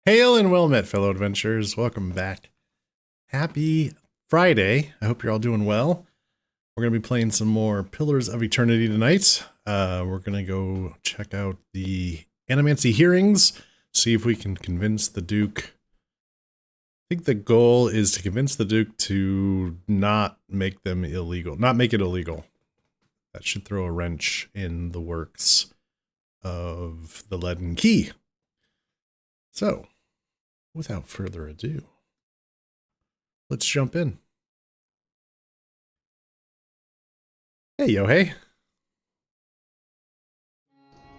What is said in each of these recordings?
Hail and well met, fellow adventurers. Welcome back. Happy Friday. I hope you're all doing well. We're going to be playing some more Pillars of Eternity tonight. We're going to go check out the Animancy hearings, see if we can convince the Duke. I think the goal is to convince the Duke to not make them illegal, not make it illegal. That should throw a wrench in the works of the Leaden Key. So, without further ado, let's jump in. Hey, Yohei.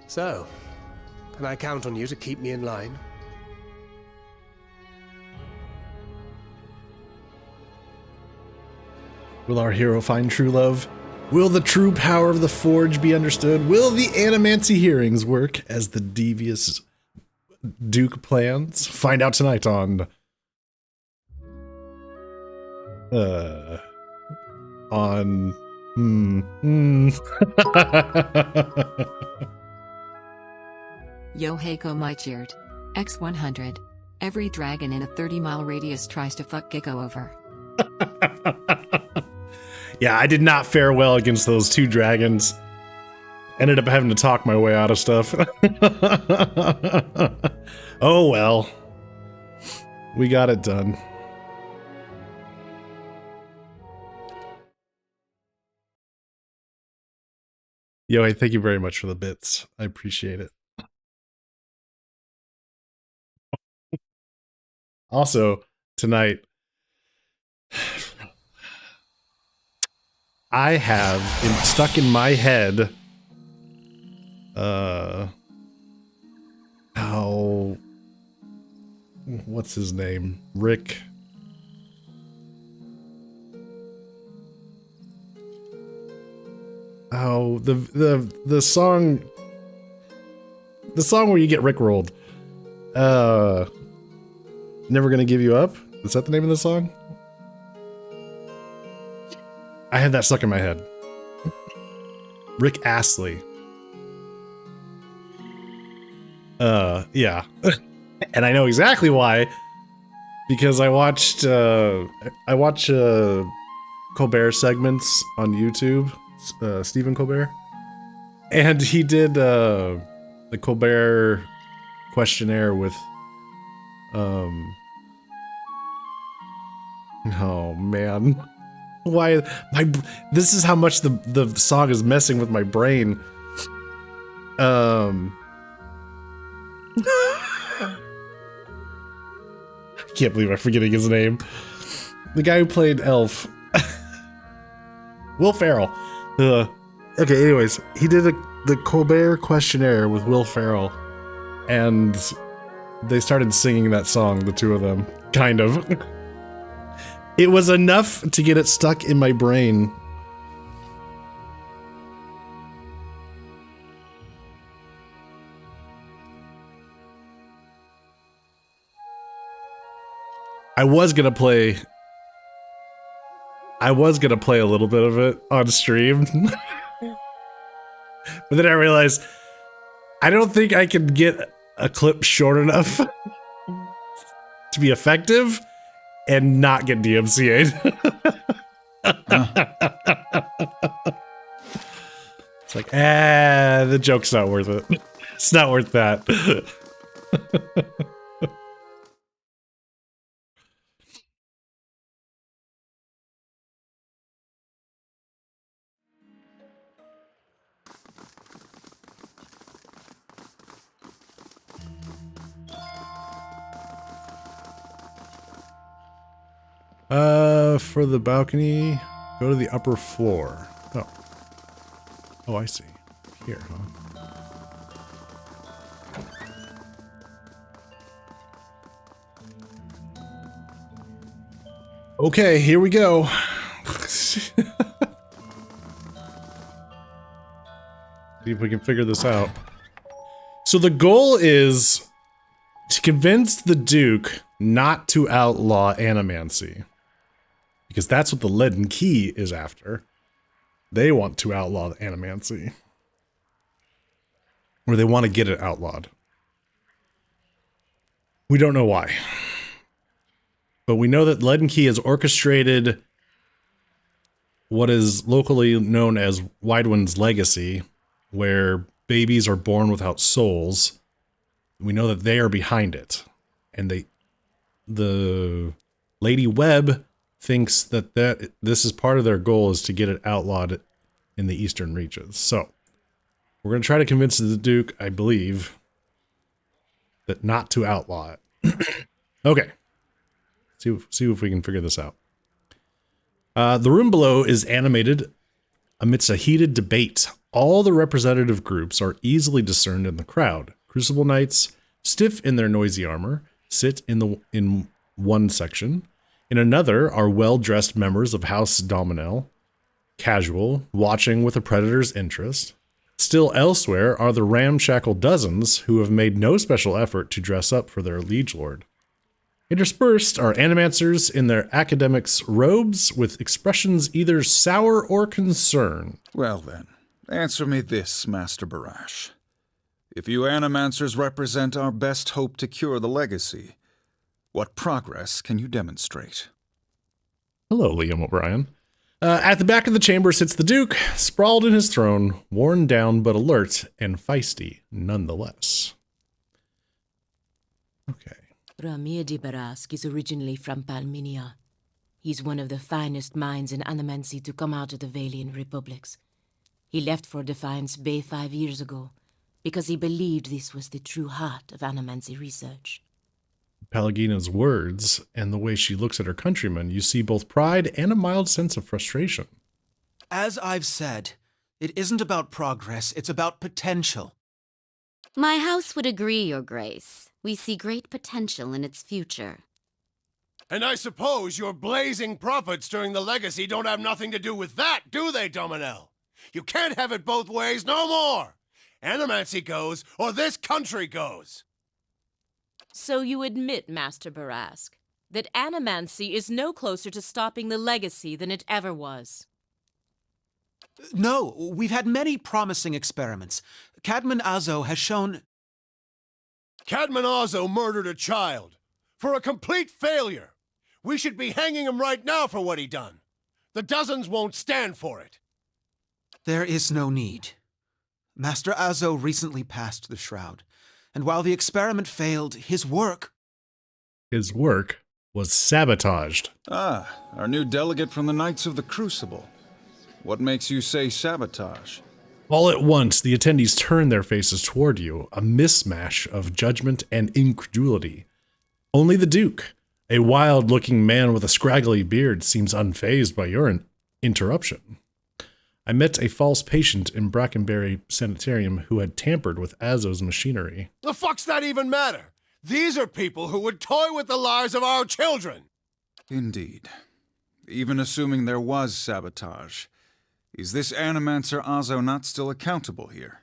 So, can I count on you to keep me in line? Will our hero find true love? Will the true power of the Forge be understood? Will the Animancy hearings work as the devious Duke plans? Find out tonight on... Yoheiko Maichird. X100. Every dragon in a 30-mile radius tries to fuck Gecko over. Yeah, I did not fare well against those two dragons. Ended up having to talk my way out of stuff. Oh well. We got it done. Yo, thank you very much for the bits. I appreciate it. Also, tonight, I have stuck in my head how, what's his name? Rick. Oh, the song where you get Rickrolled. Never Gonna Give You Up? Is that the name of the song? I had that stuck in my head. Rick Astley. Yeah. And I know exactly why. Because I watch Colbert segments on YouTube. Stephen Colbert. And he did the Colbert questionnaire with oh man. Why this is how much the song is messing with my brain. I can't believe I'm forgetting his name. The guy who played Elf. Will Ferrell. Okay, anyways, he did the Colbert questionnaire with Will Ferrell, and they started singing that song, the two of them, kind of. It was enough to get it stuck in my brain. I was gonna play a little bit of it on stream. But then I realized I don't think I can get a clip short enough to be effective and not get DMCA'd. It's like, the joke's not worth it. It's not worth that. For the balcony, go to the upper floor. Oh. Oh, I see. Here, huh? Okay, here we go. See if we can figure this out. So the goal is to convince the Duke not to outlaw Animancy. Because that's what the Leaden Key is after. They want to outlaw Animancy. Or they want to get it outlawed. We don't know why. But we know that Leaden Key has orchestrated what is locally known as Widewind's legacy, where babies are born without souls. We know that they are behind it. And the Lady Webb thinks that this is part of their goal, is to get it outlawed in the eastern reaches. So we're going to try to convince the Duke, I believe, that not to outlaw it. Okay. See if we can figure this out. The room below is animated amidst a heated debate. All the representative groups are easily discerned in the crowd. Crucible Knights, stiff in their noisy armor, sit in one section. In another are well-dressed members of House Dominel, casual, watching with a predator's interest. Still elsewhere are the ramshackle dozens who have made no special effort to dress up for their liege lord. Interspersed are animancers in their academics' robes with expressions either sour or concerned. Well then, answer me this, Master Barash. If you animancers represent our best hope to cure the legacy, what progress can you demonstrate? Hello, Liam O'Brien. At the back of the chamber sits the Duke, sprawled in his throne, worn down but alert and feisty nonetheless. Okay. Ramir de Barask is originally from Palminia. He's one of the finest minds in animancy to come out of the Valian Republics. He left for Defiance Bay 5 years ago, because he believed this was the true heart of animancy research. Palagina's words and the way she looks at her countrymen, you see both pride and a mild sense of frustration. As I've said, it isn't about progress, it's about potential. My house would agree, Your Grace. We see great potential in its future. And I suppose your blazing profits during the legacy don't have nothing to do with that, do they, Dominel? You can't have it both ways no more. Animancy goes, or this country goes. So you admit, Master Barask, that animancy is no closer to stopping the legacy than it ever was. No, we've had many promising experiments. Cadman Azo has shown... Cadman Azo murdered a child. For a complete failure. We should be hanging him right now for what he done. The dozens won't stand for it. There is no need. Master Azo recently passed the Shroud, and while the experiment failed, his work was sabotaged. Ah, our new delegate from the Knights of the Crucible. What makes you say sabotage? All at once, the attendees turn their faces toward you, a mismatch of judgment and incredulity. Only the Duke, a wild-looking man with a scraggly beard, seems unfazed by your interruption. I met a false patient in Brackenberry Sanitarium who had tampered with Azo's machinery. The fuck's that even matter? These are people who would toy with the lives of our children. Indeed. Even assuming there was sabotage, is this Animancer Azo not still accountable here?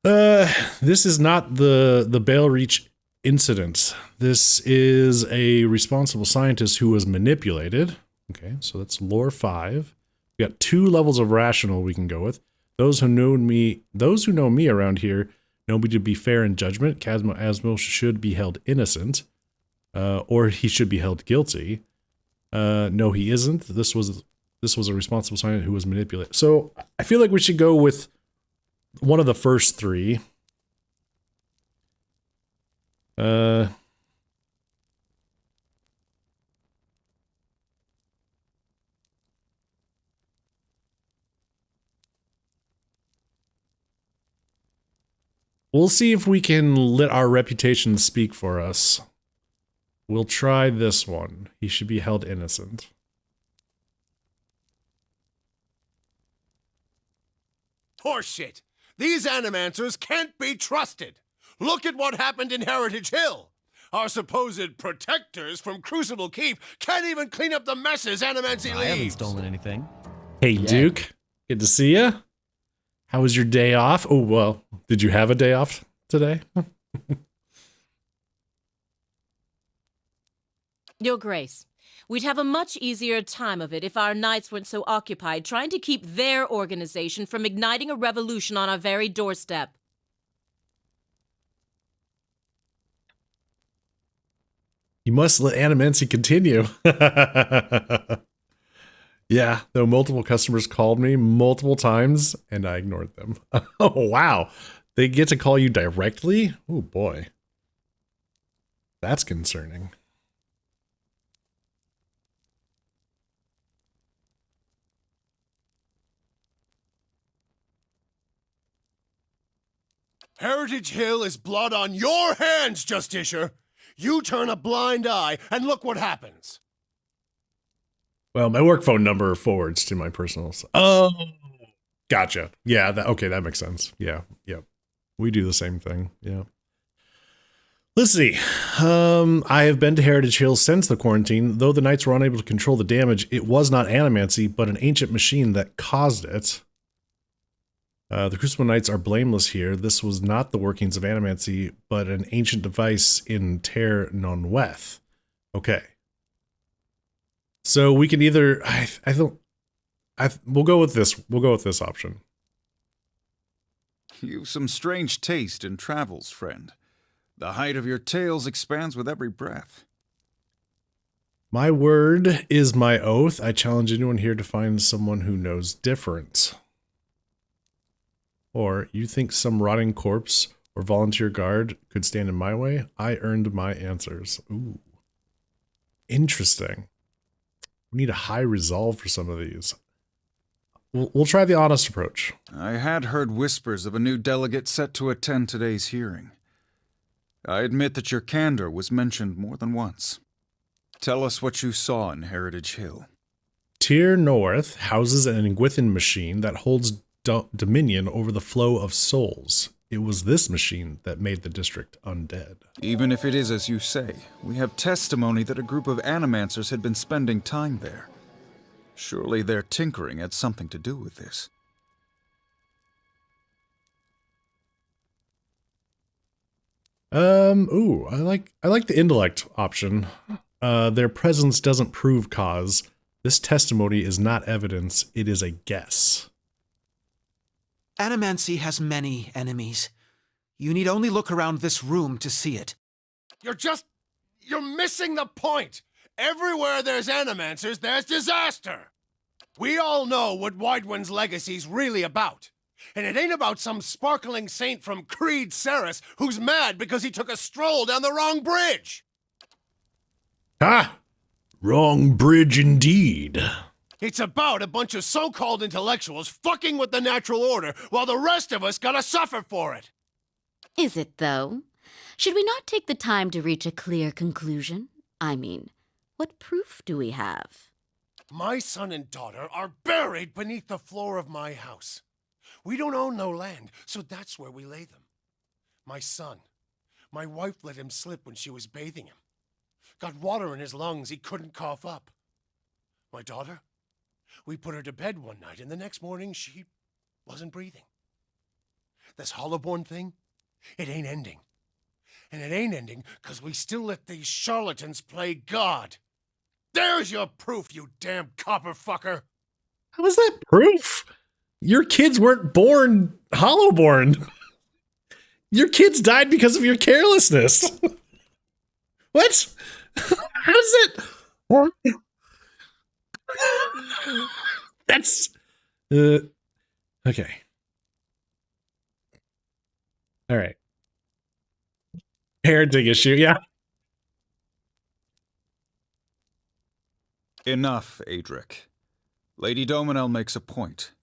This is not the Bale Reach incident. This is a responsible scientist who was manipulated. Okay, so that's lore 5. We got 2 levels of rational we can go with. Those who know me around here know me to be fair in judgment. Cadman Azo should be held innocent, or he should be held guilty. No, he isn't. This was a responsible scientist who was manipulated. So I feel like we should go with one of the first 3. We'll see if we can let our reputation speak for us. We'll try this one. He should be held innocent. Horseshit! These animancers can't be trusted! Look at what happened in Heritage Hill! Our supposed protectors from Crucible Keep can't even clean up the messes Animancy leaves! I haven't stolen anything. Hey, Yeah. Duke. Good to see you. How was your day off? Oh, well, did you have a day off today? Your Grace, we'd have a much easier time of it if our knights weren't so occupied trying to keep their organization from igniting a revolution on our very doorstep. You must let Animancy continue. Yeah, though multiple customers called me multiple times and I ignored them. Oh, wow. They get to call you directly? Oh, boy. That's concerning. Heritage Hill is blood on your hands, Justicia. You turn a blind eye and look what happens. Well, my work phone number forwards to my personals. Oh, gotcha. Yeah, okay, that makes sense. Yeah, yep. We do the same thing. Yeah. Let's see. I have been to Heritage Hill since the quarantine. Though the knights were unable to control the damage, it was not Animancy, but an ancient machine that caused it. The Crucible Knights are blameless here. This was not the workings of Animancy, but an ancient device in Ter Non-Weth. Okay. So we can either... we'll go with this. We'll go with this option. You've some strange taste in travels, friend. The height of your tales expands with every breath. My word is my oath. I challenge anyone here to find someone who knows different. Or you think some rotting corpse or volunteer guard could stand in my way? I earned my answers. Ooh. Interesting. We need a high resolve for some of these. We'll try the honest approach. I had heard whispers of a new delegate set to attend today's hearing. I admit that your candor was mentioned more than once. Tell us what you saw in Heritage Hill. Ter North houses an Ingwithan machine that holds dominion over the flow of souls. It was this machine that made the district undead. Even if it is as you say, we have testimony that a group of animancers had been spending time there. Surely their tinkering had something to do with this. Ooh, I like the intellect option. Their presence doesn't prove cause. This testimony is not evidence, it is a guess. Animancy has many enemies. You need only look around this room to see it. You're missing the point. Everywhere there's Animancers, there's disaster. We all know what Widewind's legacy's really about. And it ain't about some sparkling saint from Creed Ceres who's mad because he took a stroll down the wrong bridge. Ah! Wrong bridge indeed. It's about a bunch of so-called intellectuals fucking with the natural order while the rest of us gotta suffer for it. Is it, though? Should we not take the time to reach a clear conclusion? I mean, what proof do we have? My son and daughter are buried beneath the floor of my house. We don't own no land, so that's where we lay them. My son, my wife let him slip when she was bathing him. Got water in his lungs he couldn't cough up. My daughter, we put her to bed one night, and the next morning she wasn't breathing. This Hollowborn thing, it ain't ending. And it ain't ending because we still let these charlatans play God. There's your proof, you damn copper fucker. How is that proof? Your kids weren't born Hollowborn. Your kids died because of your carelessness. What? How does it? That's okay. All right. Parenting issue, yeah. Enough, Adric. Lady Dominel makes a point.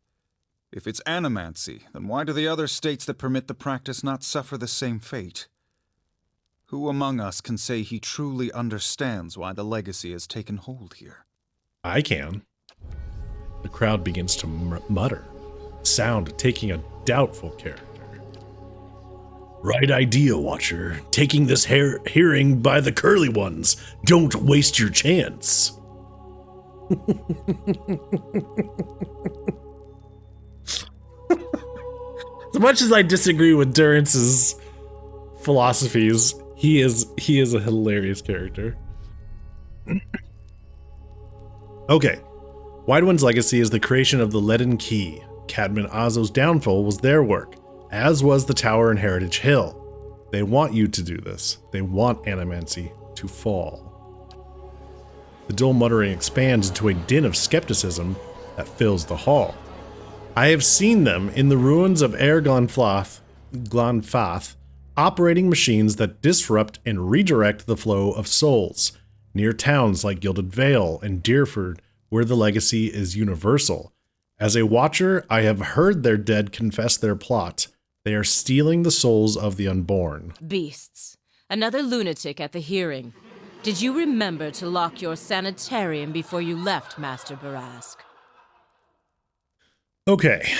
If it's animancy, then why do the other states that permit the practice not suffer the same fate? Who among us can say he truly understands why the legacy has taken hold here? I can. The crowd begins to mutter, sound taking a doubtful character. Right idea, Watcher. Taking this hearing by the curly ones. Don't waste your chance. As much as I disagree with Durance's philosophies, he is a hilarious character. Okay. Widewind's legacy is the creation of the Leaden Key. Cadman Azo's downfall was their work, as was the tower in Heritage Hill. They want you to do this. They want Animancy to fall. The dull muttering expands into a din of skepticism that fills the hall. I have seen them in the ruins of Air Glanfath, operating machines that disrupt and redirect the flow of souls, near towns like Gilded Vale and Deerford, where the legacy is universal. As a watcher, I have heard their dead confess their plot. They are stealing the souls of the unborn. Beasts. Another lunatic at the hearing. Did you remember to lock your sanitarium before you left, Master Barask? Okay,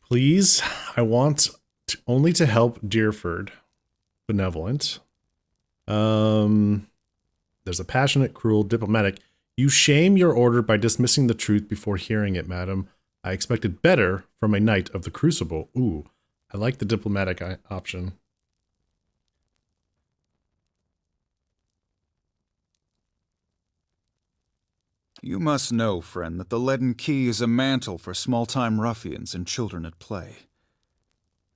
please, I want only to help Deerford. Benevolent. There's a passionate, cruel, diplomatic. You shame your order by dismissing the truth before hearing it, madam. I expected better from a knight of the Crucible. Ooh, I like the diplomatic option. You must know, friend, that the Leaden Key is a mantle for small-time ruffians and children at play.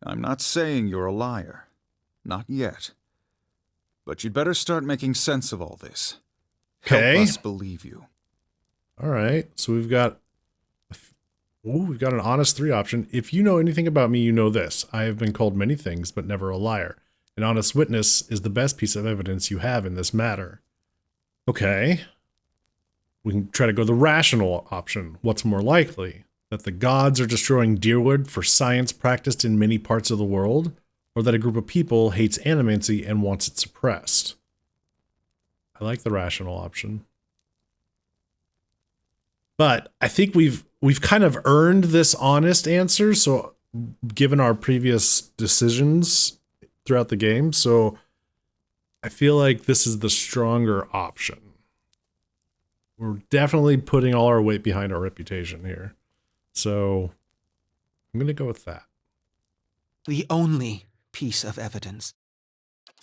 I'm not saying you're a liar. Not yet. But you'd better start making sense of all this. Okay. Help us believe you. All right, so we've got an honest 3 option. If you know anything about me, you know this. I have been called many things, but never a liar. An honest witness is the best piece of evidence you have in this matter. Okay. We can try to go the rational option. What's more likely? That the gods are destroying Deerwood for science practiced in many parts of the world? Or that a group of people hates animancy and wants it suppressed? I like the rational option. But I think we've kind of earned this honest answer, so given our previous decisions throughout the game, so I feel like this is the stronger option. We're definitely putting all our weight behind our reputation here. So I'm going to go with that. The only piece of evidence.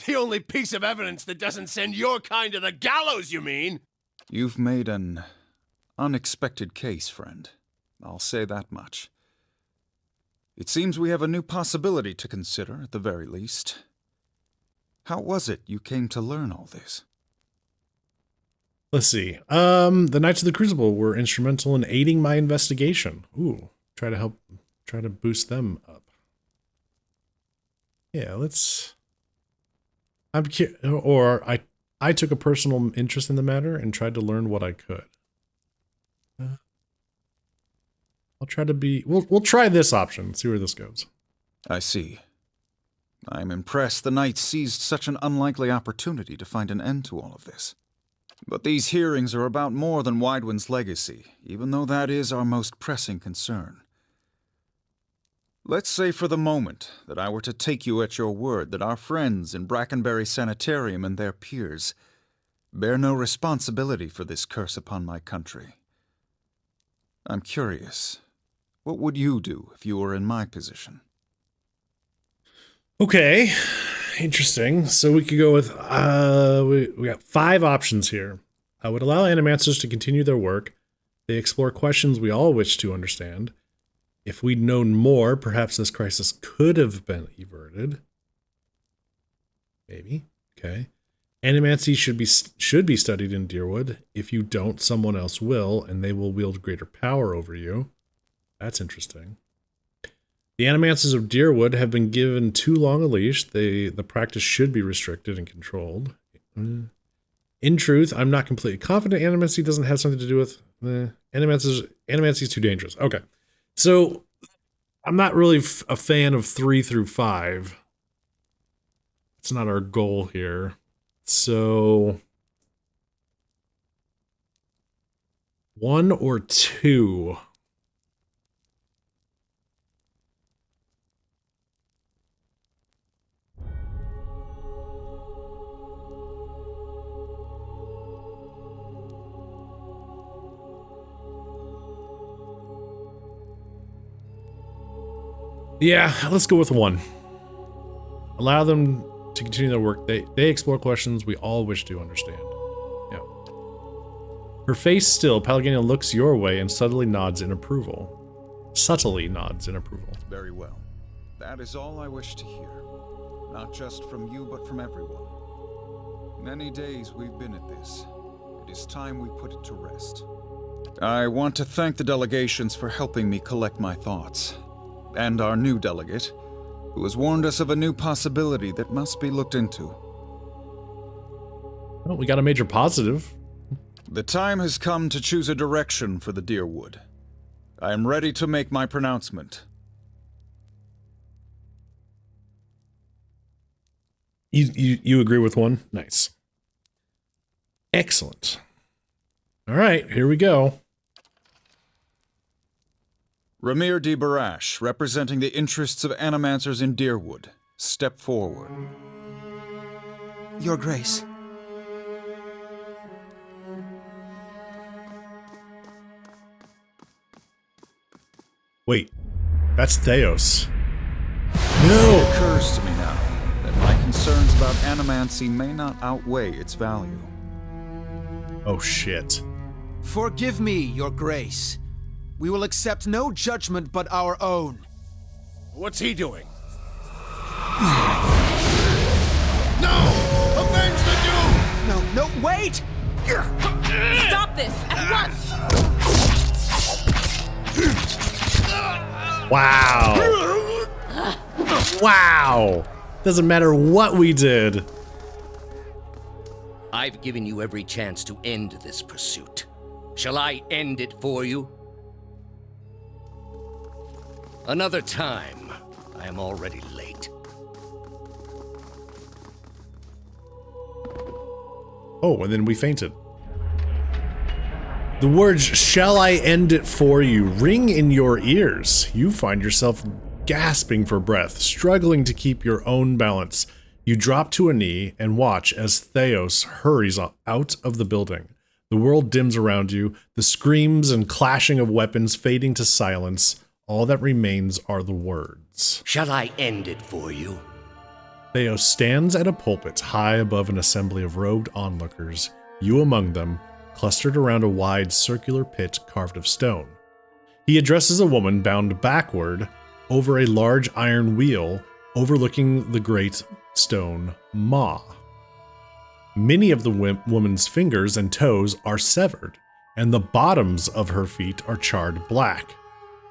The only piece of evidence that doesn't send your kind to the gallows, you mean? You've made an unexpected case, friend. I'll say that much. It seems we have a new possibility to consider, at the very least. How was it you came to learn all this? Let's see. The Knights of the Crucible were instrumental in aiding my investigation. Ooh, try to boost them up. Yeah, I took a personal interest in the matter and tried to learn what I could. I'll try to be. We'll try this option. See where this goes. I see. I'm impressed the Knights seized such an unlikely opportunity to find an end to all of this. But these hearings are about more than Widewind's legacy, even though that is our most pressing concern. Let's say for the moment that I were to take you at your word that our friends in Brackenbury Sanitarium and their peers bear no responsibility for this curse upon my country. I'm curious, what would you do if you were in my position? Okay, interesting. So we could go with, we got 5 options here. I would allow animancers to continue their work. They explore questions we all wish to understand. If we'd known more, perhaps this crisis could have been averted. Maybe. Okay. Animancy should be studied in Deerwood. If you don't, someone else will, and they will wield greater power over you. That's interesting. The Animancers of Deerwood have been given too long a leash. The practice should be restricted and controlled. In truth, I'm not completely confident Animancy doesn't have something to do with... Animancy is too dangerous. Okay. So, I'm not really a fan of 3 through 5. It's not our goal here. So, 1 or 2? Yeah, let's go with 1. Allow them to continue their work. They explore questions we all wish to understand. Yeah. Her face still, Pallegina looks your way and subtly nods in approval. Very well. That is all I wish to hear. Not just from you, but from everyone. Many days we've been at this. It is time we put it to rest. I want to thank the delegations for helping me collect my thoughts, and our new delegate, who has warned us of a new possibility that must be looked into. Well, we got a major positive. The time has come to choose a direction for the Deerwood. I am ready to make my pronouncement. You agree with one? Nice. Excellent. All right, here we go. Ramir de Barash, representing the interests of animancers in Deerwood, step forward. Your Grace. Wait, that's Theos. It No! occurs to me now that my concerns about animancy may not outweigh its value. Oh shit. Forgive me, Your Grace. We will accept no judgment but our own. What's he doing? No! Avenge the Doom! No, wait! Stop this at once! Wow. Wow. Doesn't matter what we did. I've given you every chance to end this pursuit. Shall I end it for you? Another time. I am already late. Oh, and then we fainted. The words, "Shall I end it for you?" ring in your ears. You find yourself gasping for breath, struggling to keep your own balance. You drop to a knee and watch as Theos hurries out of the building. The world dims around you, the screams and clashing of weapons fading to silence. All that remains are the words. Shall I end it for you? Theos stands at a pulpit high above an assembly of robed onlookers, you among them, clustered around a wide circular pit carved of stone. He addresses a woman bound backward over a large iron wheel overlooking the great stone maw. Many of the woman's fingers and toes are severed, and the bottoms of her feet are charred black.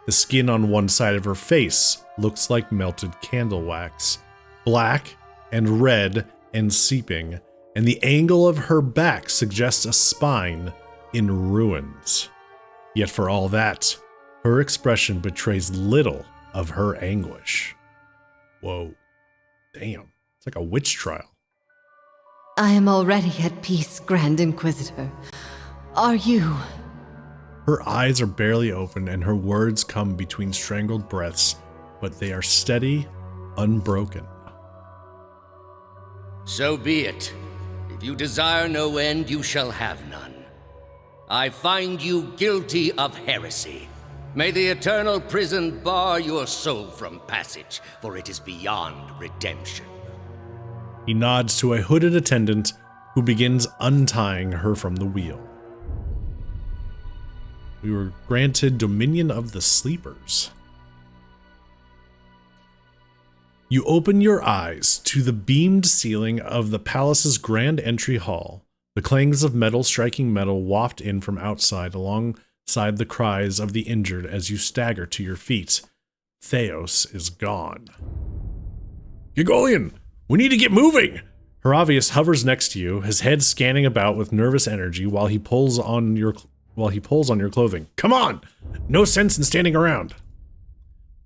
The skin on one side of her face looks like melted candle wax, black and red and seeping, and the angle of her back suggests a spine in ruins. Yet for all that, her expression betrays little of her anguish. Whoa. Damn. It's like a witch trial. I am already at peace, Grand Inquisitor. Are you? Her eyes are barely open and her words come between strangled breaths, but they are steady, unbroken. So be it. If you desire no end, you shall have none. I find you guilty of heresy. May the eternal prison bar your soul from passage, for it is beyond redemption. He nods to a hooded attendant who begins untying her from the wheel. We were granted dominion of the sleepers. You open your eyes to the beamed ceiling of the palace's grand entry hall. The clangs of metal striking metal waft in from outside alongside the cries of the injured as you stagger to your feet. Theos is gone. Gregolian, we need to get moving! Heravius hovers next to you, his head scanning about with nervous energy while he pulls on your clothing. Come on! No sense in standing around.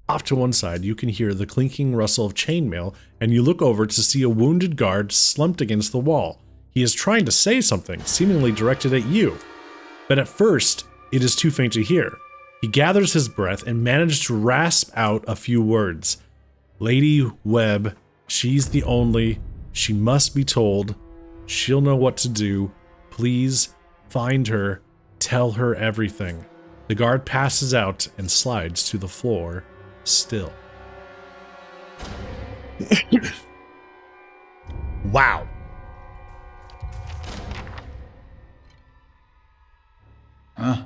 Off to one side, you can hear the clinking rustle of chainmail, and you look over to see a wounded guard slumped against the wall. He is trying to say something, seemingly directed at you. But at first, it is too faint to hear. He gathers his breath and manages to rasp out a few words. Lady Webb, she's the only. She must be told. She'll know what to do. Please, find her. Tell her everything. The guard passes out and slides to the floor, still. Wow. Huh?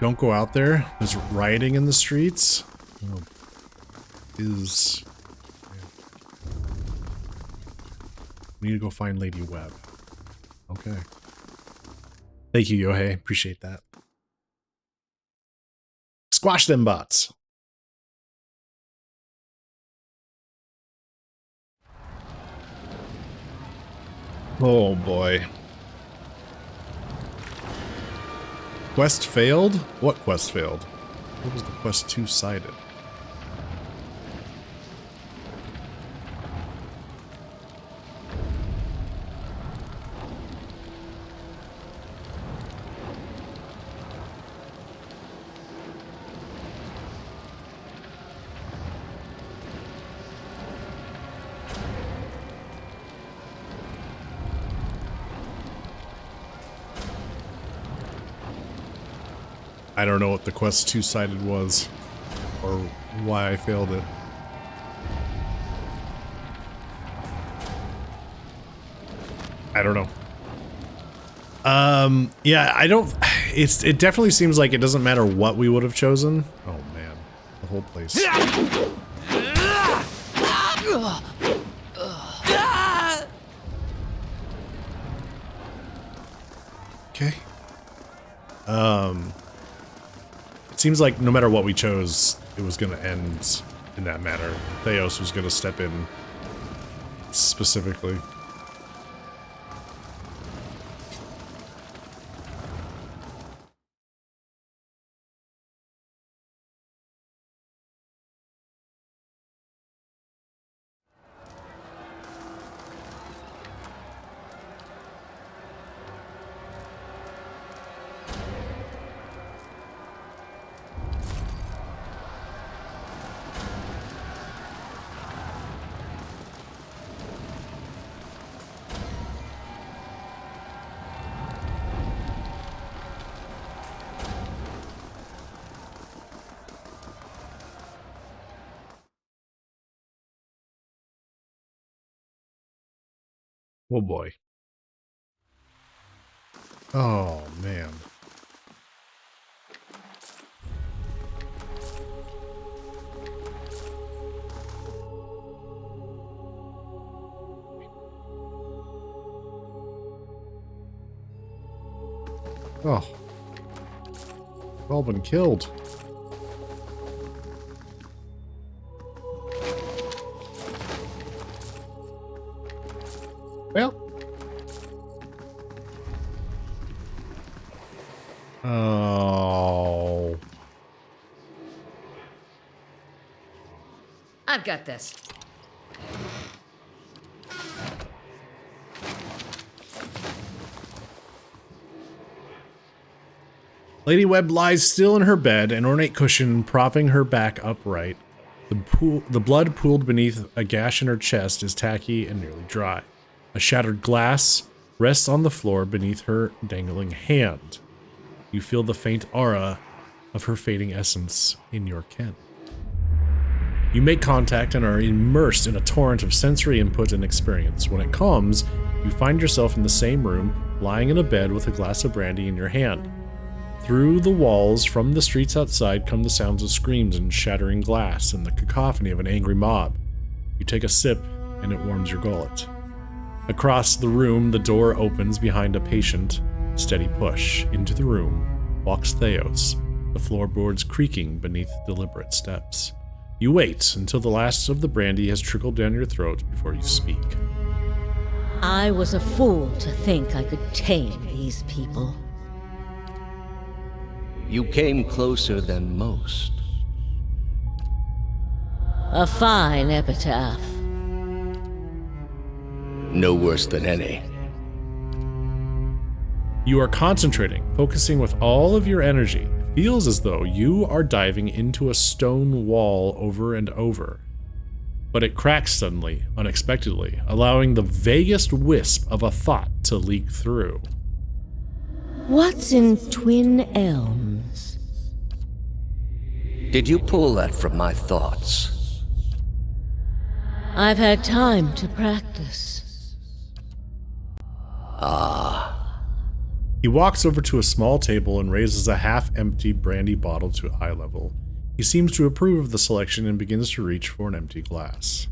Don't go out there. There's rioting in the streets. We need to go find Lady Webb. Okay. Thank you, Yohei. Appreciate that. Squash them bots. Oh boy. Quest failed? What quest failed? What was the quest two-sided? I don't know what the quest two-sided was, or why I failed it. I don't know. Yeah, I don't, it definitely seems like it doesn't matter what we would have chosen. Oh man, the whole place. Okay. It seems like no matter what we chose, it was going to end in that manner. Theos was going to step in specifically. Oh boy. Oh man. Oh. We've all been killed. Well. Oh. I've got this. Lady Webb lies still in her bed, an ornate cushion propping her back upright. The blood pooled beneath a gash in her chest is tacky and nearly dry. A shattered glass rests on the floor beneath her dangling hand. You feel the faint aura of her fading essence in your ken. You make contact and are immersed in a torrent of sensory input and experience. When it calms, you find yourself in the same room, lying in a bed with a glass of brandy in your hand. Through the walls from the streets outside come the sounds of screams and shattering glass and the cacophony of an angry mob. You take a sip and it warms your gullet. Across the room, the door opens behind a patient, steady push. Into the room walks Theos, the floorboards creaking beneath deliberate steps. You wait until the last of the brandy has trickled down your throat before you speak. I was a fool to think I could tame these people. You came closer than most. A fine epitaph. No worse than any. You are concentrating, focusing with all of your energy. It feels as though you are diving into a stone wall over and over. But it cracks suddenly, unexpectedly, allowing the vaguest wisp of a thought to leak through. What's in Twin Elms? Did you pull that from my thoughts? I've had time to practice. Ah. He walks over to a small table and raises a half-empty brandy bottle to eye level. He seems to approve of the selection and begins to reach for an empty glass.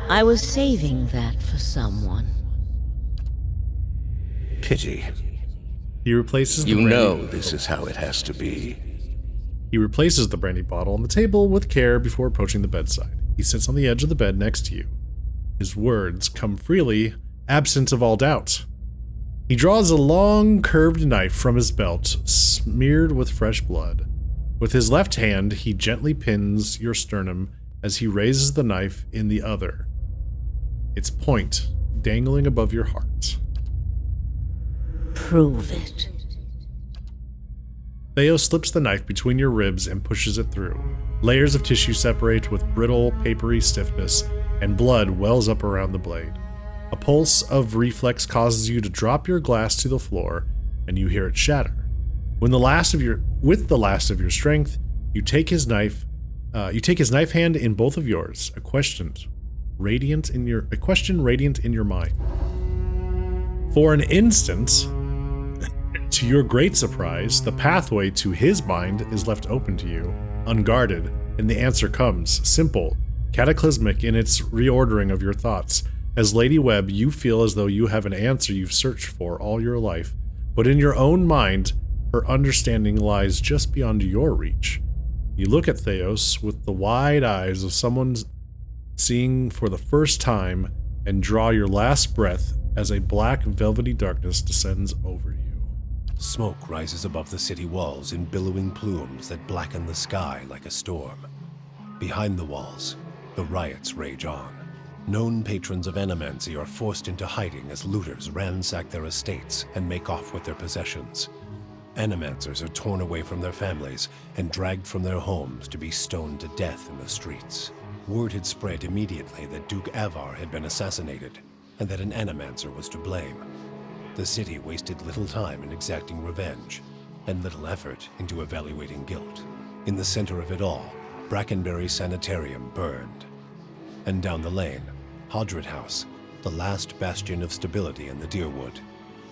I was saving that for someone. Pity. He replaces the You brandy know bottle. this is how it has to be. He replaces the brandy bottle on the table with care before approaching the bedside. He sits on the edge of the bed next to you. His words come freely, absent of all doubt. He draws a long, curved knife from his belt, smeared with fresh blood. With his left hand, he gently pins your sternum as he raises the knife in the other, its point dangling above your heart. Prove it. Theo slips the knife between your ribs and pushes it through. Layers of tissue separate with brittle, papery stiffness, and blood wells up around the blade. A pulse of reflex causes you to drop your glass to the floor, and you hear it shatter. With the last of your strength, you take his knife hand in both of yours. A question radiant in your mind. For an instant, to your great surprise, the pathway to his mind is left open to you, unguarded, and the answer comes, simple, cataclysmic in its reordering of your thoughts. As Lady Webb, you feel as though you have an answer you've searched for all your life, but in your own mind, her understanding lies just beyond your reach. You look at Theos with the wide eyes of someone seeing for the first time and draw your last breath as a black, velvety darkness descends over you. Smoke rises above the city walls in billowing plumes that blacken the sky like a storm. Behind the walls, the riots rage on. Known patrons of Animancy are forced into hiding as looters ransack their estates and make off with their possessions. Animancers are torn away from their families and dragged from their homes to be stoned to death in the streets. Word had spread immediately that Duke Avar had been assassinated, and that an Animancer was to blame. The city wasted little time in exacting revenge, and little effort into evaluating guilt. In the center of it all, Brackenberry Sanitarium burned. And down the lane, Hodred House, the last bastion of stability in the Deerwood,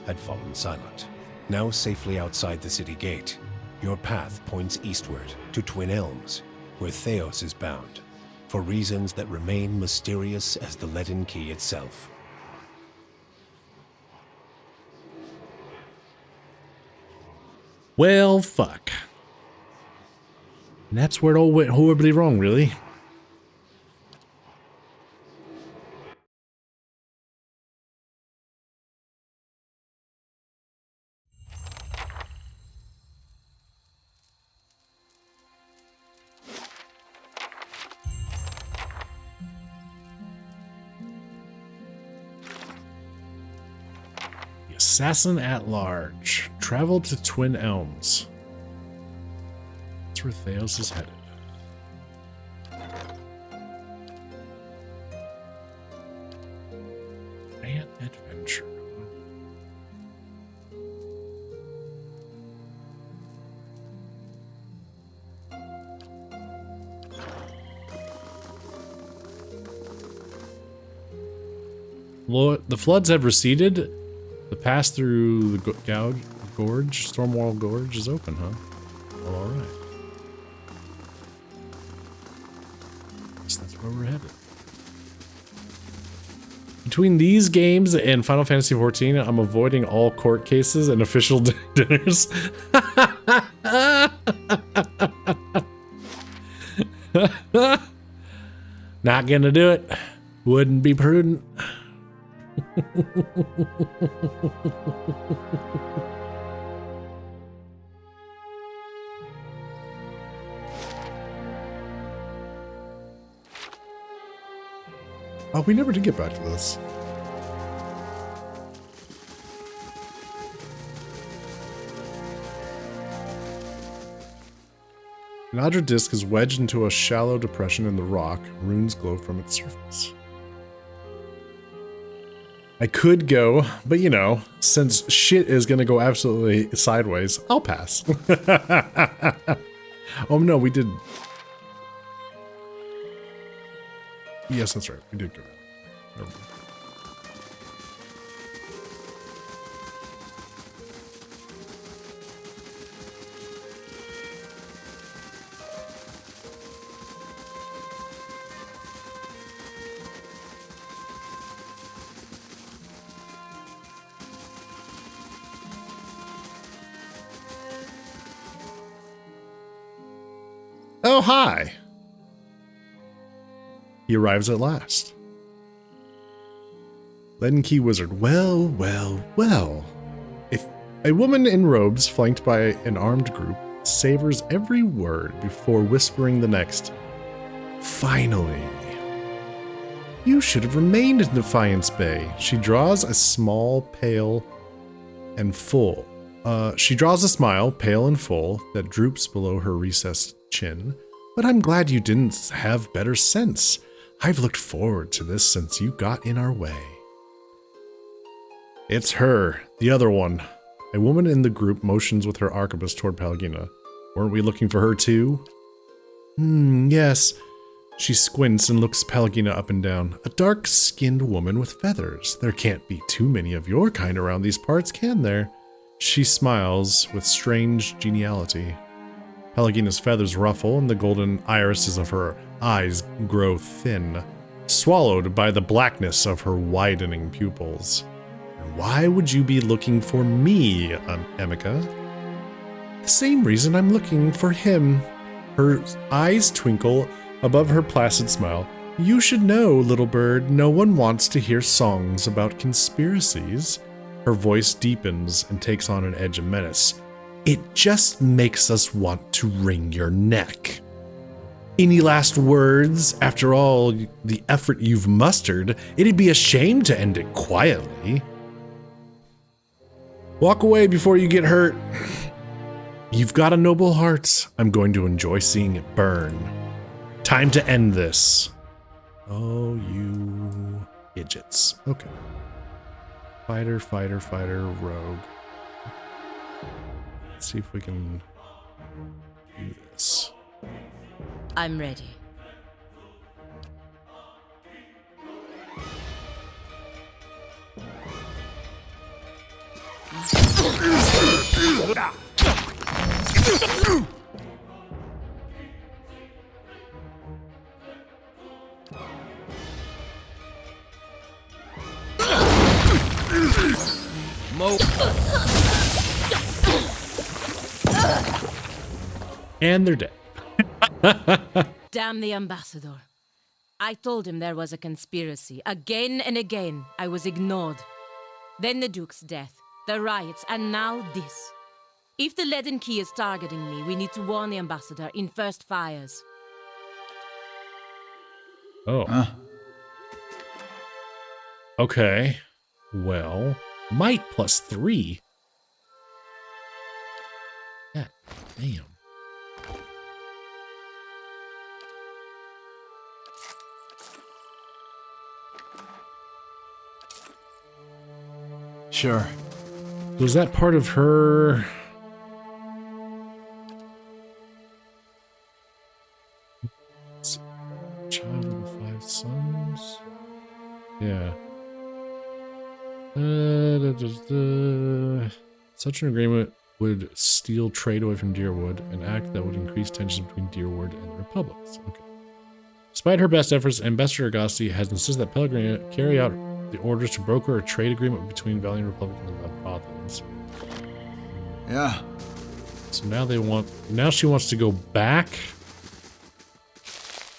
had fallen silent. Now safely outside the city gate, your path points eastward to Twin Elms, where Theos is bound, for reasons that remain mysterious as the leaden key itself. Well, fuck. And that's where it all went horribly wrong, really. The Assassin at Large. Travel to Twin Elms. That's where Theos is headed. An adventure. Lord, the floods have receded. The pass through the Gorge, Stormwall Gorge, is open, huh? Well, alright. Guess that's where we're headed. Between these games and Final Fantasy XIV, I'm avoiding all court cases and official dinners. Not gonna do it. Wouldn't be prudent. Oh, we never did get back to this. An Adra disc is wedged into a shallow depression in the rock. Runes glow from its surface. I could go, but you know, since shit is gonna go absolutely sideways, I'll pass. Oh no, we did. Yes, that's right. We did go down. Never mind. Oh, hi. He arrives at last. Leaden Key Wizard. Well, well, well. If a woman in robes flanked by an armed group savors every word before whispering the next, finally. You should have remained in Defiance Bay. She draws a small, pale, and full. She draws a smile, pale and full, that droops below her recessed chin. But I'm glad you didn't have better sense. I've looked forward to this since you got in our way. It's her, the other one. A woman in the group motions with her arquebus toward Pallegina. Weren't we looking for her too? Yes. She squints and looks Pallegina up and down. A dark-skinned woman with feathers. There can't be too many of your kind around these parts, can there? She smiles with strange geniality. Pallegina's feathers ruffle and the golden irises of her eyes grow thin, swallowed by the blackness of her widening pupils. And why would you be looking for me, Emika? The same reason I'm looking for him. Her eyes twinkle above her placid smile. You should know, little bird, no one wants to hear songs about conspiracies. Her voice deepens and takes on an edge of menace. It just makes us want to wring your neck. Any last words? After all the effort you've mustered, it'd be a shame to end it quietly. Walk away before you get hurt. You've got a noble heart. I'm going to enjoy seeing it burn. Time to end this. Oh, you idiots. Okay. Fighter, fighter, fighter, rogue. Let's see if we can do this. I'm ready. And they're dead. Damn the ambassador. I told him there was a conspiracy. Again and again, I was ignored. Then the Duke's death, the riots, and now this. If the Leaden Key is targeting me, we need to warn the ambassador in first fires. Oh. Okay. Well, might plus 3. Yeah, damn. Sure. Was that part of her? Child of the 5 sons? Yeah. Such an agreement would steal trade away from Deerwood, an act that would increase tensions between Deerwood and the Republics. Okay. Despite her best efforts, Ambassador Agosti has insisted that Pellegrina carry out the orders to broker a trade agreement between Valiant Republic and the Bothans. Yeah. So now they want. Now she wants to go back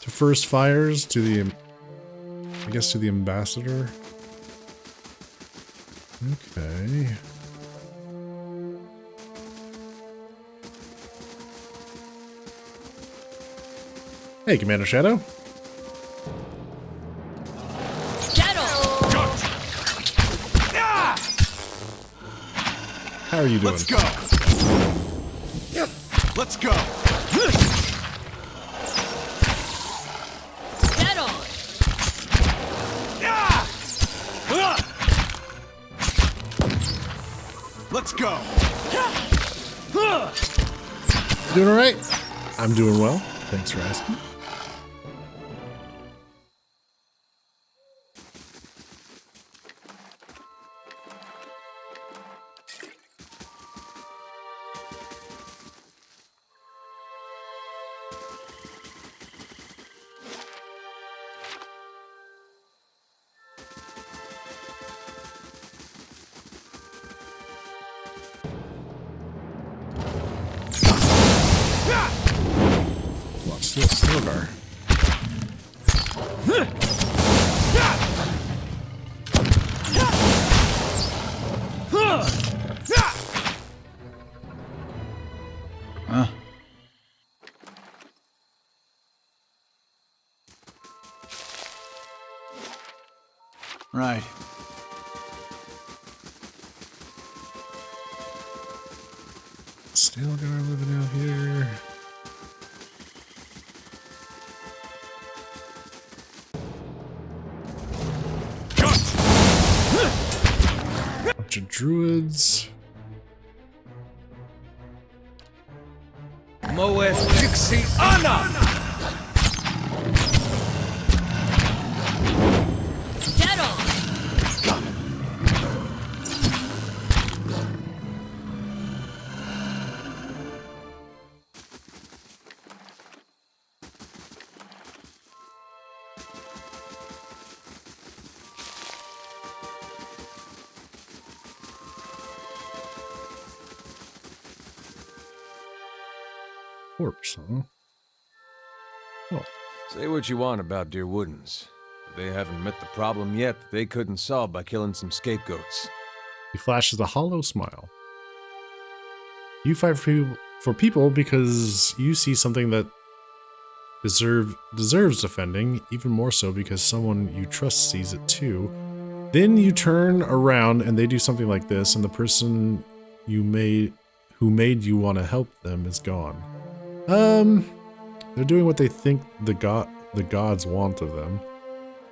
to First Fires, to the, I guess, to the ambassador. Okay. Hey, Commander Shadow. How are you doing? Let's go. Let's go. Get on. Let's go. Doing all right? I'm doing well. Thanks for asking. Stilgar. Right. Stilgar living out here. Bunch of druids. Moes Dixie Anna! Corpse, huh? Oh. Say what you want about Dear Woodens, but they haven't met the problem yet that they couldn't solve by killing some scapegoats. He flashes a hollow smile. You fight for people because you see something that deserves defending, even more so because someone you trust sees it too. Then you turn around and they do something like this, and the person who made you want to help them is gone. They're doing what they think the gods want of them.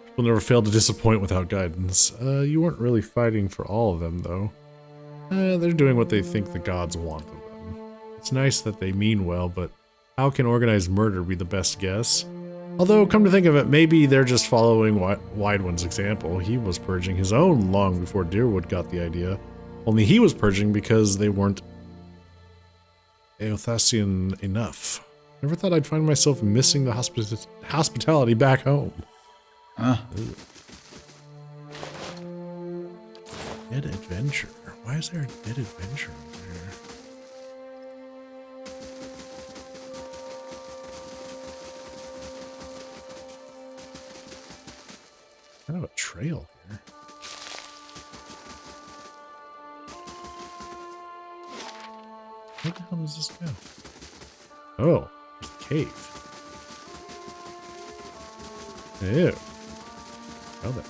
People never fail to disappoint without guidance. You weren't really fighting for all of them, though. They're doing what they think the gods want of them. It's nice that they mean well, but how can organized murder be the best guess? Although, come to think of it, maybe they're just following Wideone's example. He was purging his own long before Deerwood got the idea. Only he was purging because they weren't Eothasian enough. Never thought I'd find myself missing the hospitality back home. Huh? Dead adventure. Why is there a dead adventure there? Kind of a trail here. Where the hell does this go? Oh, there's a cave. Ew. Well then.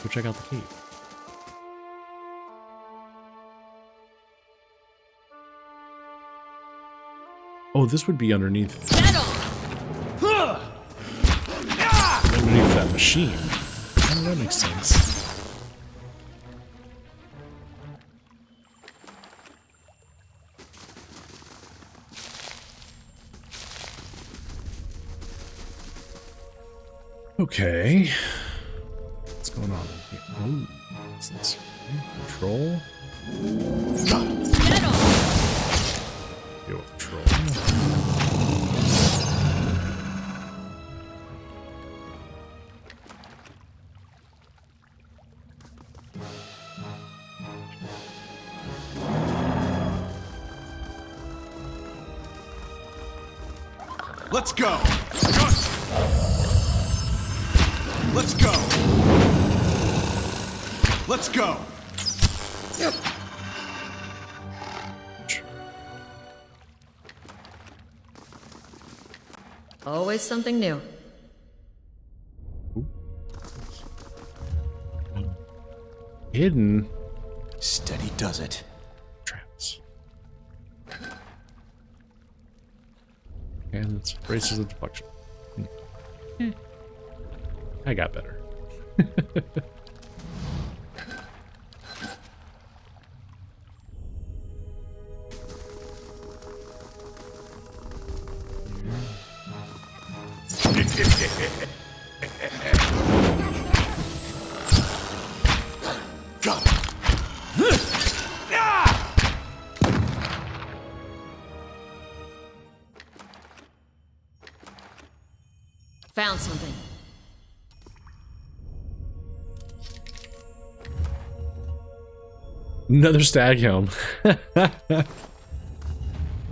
Go check out the cave. Oh, this would be underneath. Underneath that machine. Oh, that makes sense. Okay. What's going on here? Oh, what's this? Control? Deal with control. Let's go! Let's go! Let's go! Always something new. Hidden. Steady does it. Traps. And it's braces of deflection. I got better. Got it. Found something. Another stag helm.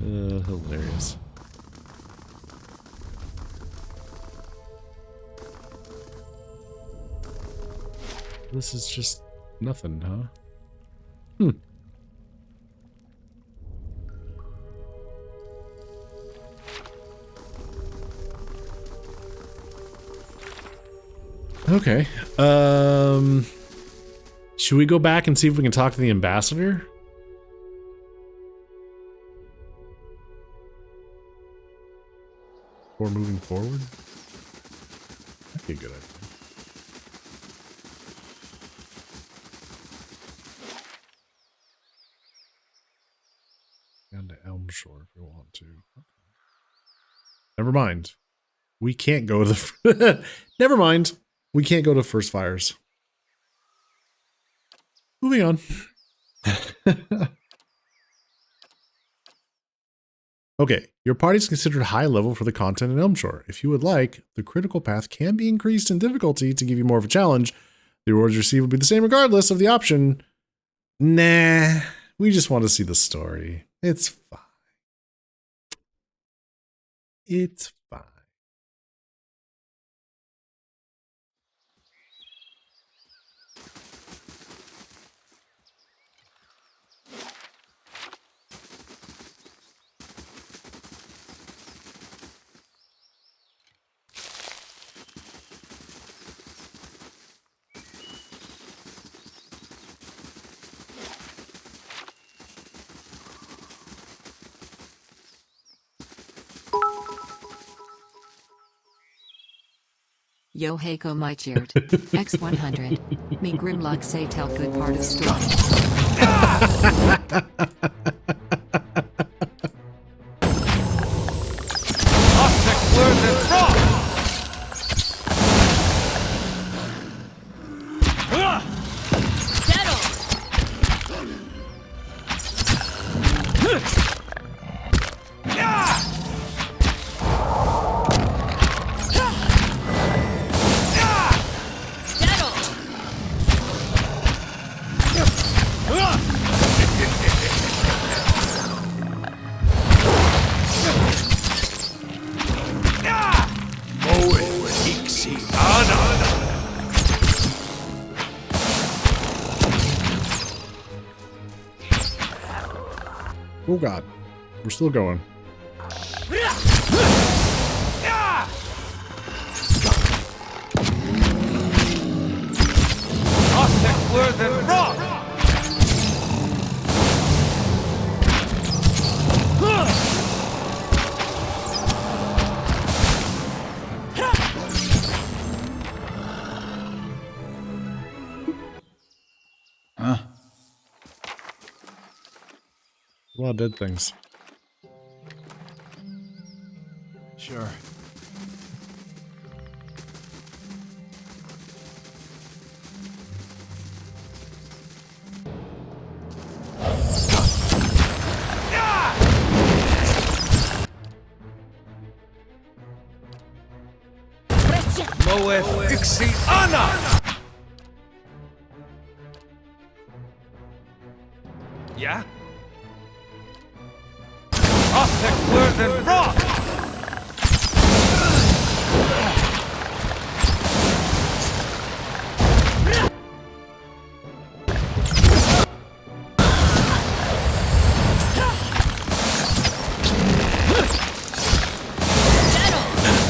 Hilarious. This is just nothing, huh? Hmm. Okay. Should we go back and see if we can talk to the ambassador? Before moving forward? That'd be a good idea. Down to Elmshore if we want to. Okay. Never mind. We can't go to the... Never mind. We can't go to First Fires. Moving on. Okay, your party is considered high level for the content in Elmshore. If you would like, the critical path can be increased in difficulty to give you more of a challenge. The rewards you receive will be the same regardless of the option. Nah, we just want to see the story. It's fine. It's fine. Yo Heiko Mychird. X100. Me Grimlock say tell good part of story. Oh god, we're still going. A lot of dead things. Sure. Moe Fixi Ana! Yeah? Ostek Worthen Rock!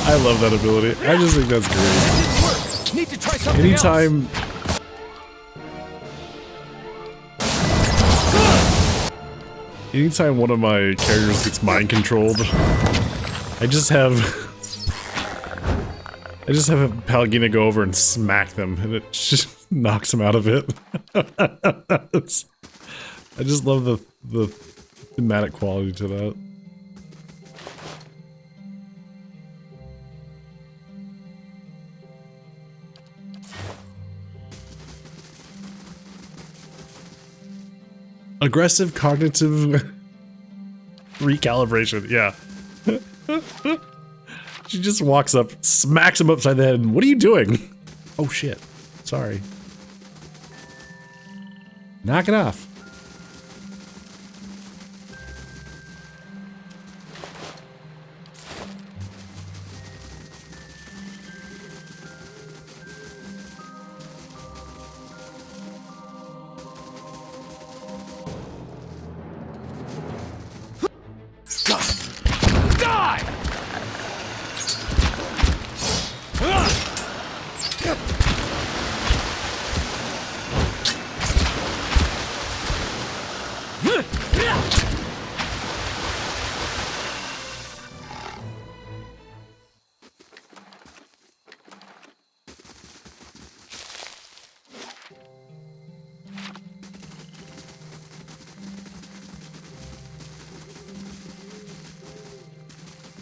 I love that ability. I just think that's great. Need to try something Anytime. Anytime one of my characters gets mind controlled, I just have Palgina go over and smack them, and it just knocks them out of it. I just love the thematic quality to that. Aggressive cognitive recalibration, yeah. She just walks up, smacks him upside the head, and what are you doing? Oh shit, sorry. Knock it off.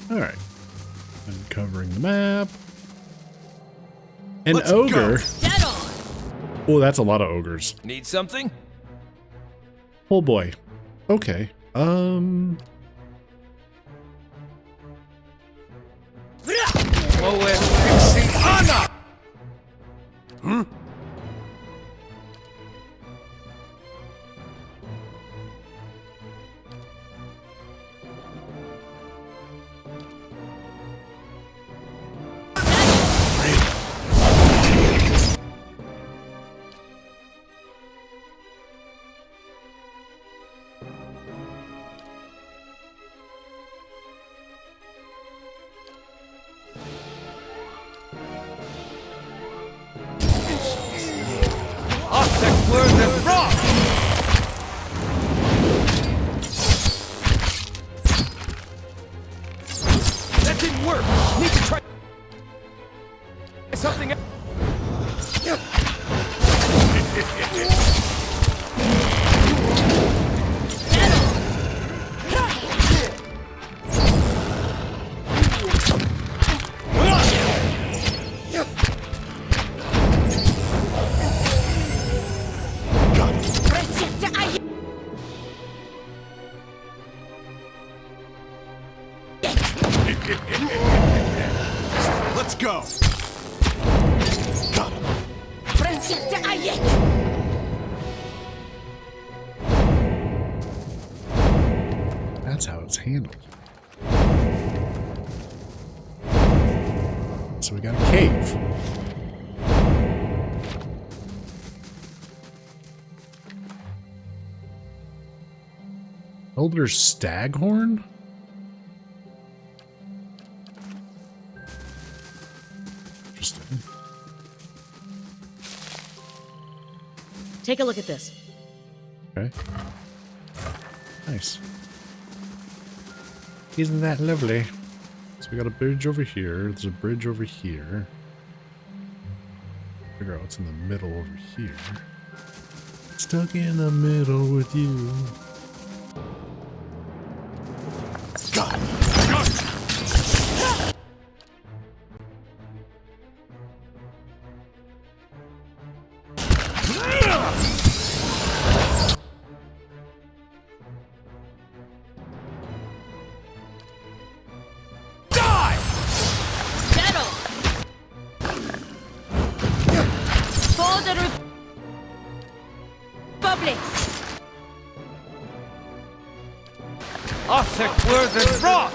Alright. Uncovering the map. An Let's ogre. go. Get on! Oh, that's a lot of ogres. Need something? Oh boy. Okay. That didn't work. Need to try something else. Let's go. That's how it's handled. So we got a cave. Elder Staghorn? Interesting. Take a look at this. Okay. Nice. Isn't that lovely? So we got a bridge over here. There's a bridge over here. Figure out what's in the middle over here. Stuck in the middle with you. For the Republic! Arthur were the rock!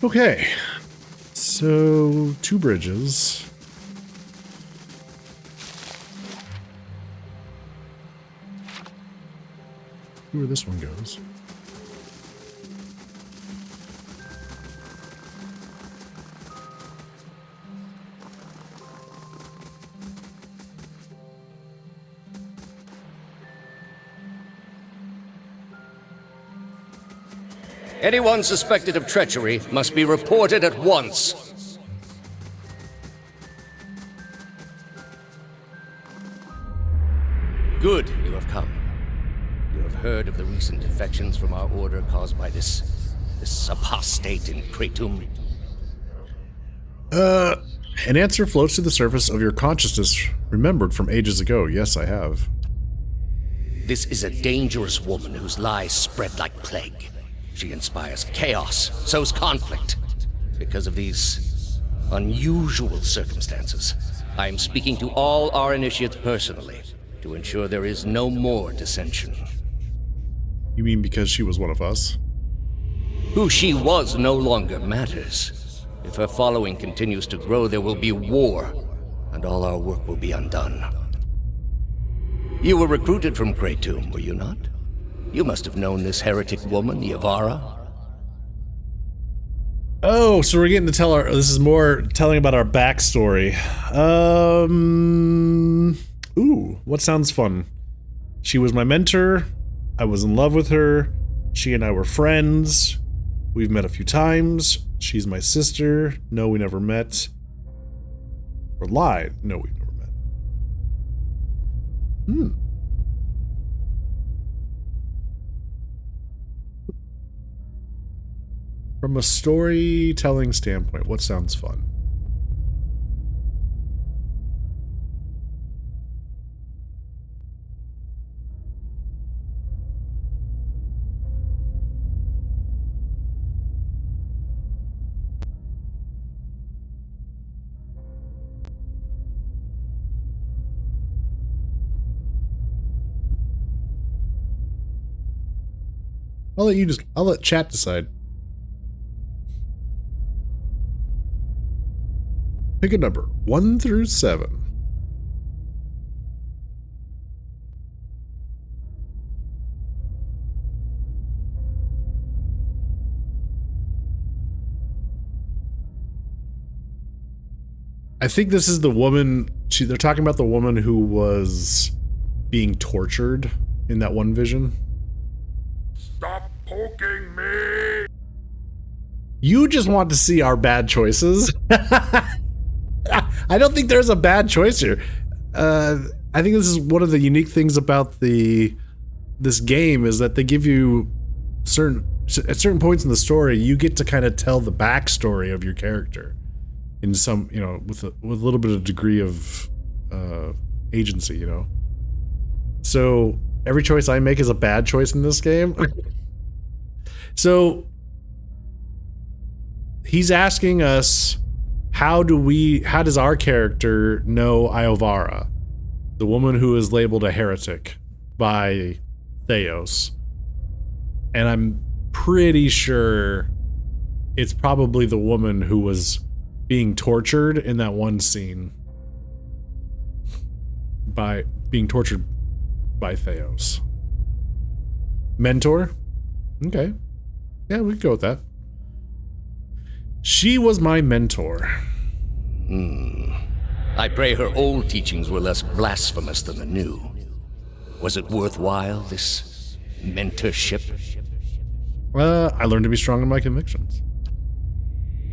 Okay. So, 2 bridges. See where this one goes. Anyone suspected of treachery must be reported at once. Good, you have come. You have heard of the recent defections from our order caused by this apostate in Kratom. An answer floats to the surface of your consciousness, remembered from ages ago. Yes, I have. This is a dangerous woman whose lies spread like plague. She inspires chaos, sows conflict. Because of these unusual circumstances, I am speaking to all our initiates personally to ensure there is no more dissension. You mean because she was one of us? Who she was no longer matters. If her following continues to grow, there will be war, and all our work will be undone. You were recruited from Kratom, were you not? You must have known this heretic woman, Yavara. Oh, so we're getting to tell our... This is more telling about our backstory. Ooh, what sounds fun? She was my mentor. I was in love with her. She and I were friends. We've met a few times. She's my sister. No, we never met. Or lied. No, we've never met. From a storytelling standpoint, what sounds fun? I'll let chat decide. Pick a number, 1 through 7. I think this is the woman, they're talking about the woman who was being tortured in that one vision. Stop poking me! You just want to see our bad choices. I don't think there's a bad choice here. I think this is one of the unique things about this game is that they give you at certain points in the story, you get to kind of tell the backstory of your character in some, you know, with a little bit of degree of agency, you know. So every choice I make is a bad choice in this game. So he's asking us, how does our character know Iovara, the woman who is labeled a heretic by Theos? And I'm pretty sure it's probably the woman who was being tortured in that one scene by being tortured by Theos. Mentor? Okay. Yeah, we can go with that. She was my mentor. I pray her old teachings were less blasphemous than the new. Was it worthwhile, this mentorship? I learned to be strong in my convictions.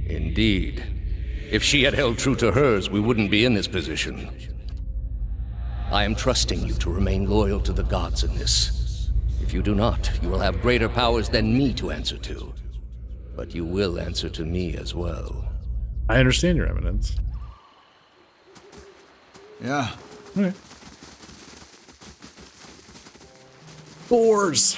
Indeed. If she had held true to hers, we wouldn't be in this position. I am trusting you to remain loyal to the gods in this. If you do not, you will have greater powers than me to answer to. But you will answer to me as well. I understand, Your Eminence. Yeah. Okay. Boars.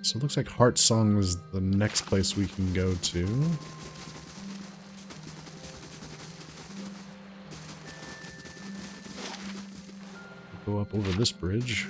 So it looks like Heart Song is the next place we can go to. Go up over this bridge.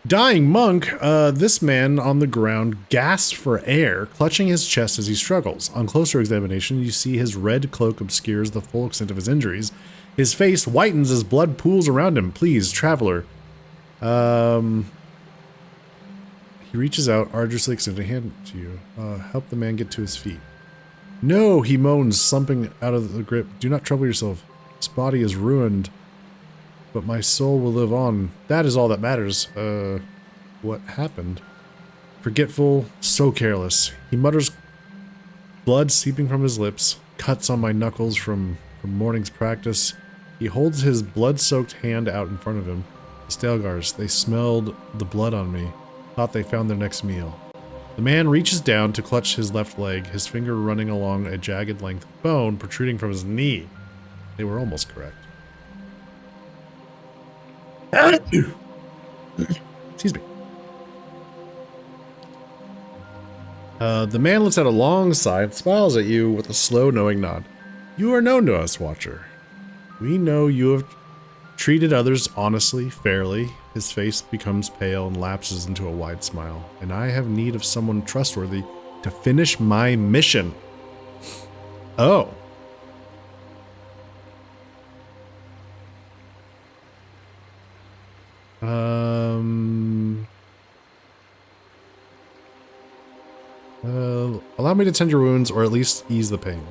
Dying monk, this man on the ground gasps for air, clutching his chest as he struggles. On closer examination, you see his red cloak obscures the full extent of his injuries. His face whitens as blood pools around him. Please, traveler. He reaches out, arduously extending a hand to you. Help the man get to his feet. No, he moans, slumping out of the grip. Do not trouble yourself. His body is ruined, but my soul will live on. That is all that matters. What happened? Forgetful, so careless. He mutters, blood seeping from his lips, cuts on my knuckles from morning's practice. He holds his blood-soaked hand out in front of him. The Stelgars, they smelled the blood on me. Thought they found their next meal. The man reaches down to clutch his left leg, his finger running along a jagged length of bone protruding from his knee. They were almost correct. Excuse me. The man lets out a long sigh and smiles at you with a slow, knowing nod. You are known to us, Watcher. We know you have treated others honestly, fairly. His face becomes pale and lapses into a wide smile. And I have need of someone trustworthy to finish my mission. Oh. Allow me to tend your wounds, or at least ease the pain.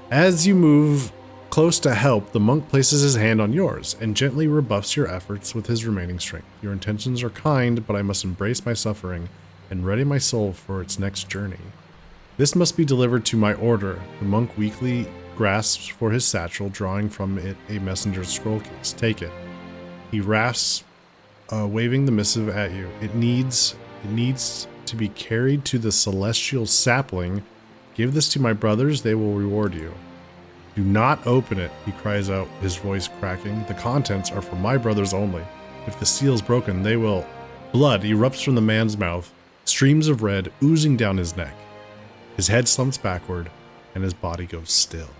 As you move close to help, the monk places his hand on yours and gently rebuffs your efforts with his remaining strength. Your intentions are kind, but I must embrace my suffering and ready my soul for its next journey. This must be delivered to my order. The monk weakly grasps for his satchel, drawing from it a messenger's scroll case. Take it. He rasps, waving the missive at you. It needs to be carried to the celestial sapling. Give this to my brothers, they will reward you. Do not open it, he cries out, his voice cracking. The contents are for my brothers only. If the seal is broken, they will... Blood erupts from the man's mouth, streams of red oozing down his neck. His head slumps backward, and his body goes still.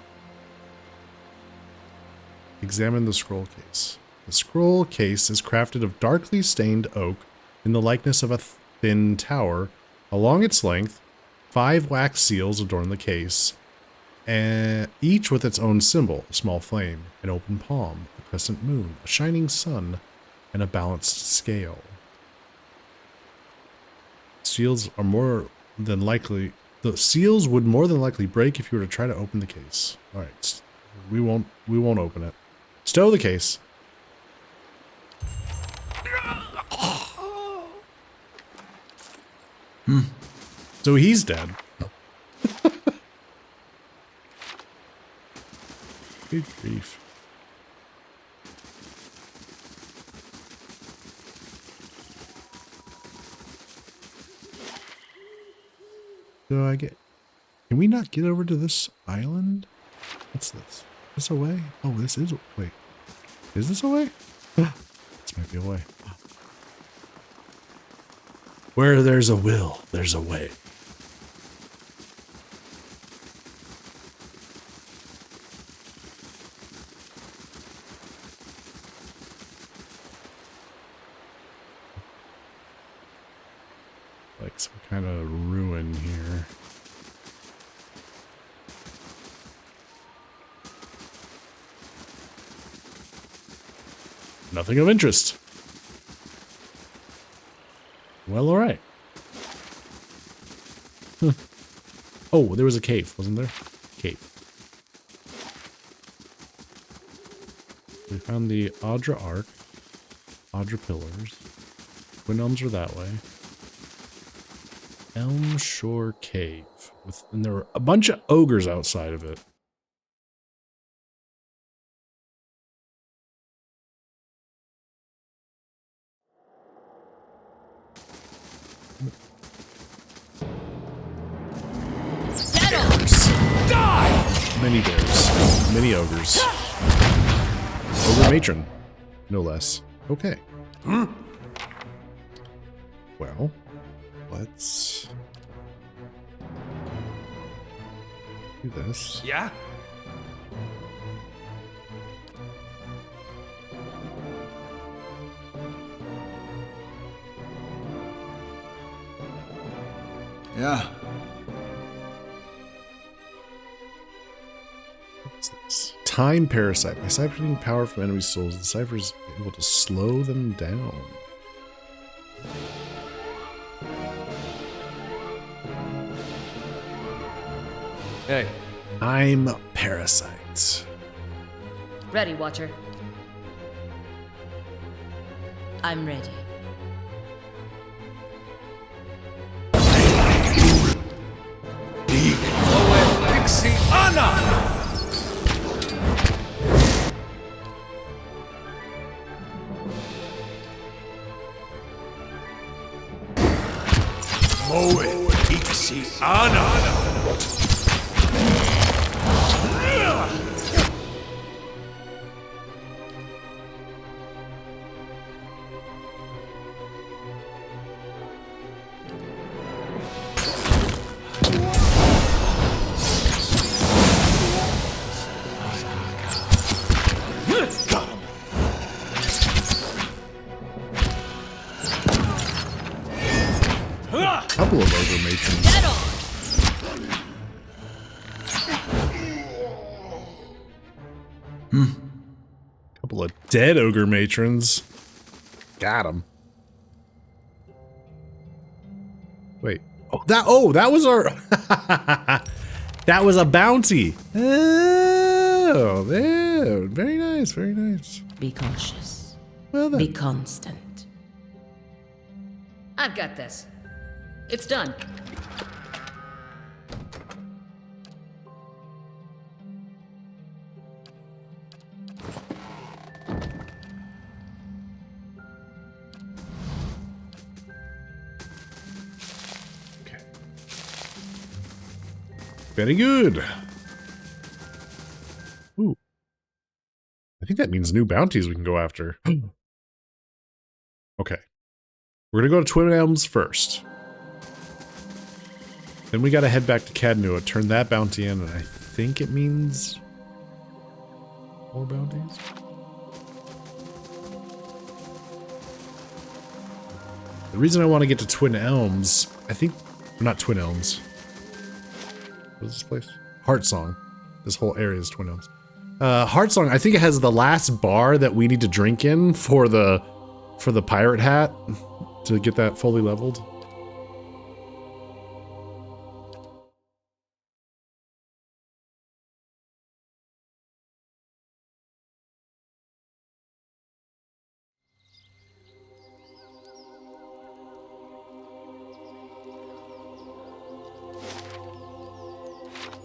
Examine the scroll case. The scroll case is crafted of darkly stained oak in the likeness of a thin tower. Along its length, 5 wax seals adorn the case, and each with its own symbol: a small flame, an open palm, a crescent moon, a shining sun, and a balanced scale. Seals are more than likely... The seals would more than likely break if you were to try to open the case. Alright, we won't open it. Stow the case. So he's dead. Good grief. So I get... Can we not get over to this island? What's this? Is this a way? Oh, this is... Wait. Is this a way? This might be a way. Where there's a will, there's a way. Like some kind of ruin here. Nothing of interest. Well, all right. Oh, there was a cave, wasn't there? Cave. We found the Audra Ark, Audra Pillars. Twin Elms are that way. Elm Shore Cave. And there were a bunch of ogres outside of it. Many bears, many ogres. Ogre matron, no less. Okay. Well, let's do this. Yeah? Yeah. Time Parasite. By siphoning power from enemy souls, the Cypher is able to slow them down. Hey. Time Parasite. Ready, Watcher. I'm ready. couple of ogre matrons. Dead on! Couple of dead ogre matrons. Got him. Wait. Oh, that was our... that was a bounty. Oh, there. Very nice, very nice. Be cautious. Well then. Be constant. I've got this. It's done. Very good. Ooh. I think that means new bounties we can go after. Okay. We're going to go to Twin Elms first. Then we got to head back to Cadnua, turn that bounty in, and I think it means more bounties. The reason I want to get to Twin Elms, I think, not Twin Elms. What is this place? Heartsong. This whole area is Twin Elms. Heartsong, I think it has the last bar that we need to drink in for the pirate hat to get that fully leveled.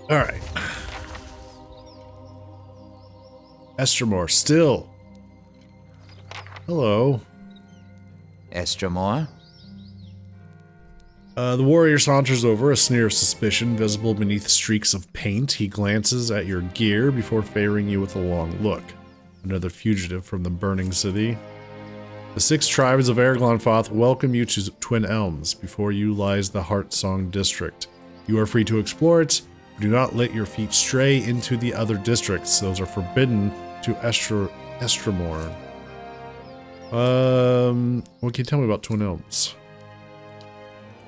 All right. Estremor, still. Hello. Estremor? The warrior saunters over, a sneer of suspicion visible beneath streaks of paint. He glances at your gear before favoring you with a long look. Another fugitive from the burning city. The 6 tribes of Erglonfoth welcome you to Twin Elms. Before you lies the Heartsong district. You are free to explore it. Do not let your feet stray into the other districts. Those are forbidden to Estremor. What can you tell me about Twin Elms?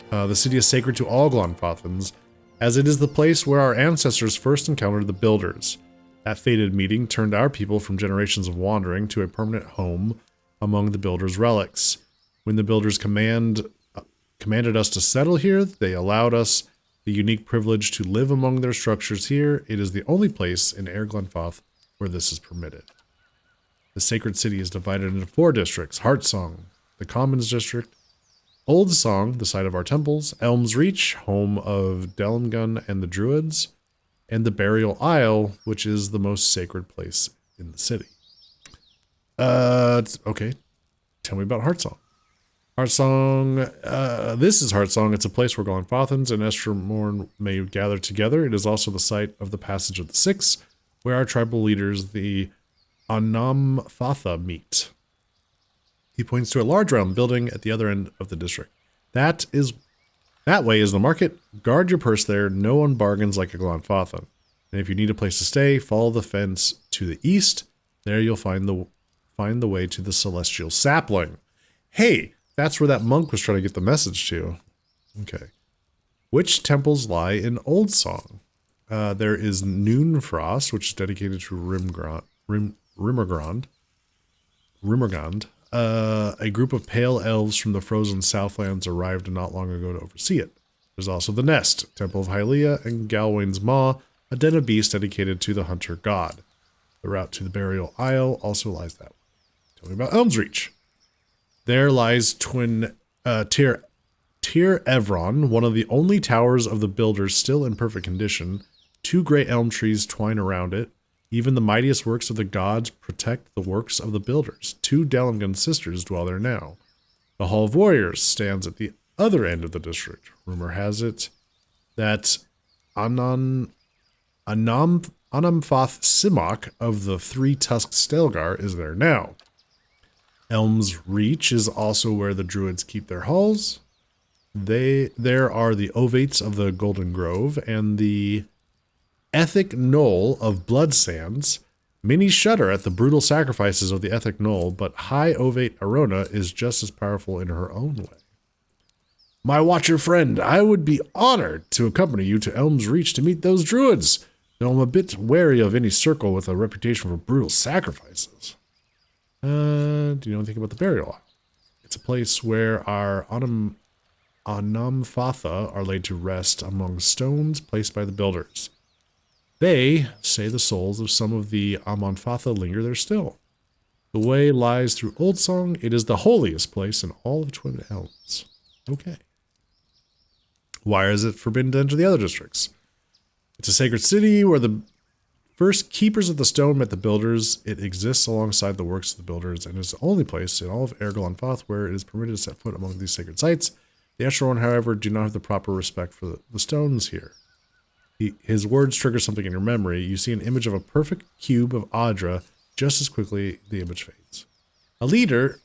The city is sacred to all Glonfothans, as it is the place where our ancestors first encountered the Builders. That fated meeting turned our people from generations of wandering to a permanent home among the Builders' relics. When the Builders commanded us to settle here, they allowed us the unique privilege to live among their structures here. It is the only place in Erglonfoth where this is permitted. The sacred city is divided into 4 districts: Heartsong, the Commons District; Old Song, the site of our temples; Elms Reach, home of Delmgun and the Druids; and the Burial Isle, which is the most sacred place in the city. Okay. Tell me about Heartsong. Heartsong, this is Heartsong. It's a place where Glonfothans and Estremor may gather together. It is also the site of the Passage of the Six, where our tribal leaders, the Anamfatha, meet. He points to a large round building at the other end of the district. That way is the market. Guard your purse there. No one bargains like a Glonfothan. And if you need a place to stay, follow the fence to the east. There you'll find the way to the Celestial Sapling. Hey, that's where that monk was trying to get the message to. Okay. Which temples lie in Old Song? There is Noonfrost, which is dedicated to Rimmergond. A group of pale elves from the frozen Southlands arrived not long ago to oversee it. There's also the Nest, Temple of Hylia, and Galwain's Maw, a den of beasts dedicated to the hunter god. The route to the Burial Isle also lies that way. Tell me about Elms Reach. There lies Tir Evron, one of the only towers of the Builders still in perfect condition. 2 great elm trees twine around it. Even the mightiest works of the gods protect the works of the Builders. 2 Delmgun sisters dwell there now. The Hall of Warriors stands at the other end of the district. Rumor has it that Anamfoth Simok of the 3-tusked Stelgar is there now. Elms Reach is also where the Druids keep their halls. There are the Ovates of the Golden Grove and the Ethic Knoll of Blood Sands. Many shudder at the brutal sacrifices of the Ethic Knoll, but High Ovate Arona is just as powerful in her own way. My watcher friend, I would be honored to accompany you to Elm's Reach to meet those druids, though I'm a bit wary of any circle with a reputation for brutal sacrifices. Do you know anything about the burial isle? It's a place where our Anamfatha are laid to rest among stones placed by the builders. They say the souls of some of the Amanfatha linger there still. The way lies through Old Song. It is the holiest place in all of Twin Elms. Okay. Why is it forbidden to enter the other districts? It's a sacred city where the first keepers of the stone met the builders. It exists alongside the works of the builders and is the only place in all of Ergolanfoth where it is permitted to set foot among these sacred sites. The Escharoin, however, do not have the proper respect for the stones here. His words trigger something in your memory. You see an image of a perfect cube of Adra. Just as quickly, the image fades. A leader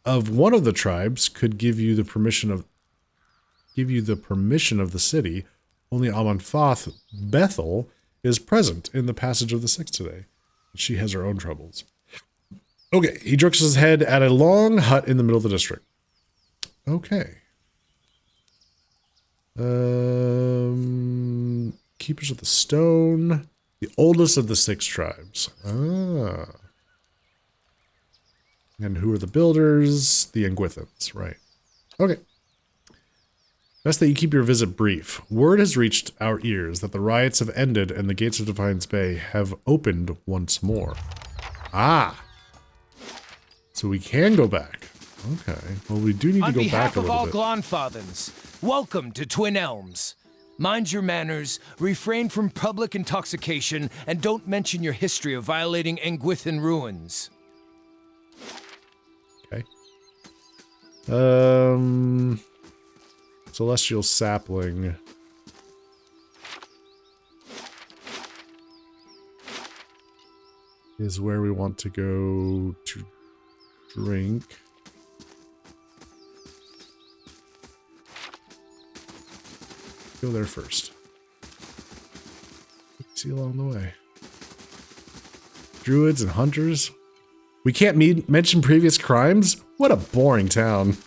of one of the tribes could give you the permission of the city. Only Amanfath Bethel is present in the passage of the Six today. She has her own troubles. Okay, he jerks his head at a long hut in the middle of the district. Okay. Keepers of the Stone. The oldest of the 6 tribes. Ah. And who are the builders? The Engwithans, right. Okay. Best that you keep your visit brief. Word has reached our ears that the riots have ended and the gates of Defiance Bay have opened once more. Ah. So we can go back. Okay. Well, we do need to go back a little bit. On behalf of all Glonfathans, welcome to Twin Elms. Mind your manners, refrain from public intoxication, and don't mention your history of violating Engwithan ruins. Okay. Celestial Sapling. Is where we want to go to drink. Go there first. See you along the way. Druids and hunters. We can't mention previous crimes? What a boring town.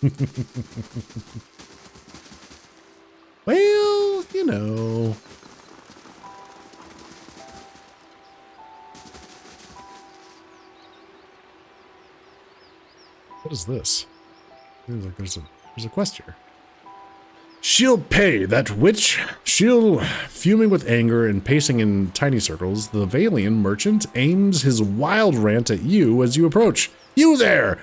Well, you know. What is this? Seems like there's a quest here. She'll pay, that witch. She'll, fuming with anger and pacing in tiny circles, the Valian merchant aims his wild rant at you as you approach. You there!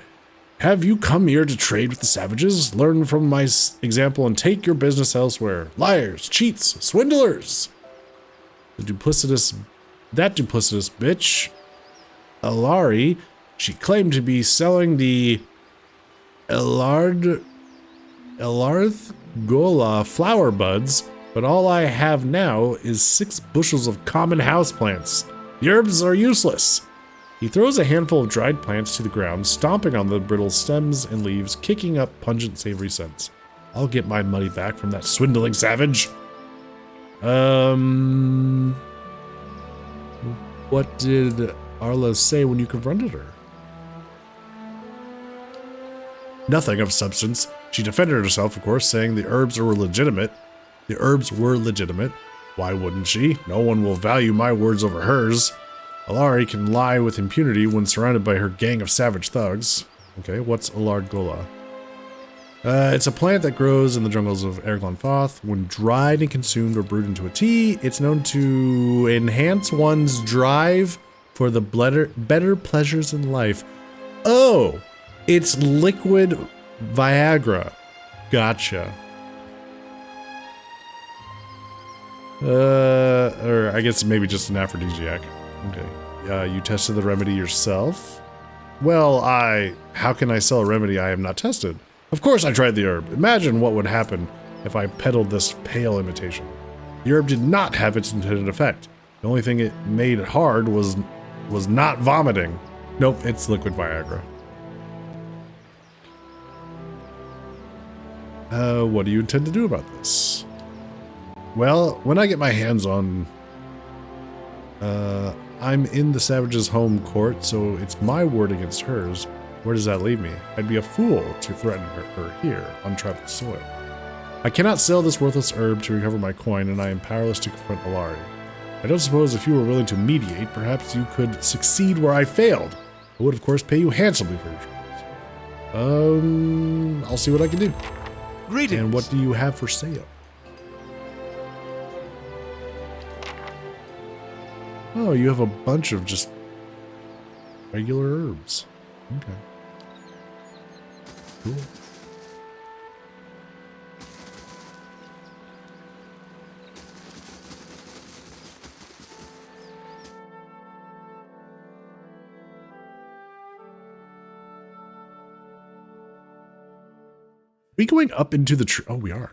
Have you come here to trade with the savages? Learn from my example and take your business elsewhere. Liars, cheats, swindlers! That duplicitous bitch, Alari, she claimed to be selling the Elarth Gola flower buds, but all I have now is 6 bushels of common houseplants. The herbs are useless. He throws a handful of dried plants to the ground, stomping on the brittle stems and leaves, kicking up pungent, savory scents. I'll get my money back from that swindling savage. What did Arla say when you confronted her? Nothing of substance. She defended herself, of course, saying the herbs were legitimate. The herbs were legitimate. Why wouldn't she? No one will value my words over hers. Alari can lie with impunity when surrounded by her gang of savage thugs. Okay, what's Alard Gola? It's a plant that grows in the jungles of Ergolanfoth. When dried and consumed or brewed into a tea, it's known to enhance one's drive for the better pleasures in life. Oh, it's liquid Viagra. Gotcha. Or I guess maybe just an aphrodisiac. Okay. You tested the remedy yourself? Well, how can I sell a remedy I have not tested? Of course I tried the herb. Imagine what would happen if I peddled this pale imitation. The herb did not have its intended effect. The only thing it made hard was not vomiting. Nope, it's liquid Viagra. What do you intend to do about this? Well, when I get my hands on... I'm in the Savage's home court, so it's my word against hers. Where does that leave me? I'd be a fool to threaten her here on tribal soil. I cannot sell this worthless herb to recover my coin, and I am powerless to confront Alari. I don't suppose if you were willing to mediate, perhaps you could succeed where I failed. I would, of course, pay you handsomely for your troubles. I'll see what I can do. Greetings. And what do you have for sale? Oh, you have a bunch of just regular herbs. Okay. Cool. Are we going up into the tree? Oh, we are.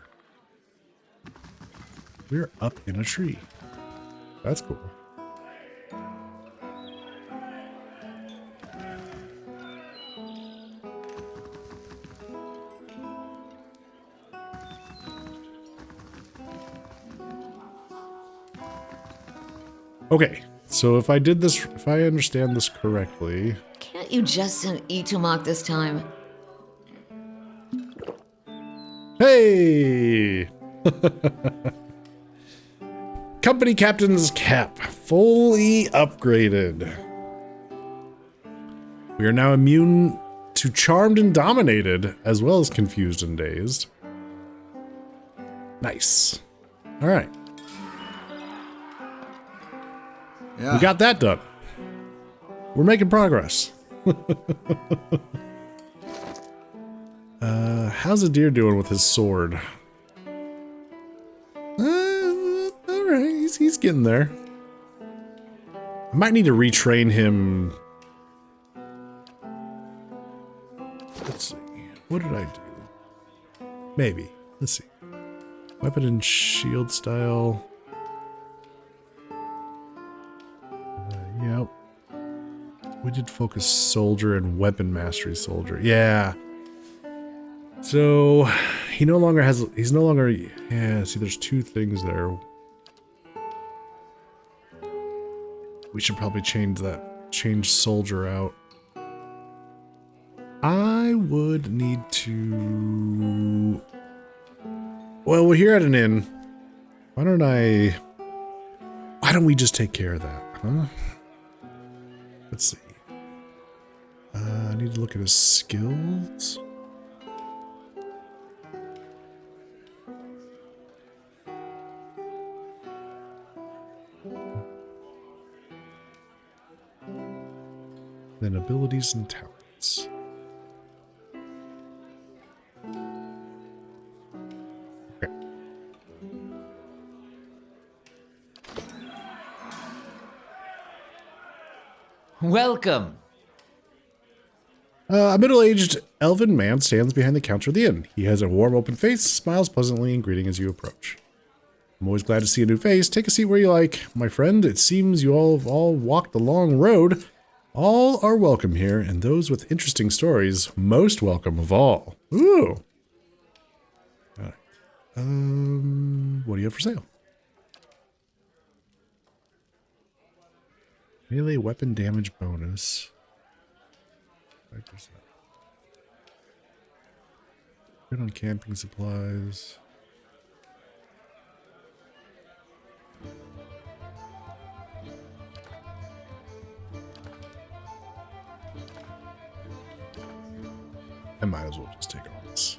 We're up in a tree. That's cool. Okay, so if I understand this correctly... Can't you just send Itumak this time? Hey! Company Captain's Cap, fully upgraded. We are now immune to Charmed and Dominated, as well as Confused and Dazed. Nice. All right. Yeah. We got that done. We're making progress. How's a deer doing with his sword? All right, he's getting there. I might need to retrain him. Let's see. What did I do? Maybe. Let's see. Weapon and shield style. Yep. We did focus soldier and weapon mastery soldier. Yeah. So he's no longer, yeah, see there's two things there. We should probably change soldier out. I would need to, well, we're here at an inn. Why don't we just take care of that, huh? Let's see. I need to look at his skills. Then abilities and talents. Okay. Welcome. A middle-aged elven man stands behind the counter of the inn. He has a warm, open face, smiles pleasantly in greeting as you approach. I'm always glad to see a new face. Take a seat where you like. My friend, it seems you all have walked the long road. All are welcome here, and those with interesting stories, most welcome of all. Ooh. All right. What do you have for sale? Melee weapon damage bonus. 5%. Good on camping supplies. I might as well just take all this.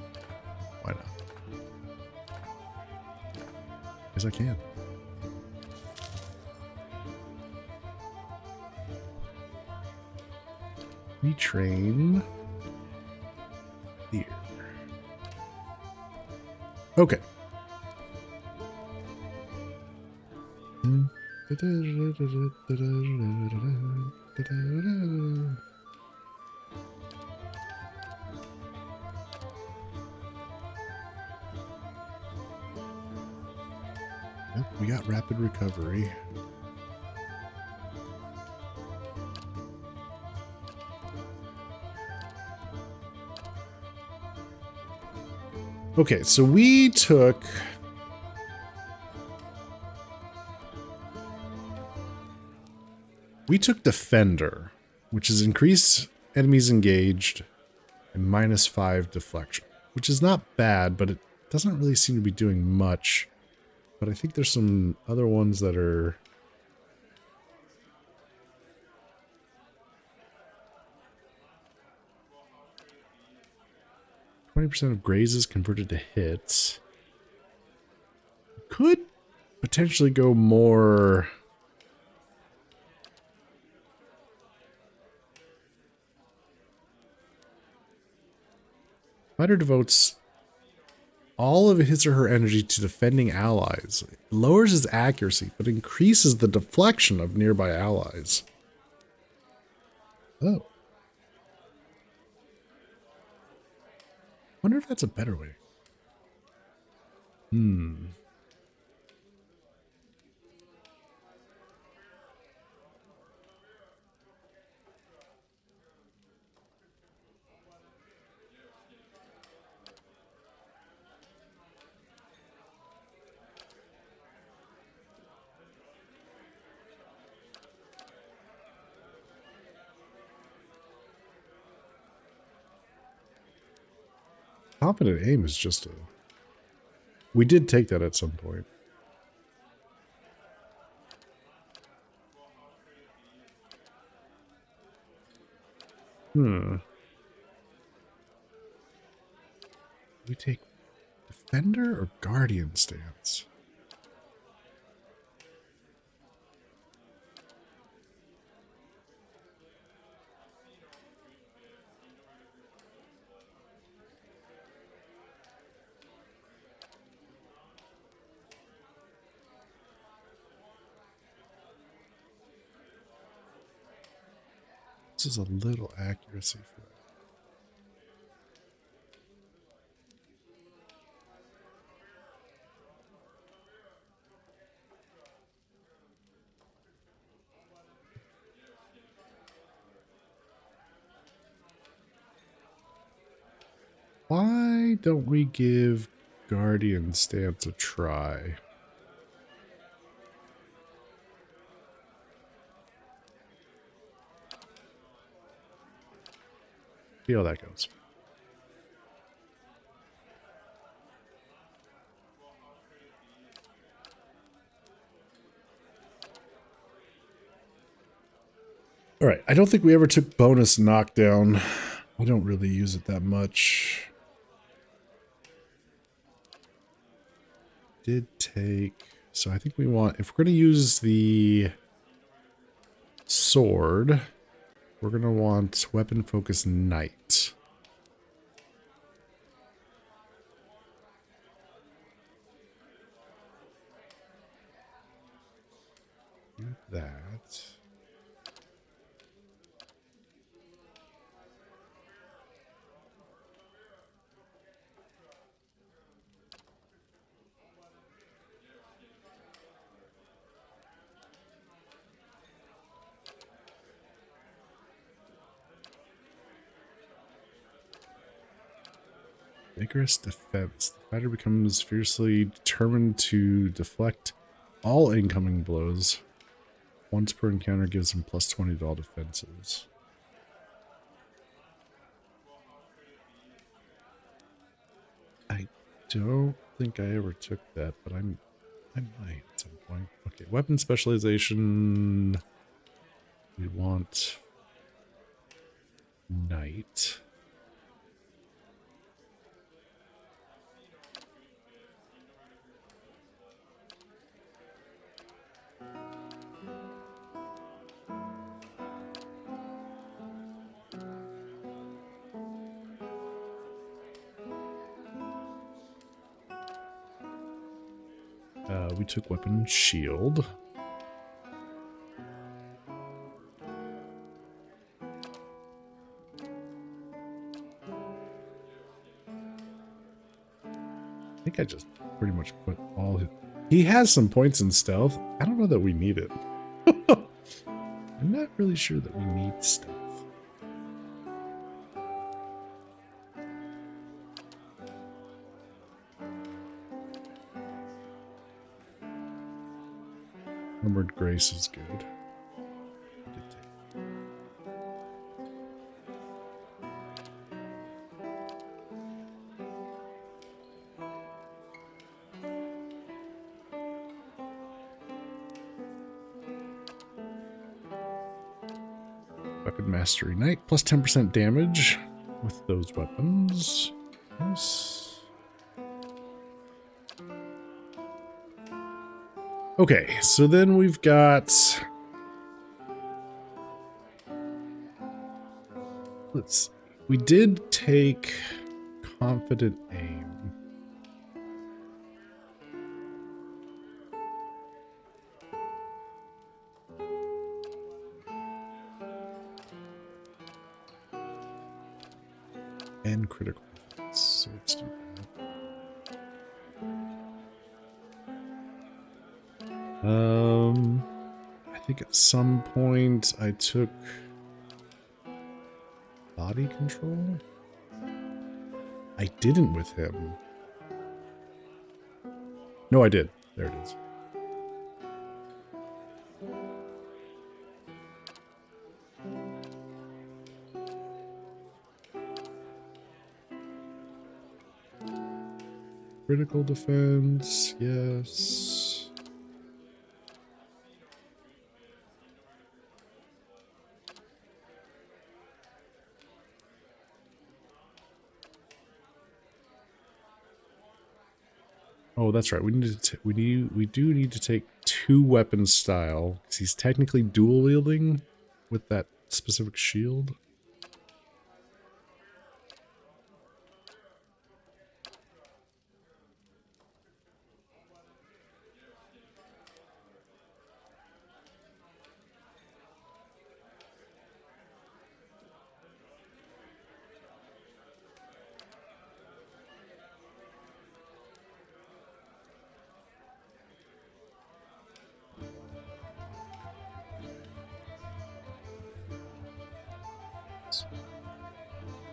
Why not? Because I can. Retrain here. Okay. Yep, we got rapid recovery. Okay, so we took Defender, which is increase enemies engaged and -5 deflection, which is not bad, but it doesn't really seem to be doing much. But I think there's some other ones that are... %, of grazes converted to hits. Could potentially go more... Fighter devotes all of his or her energy to defending allies. It lowers his accuracy, but increases the deflection of nearby allies. Oh. Wonder if that's a better way. Confident aim is just a... We did take that at some point. We take Defender or Guardian stance? This is a little accuracy for that. Why don't we give Guardian stance a try? See how that goes. All right, I don't think we ever took bonus knockdown. I don't really use it that much. Did take... So I think we want... If we're going to use the sword... We're going to want weapon focus knight. Do that. Vigorous defense. The fighter becomes fiercely determined to deflect all incoming blows. Once per encounter gives him plus 20 to all defenses. I don't think I ever took that, but I might at some point. Okay, weapon specialization. We want knight. We took weapon shield. I think I just pretty much put all his... He has some points in stealth. I don't know that we need it. I'm not really sure that we need stealth. Armored Grace is good. Weapon Mastery Knight, plus 10% damage with those weapons. Nice. Okay, so then we've got... Let's see. We did take Confident Aim. And critical defense. So let's do that. I think at some point I took body control. I didn't with him. No, I did. There it is. Critical defense, yes. Oh, that's right. We do need to take 2 weapon style because he's technically dual wielding with that specific shield.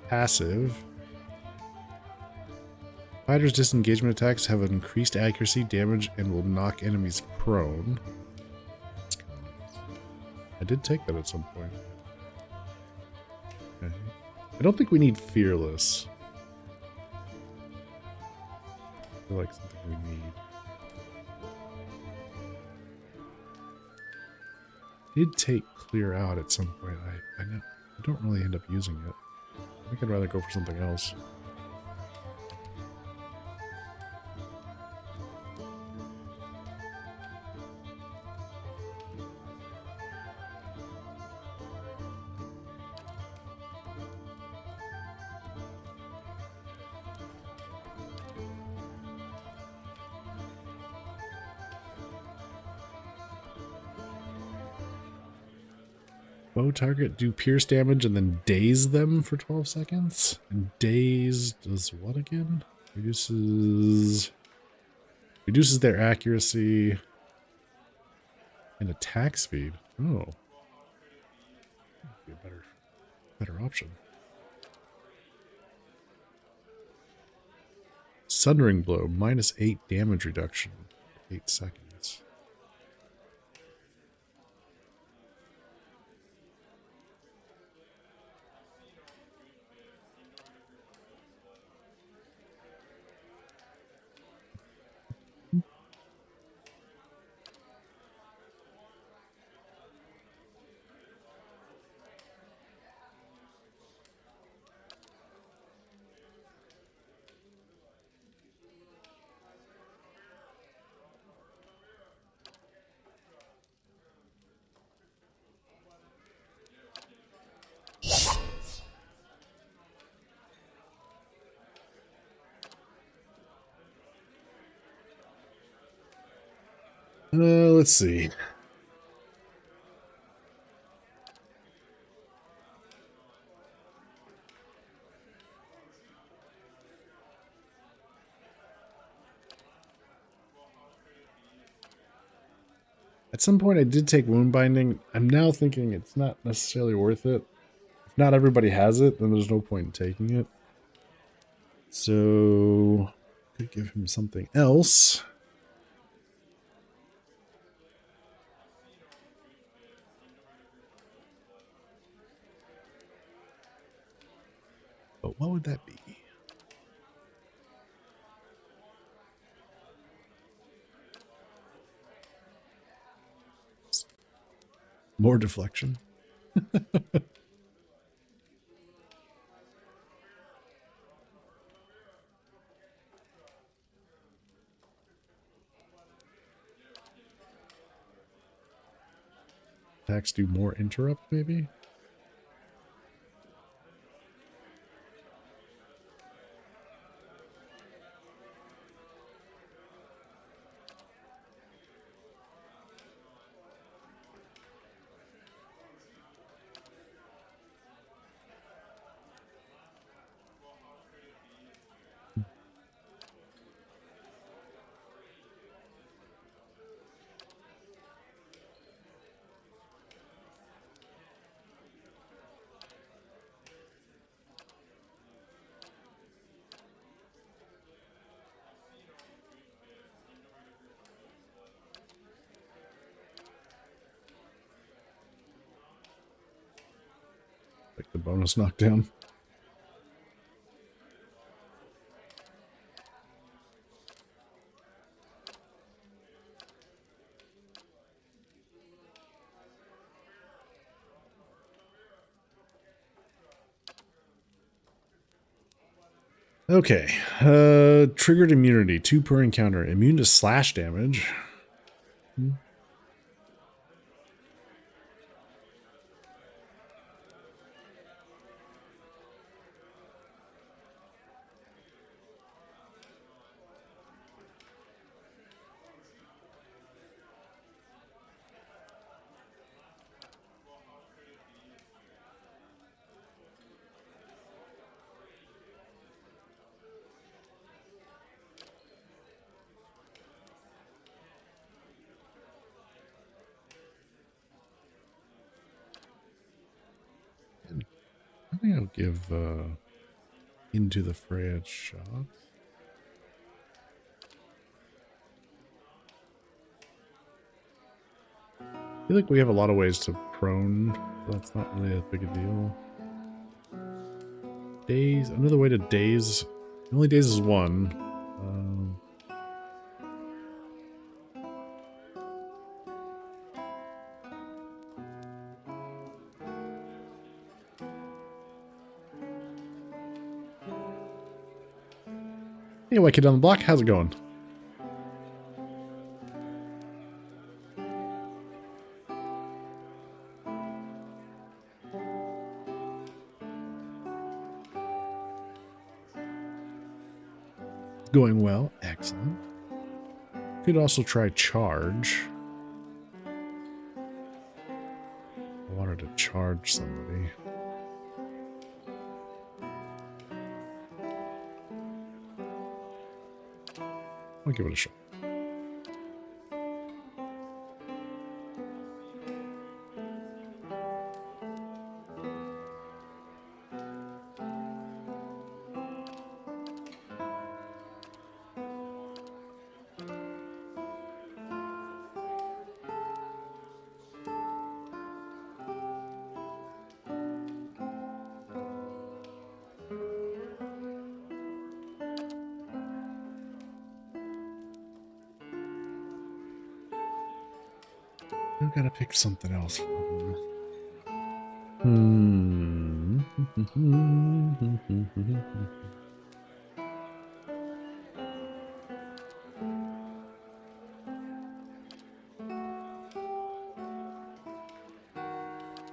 Passive. Fighters' disengagement attacks have increased accuracy, damage, and will knock enemies prone. I did take that at some point. Okay. I don't think we need Fearless. I feel like something we need. Did take Clear Out at some point. I don't really end up using it. I think I'd rather go for something else. Bow target, do pierce damage and then daze them for 12 seconds. And daze does what again? Reduces their accuracy and attack speed. Oh. That'd be a better option. Sundering Blow, -8 damage reduction. 8 seconds. Let's see. At some point I did take Wound Binding. I'm now thinking it's not necessarily worth it. If not everybody has it, then there's no point in taking it. So, could give him something else. But what would that be? More deflection. attacks do more interrupt, maybe? Like the bonus knockdown. Okay. Triggered immunity. 2 per encounter. Immune to slash damage. I think I'll give Into the Fray a shot. I feel like we have a lot of ways to prone. So that's not really that big a deal. Daze. Another way to daze. The only daze is 1. Hey, White Kid on the Block, how's it going? Going well, excellent. Could also try charge. I wanted to charge somebody. I'll give it a shot. I've got to pick something else for him.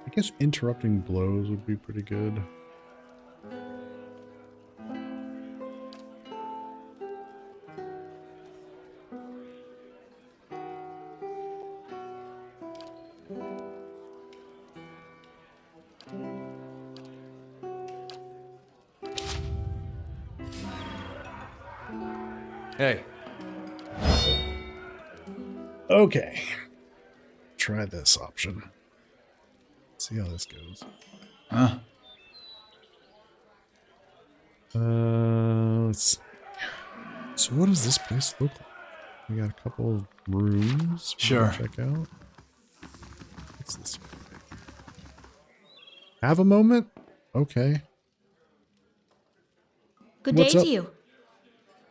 I guess interrupting blows would be pretty good. Hey. Okay. Try this option. See how this goes. Huh? Let's see. So what does this place look like? We got a couple of rooms. Sure. Check out. What's this? Have a moment? Okay. Good What's day up? to you.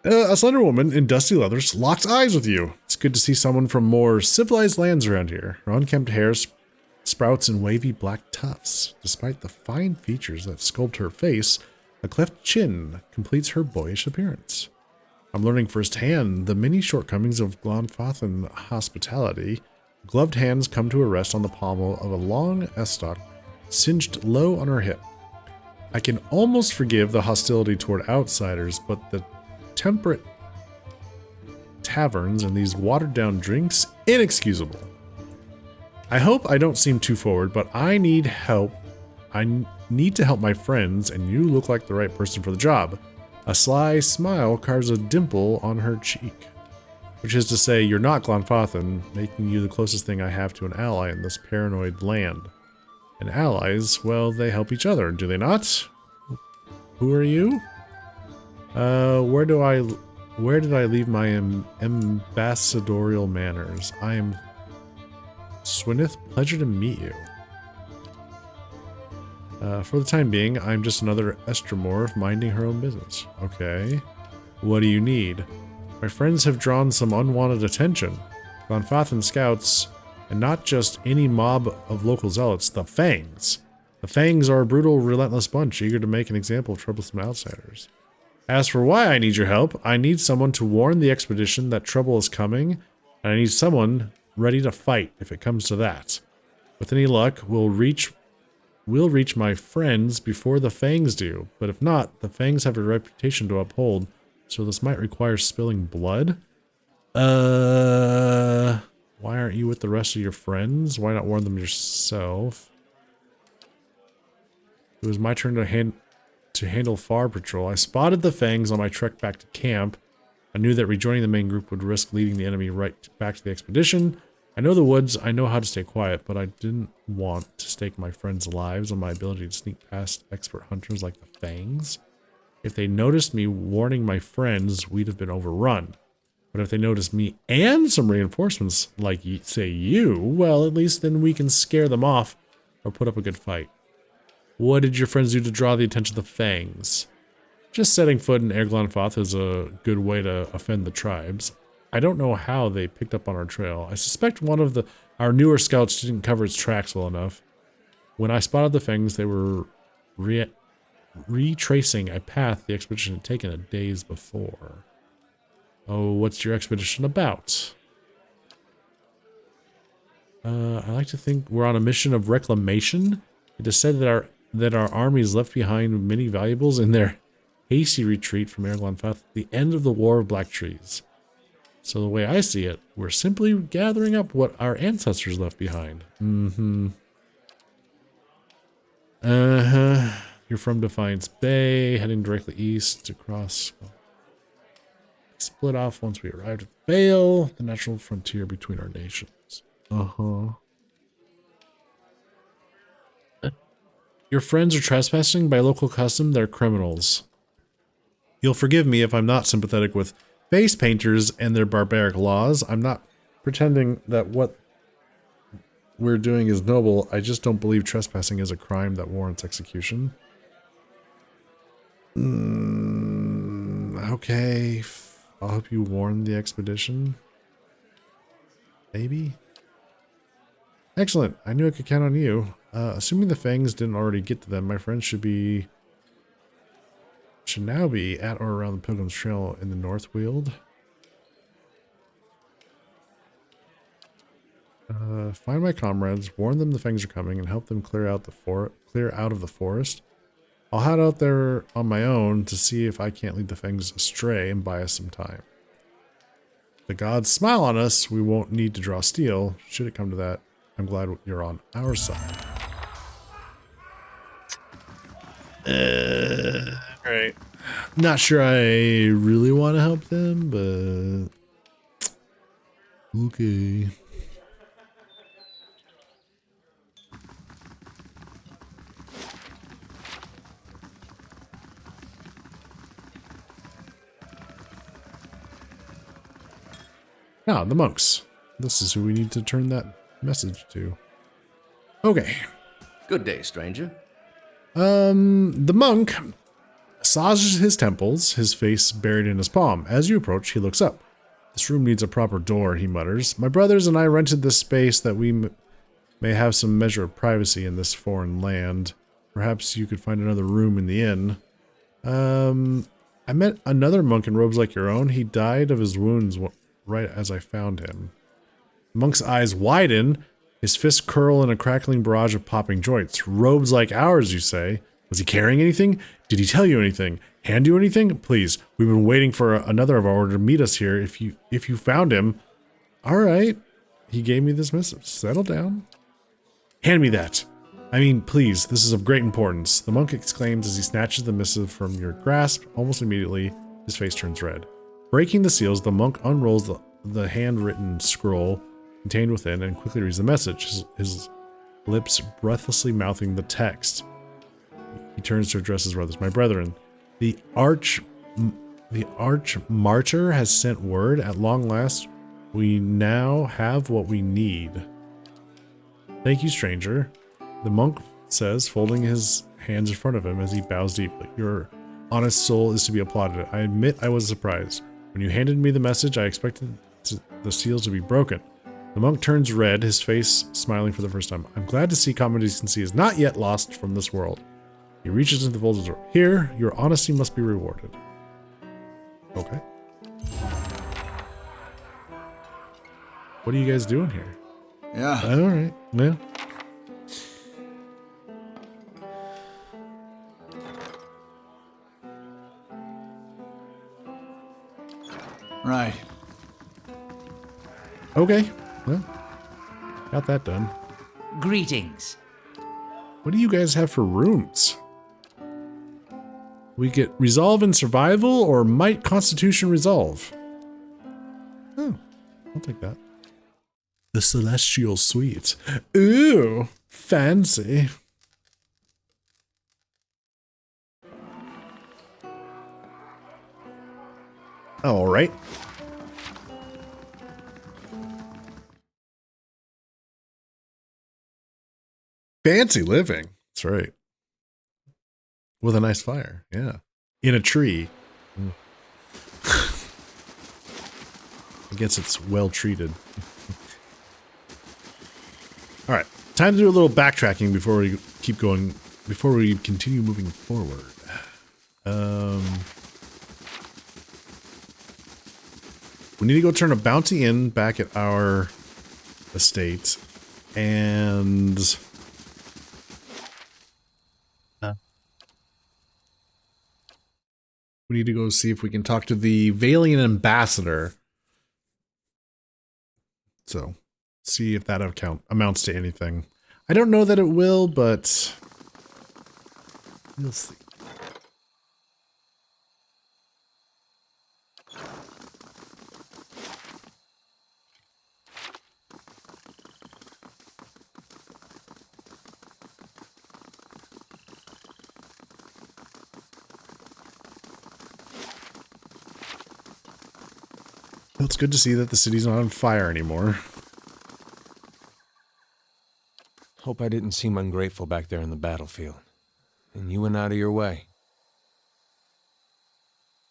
A slender woman in dusty leathers locks eyes with you. It's good to see someone from more civilized lands around here. Her unkempt hair sprouts in wavy black tufts. Despite the fine features that sculpt her face, a cleft chin completes her boyish appearance. I'm learning firsthand the many shortcomings of Glonfathan hospitality. gloved hands come to a rest on the pommel of a long estoc cinched low on her hip. I can almost forgive the hostility toward outsiders, but the temperate taverns and these watered-down drinks, inexcusable. I hope I don't seem too forward, but I need help. I need to help my friends, and you look like the right person for the job. A sly smile carves a dimple on her cheek, which is to say, you're not Glanfathan, making you the closest thing I have to an ally in this paranoid land. And allies, well, they help each other, do they not? Who are you? Where did I leave my ambassadorial manners? I am Swyneth, pleasure to meet you. For the time being, I'm just another Estromorph minding her own business. Okay. What do you need? My friends have drawn some unwanted attention. Glanfathan scouts, and not just any mob of local zealots, the Fangs. The Fangs are a brutal, relentless bunch, eager to make an example of troublesome outsiders. As for why I need your help, I need someone to warn the expedition that trouble is coming, and I need someone ready to fight if it comes to that. With any luck, we'll reach my friends before the Fangs do, but if not, the Fangs have a reputation to uphold, so this might require spilling blood. Why aren't you with the rest of your friends? Why not warn them yourself? It was my turn to handle Far Patrol. I spotted the Fangs on my trek back to camp. I knew that rejoining the main group would risk leading the enemy right back to the expedition. I know the woods, I know how to stay quiet, but I didn't want to stake my friends' lives on my ability to sneak past expert hunters like the Fangs. If they noticed me warning my friends, we'd have been overrun. But if they noticed me and some reinforcements, like, say, you, well, at least then we can scare them off or put up a good fight. What did your friends do to draw the attention of the Fangs? Just setting foot in Erglanfath is a good way to offend the tribes. I don't know how they picked up on our trail. I suspect one of our newer scouts didn't cover its tracks well enough. When I spotted the Fangs, they were retracing a path the expedition had taken a days before. Oh, what's your expedition about? I like to think we're on a mission of reclamation. It is said that our armies left behind many valuables in their hasty retreat from Erglanfath at the end of the War of Black Trees. So the way I see it, we're simply gathering up what our ancestors left behind. You're from Defiance Bay, heading directly east across. Split off once we arrived at Vale, the natural frontier between our nations. Your friends are trespassing by local custom, they're criminals. You'll forgive me if I'm not sympathetic with face painters and their barbaric laws. I'm not pretending that what we're doing is noble. I just don't believe trespassing is a crime that warrants execution. Okay. I'll help you warn the expedition. Maybe? Excellent. I knew I could count on you. Assuming the Fangs didn't already get to them, my friends should now be at or around the Pilgrim's Trail in the North Weald. Find my comrades, warn them the Fangs are coming, and help them clear out of the forest. I'll head out there on my own to see if I can't lead the Fangs astray and buy us some time. If the gods smile on us, we won't need to draw steel. Should it come to that, I'm glad you're on our side. Alright. Not sure I really want to help them, but okay. Ah, the monks. This is who we need to turn that message to. Okay. Good day, stranger. The monk massages his temples, his face buried in his palm. As you approach, he looks up. This room needs a proper door, he mutters. My brothers and I rented this space that we may have some measure of privacy in this foreign land. Perhaps you could find another room in the inn. I met another monk in robes like your own. He died of his wounds right as I found him. The monk's eyes widen, his fists curl in a crackling barrage of popping joints. Robes like ours, you say? Was he carrying anything? Did he tell you anything? Hand you anything? Please, we've been waiting for another of our order to meet us here. If you found him. All right. He gave me this missive. Settle down. Hand me that. I mean, please, this is of great importance. The monk exclaims as he snatches the missive from your grasp. Almost immediately, his face turns red. Breaking the seals, the monk unrolls the handwritten scroll contained within and quickly reads the message, his lips breathlessly mouthing the text. He turns to address his brothers. My brethren, the arch martyr has sent word. At long last, we now have what we need. Thank you, stranger. The monk says, folding his hands in front of him as he bows deeply. Your honest soul is to be applauded. I admit I was surprised. When you handed me the message, I expected the seals to be broken. The monk turns red, his face smiling for the first time. I'm glad to see common decency is not yet lost from this world. He reaches into the folded door. Here, your honesty must be rewarded. Okay. What are you guys doing here? Yeah. All right. Yeah. Right. Okay. Well, got that done. Greetings. What do you guys have for runes? We get resolve and survival or might constitution resolve. Oh, I'll take that. The celestial suite. Ooh, fancy. All right. Fancy living. That's right. With a nice fire. Yeah. In a tree. Mm. I guess it's well treated. All right. Time to do a little backtracking before we keep going, before we continue moving forward. We need to go turn a bounty in back at our estate. And we need to go see if we can talk to the Valiant ambassador. So, see if that amounts to anything. I don't know that it will, but we'll see. Well, it's good to see that the city's not on fire anymore. Hope I didn't seem ungrateful back there in the battlefield. And you went out of your way.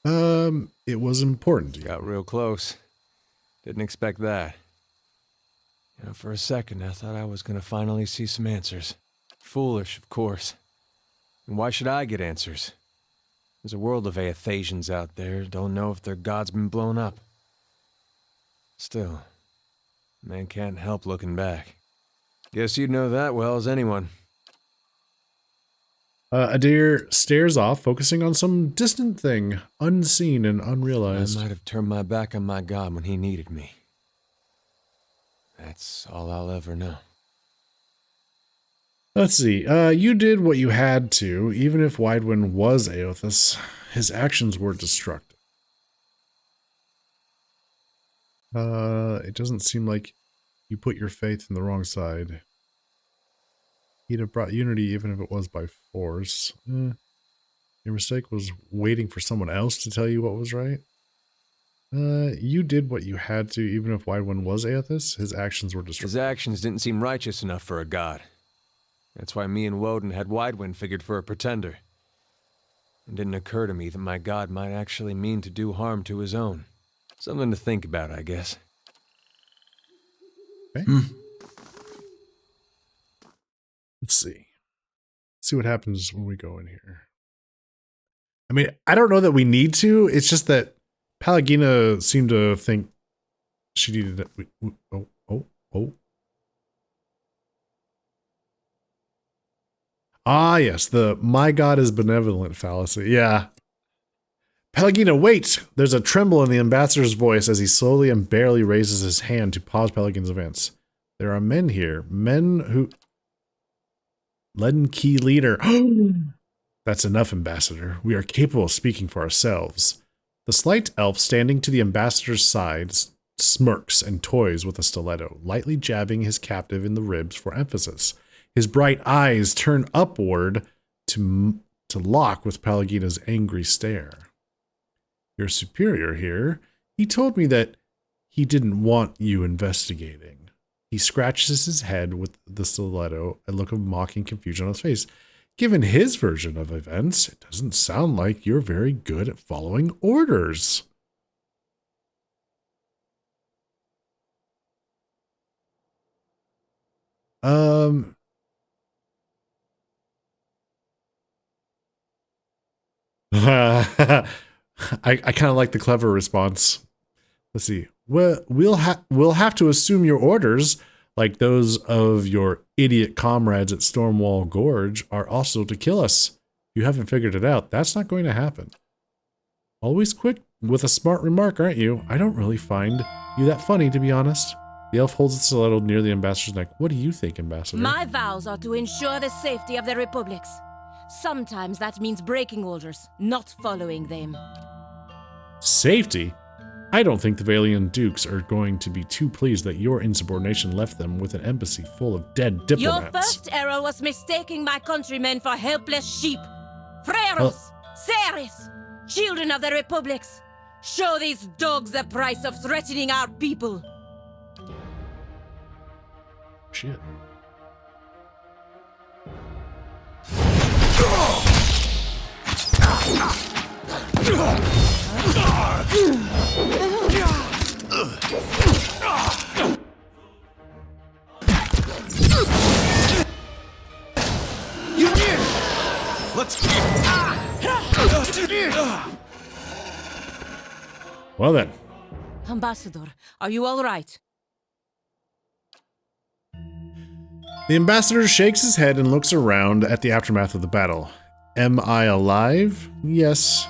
It was important. Got real close. Didn't expect that. You know, for a second, I thought I was gonna finally see some answers. Foolish, of course. And why should I get answers? There's a world of Aethasians out there, don't know if their god's been blown up. Still, man can't help looking back. Guess you'd know that well as anyone. Adair stares off, focusing on some distant thing, unseen and unrealized. I might have turned my back on my god when he needed me. That's all I'll ever know. Let's see. You did what you had to, even if Widewind was Aothas. His actions were destructive. It doesn't seem like you put your faith in the wrong side. He'd have brought unity even if it was by force. Your mistake was waiting for someone else to tell you what was right. You did what you had to, even if Widewind was Aothas. His actions were destructive. His actions didn't seem righteous enough for a god. That's why me and Woden had Widewind figured for a pretender. It didn't occur to me that my god might actually mean to do harm to his own. Something to think about, I guess. Okay. Let's see. Let's see what happens when we go in here. I mean, I don't know that we need to. It's just that Pallegina seemed to think she needed it. Oh. Oh. Ah, yes, the "my God is benevolent" fallacy. Yeah. Pelagina, wait! There's a tremble in the ambassador's voice as he slowly and barely raises his hand to pause Pelagina's advance. There are men here. Men who... Leaden Key leader. That's enough, ambassador. We are capable of speaking for ourselves. The slight elf standing to the ambassador's side smirks and toys with a stiletto, lightly jabbing his captive in the ribs for emphasis. His bright eyes turn upward to lock with Pelagina's angry stare. Your superior here, he told me that he didn't want you investigating. He scratches his head with the stiletto, a look of mocking confusion on his face. Given his version of events, it doesn't sound like you're very good at following orders. I kind of like the clever response. Let's see. Well, we'll have to assume your orders, like those of your idiot comrades at Stormwall Gorge, are also to kill us. If you haven't figured it out, that's not going to happen. Always quick with a smart remark, aren't you? I don't really find you that funny, to be honest. The elf holds the stiletto near the ambassador's neck. What do you think, ambassador? My vows are to ensure the safety of the republics. Sometimes that means breaking orders, not following them. Safety? I don't think the Valian dukes are going to be too pleased that your insubordination left them with an embassy full of dead diplomats. Your first error was mistaking my countrymen for helpless sheep. Freros, Ceres, children of the republics. Show these dogs the price of threatening our people. Shit. Well then. Ambassador, are you all right? The ambassador shakes his head and looks around at the aftermath of the battle. Am I alive? Yes.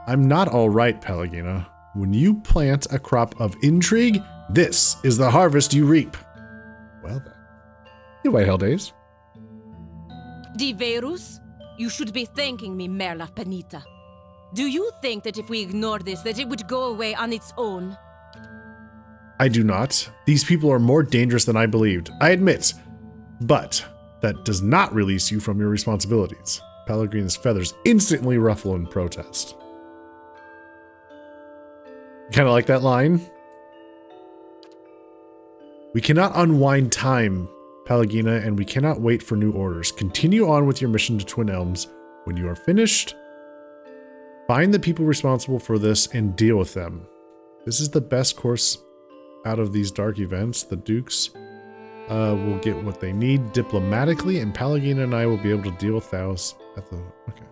I'm not all right, Pelagina. When you plant a crop of intrigue, this is the harvest you reap. Well then. You White Hell Days. Diverus, you should be thanking me, Merla Panita. Do you think that if we ignore this, that it would go away on its own? I do not. These people are more dangerous than I believed, I admit. But that does not release you from your responsibilities. Pellegrina's feathers instantly ruffle in protest. Kind of like that line. We cannot unwind time, Pelagina, and we cannot wait for new orders. Continue on with your mission to Twin Elms. When you are finished, find the people responsible for this and deal with them. This is the best course out of these dark events. The Dukes will get what they need diplomatically, and Pelagina and I will be able to deal with Thaus at the... Okay.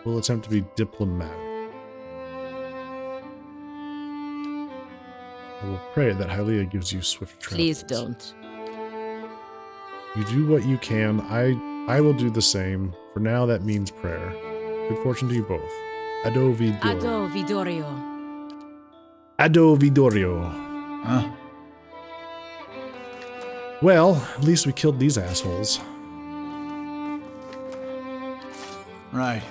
We'll attempt to be diplomatic. I will pray that Hylia gives you swift travels. Please don't. You do what you can. I will do the same. For now, that means prayer. Good fortune to you both. Ado Vidorio. Ado Vidorio. Ado Vidorio. Huh? Well, at least we killed these assholes. Right.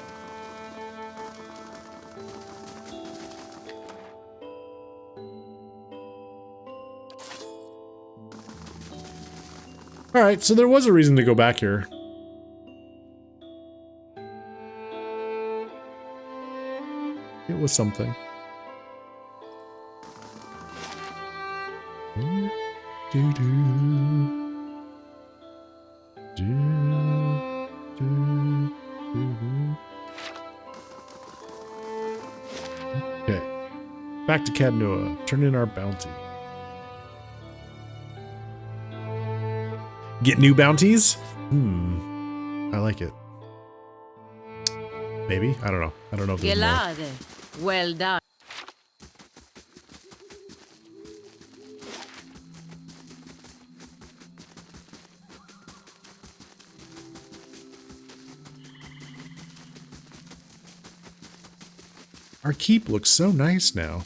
Alright, so there was a reason to go back here. It was something. Okay. Back to Cadnoa. Turn in our bounty. Get new bounties? I like it. Maybe? I don't know. I don't know if there's more. Gelade. Well done. Our keep looks so nice now.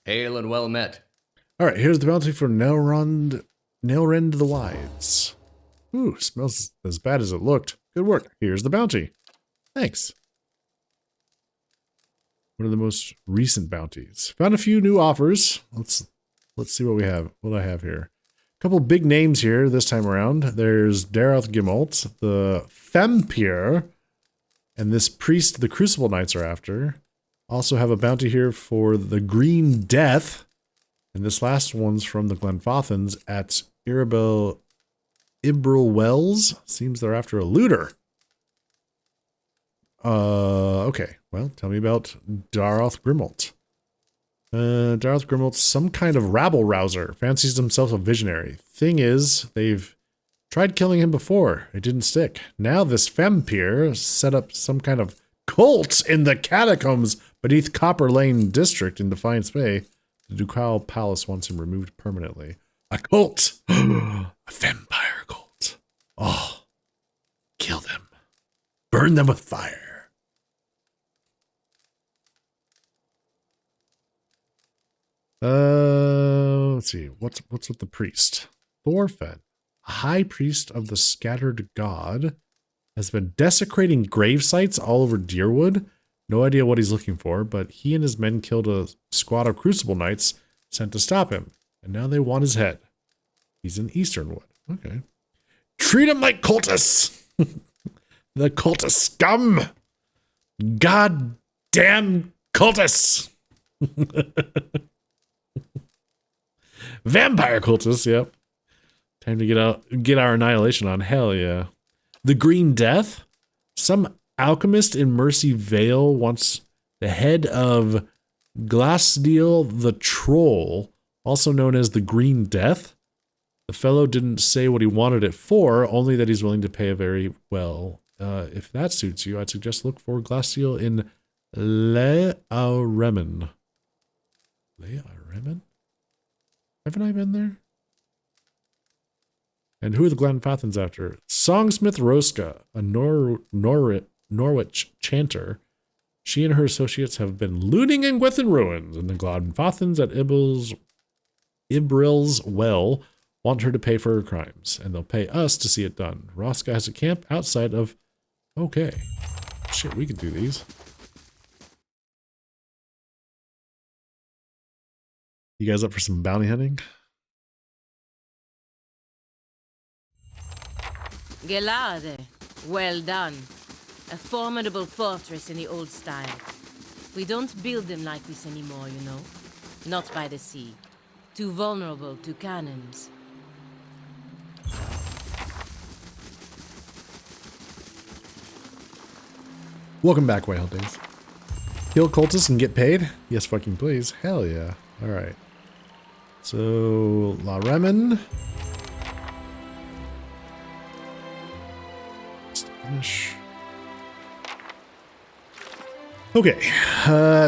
Hail and well met. All right, here's the bounty for Nailrend the Wise. Ooh, smells as bad as it looked. Good work. Here's the bounty. Thanks. One of the most recent bounties. Found a few new offers. Let's see what we have. What I have here. A couple big names here this time around. There's Daroth Gimalt, the Fempir, and this priest the Crucible Knights are after. Also have a bounty here for the Green Death. And this last one's from the Glenfathans at Ibril Wells. Seems they're after a looter. Okay. Well, tell me about Daroth Grimalt. Daroth Grimalt's some kind of rabble rouser. Fancies himself a visionary. Thing is, they've tried killing him before. It didn't stick. Now this Fempir set up some kind of cult in the catacombs beneath Copper Lane District in Defiance Bay. The Ducal Palace wants him removed permanently. A cult! A vampire cult. Oh. Kill them. Burn them with fire. Let's see. What's with the priest? Thorfinn, a high priest of the scattered god, has been desecrating grave sites all over Deerwood. No idea what he's looking for, but he and his men killed a squad of Crucible Knights sent to stop him, and now they want his head. He's in Easternwood. Okay. Treat him like cultists! The cultist scum! Goddamn cultists! Vampire cultists, yep. Time to get our annihilation on. Hell yeah. The Green Death? Some alchemist in Mercy Vale wants the head of Glassdeal the Troll, also known as the Green Death. The fellow didn't say what he wanted it for, only that he's willing to pay a very well. If that suits you, I'd suggest look for Glassdeal in Le Auremen. Le Auremen? Haven't I been there? And who are the Glenfathans after? Songsmith Roska, a Norwich chanter. She and her associates have been looting in Gwithin ruins, and the Glenfathans at Ibril's Well want her to pay for her crimes, and they'll pay us to see it done. Roska has a camp outside of... Okay. Shit, we can do these. You guys up for some bounty hunting? Gelade. Well done. A formidable fortress in the old style. We don't build them like this anymore, you know. Not by the sea. Too vulnerable to cannons. Welcome back, Whitehall Days. Kill cultists and get paid? Yes, fucking please. Hell yeah. Alright. So, La Remen. Finish. Okay.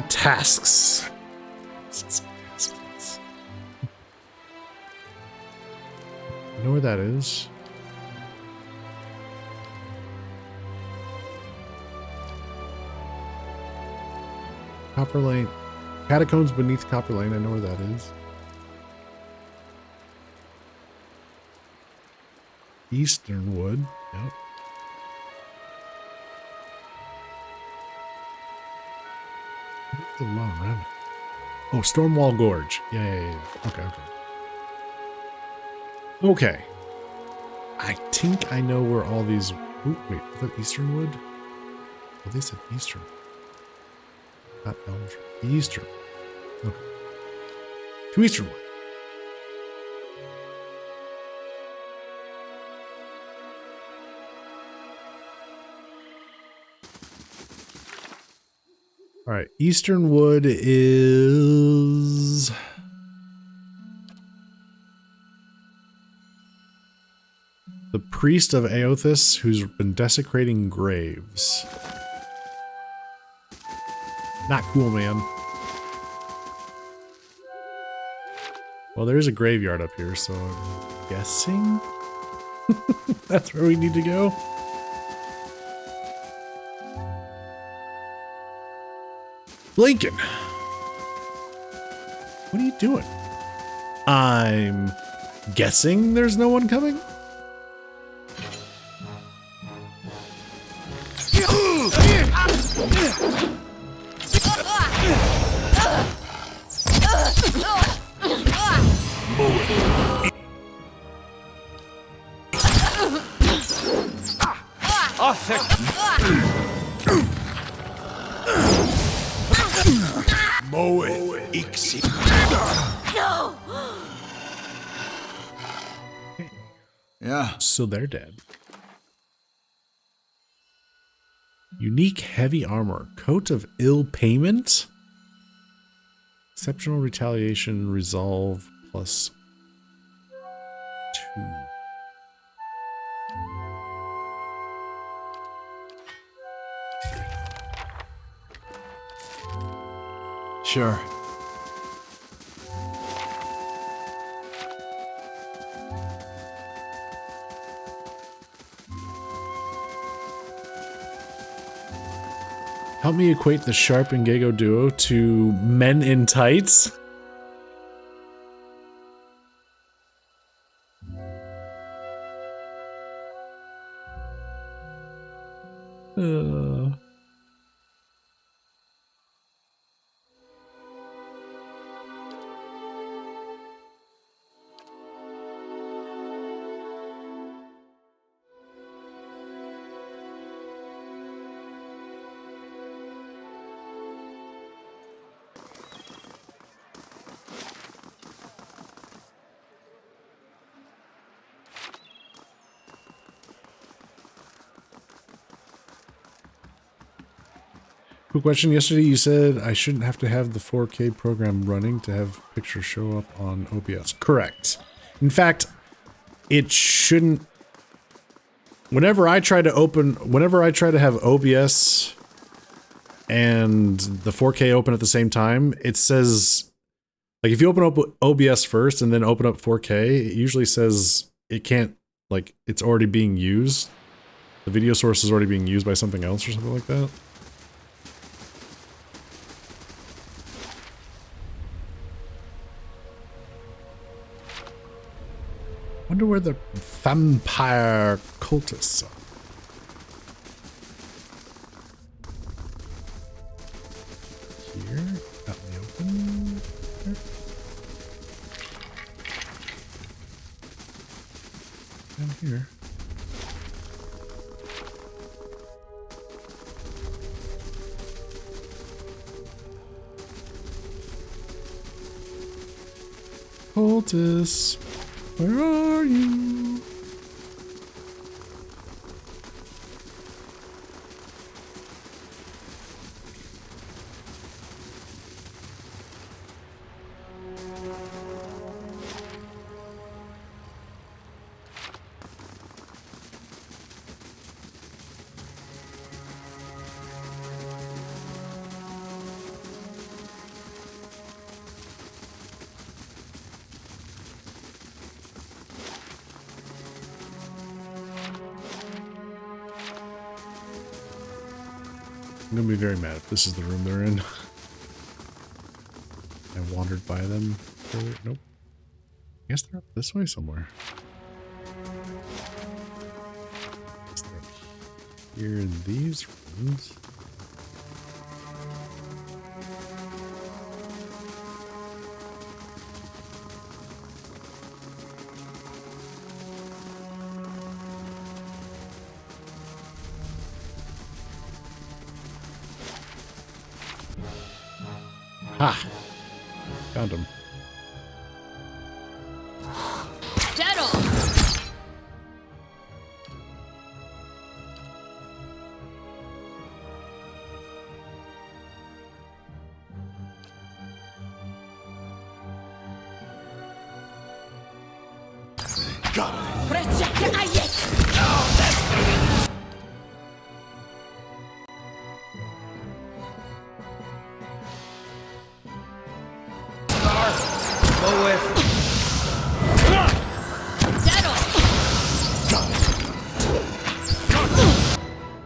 Tasks. I know where that is. Copper Lane. Catacombs beneath Copper Lane. I know where that is. Easternwood. Yep. The long run. Oh, Stormwall Gorge. Yeah. Okay. Okay. I think I know where all these... Ooh, wait, is that Easternwood? Oh, they said Eastern. Not Elm's. Eastern. Okay. To Easternwood. All right, Easternwood is the priest of Aothis who's been desecrating graves. Not cool, man. Well, there is a graveyard up here, so I'm guessing that's where we need to go. Lincoln! What are you doing? I'm guessing there's no one coming? No! Yeah. So they're dead. Unique heavy armor. Coat of ill payment. Exceptional retaliation resolve +2. Sure. Help me equate the Sharp and Gego duo to Men in Tights. Quick question. Yesterday you said I shouldn't have to have the 4K program running to have pictures show up on OBS. Correct. In fact, it shouldn't. Whenever I try to have OBS and the 4K open at the same time, it says, like, if you open up OBS first and then open up 4K, it usually says it can't, like, it's already being used. The video source is already being used by something else or something like that. Wonder where the vampire cultists are. Here, out in the open. Down here. Cultists. Where are you? I'm gonna be very mad if this is the room they're in. I wandered by them further. Nope. I guess they're up this way somewhere. I guess they're up here in these rooms. Ha! Found him.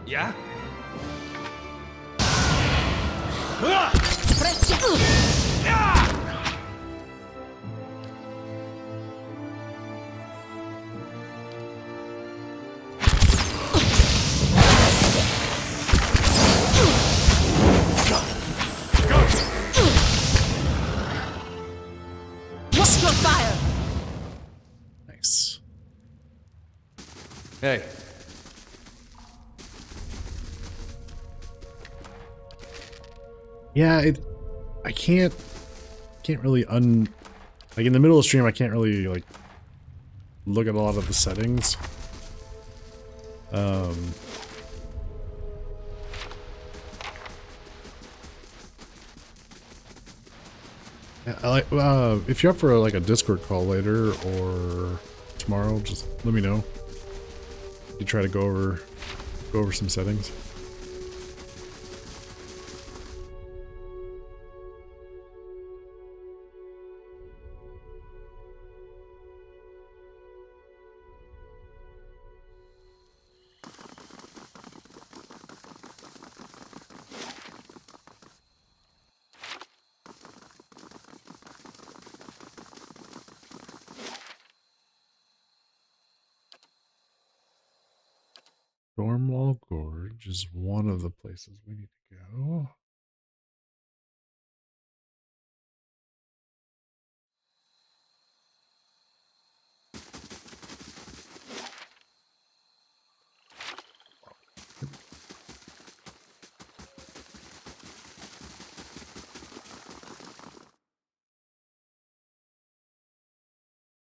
Yeah? Watch your fire! Nice. Hey. Yeah, I can't really like in the middle of the stream I can't really like look at a lot of the settings. Yeah, I like if you're up for like a Discord call later or tomorrow, just let me know. You try to go over some settings. Stormwall Gorge is one of the places we need to go.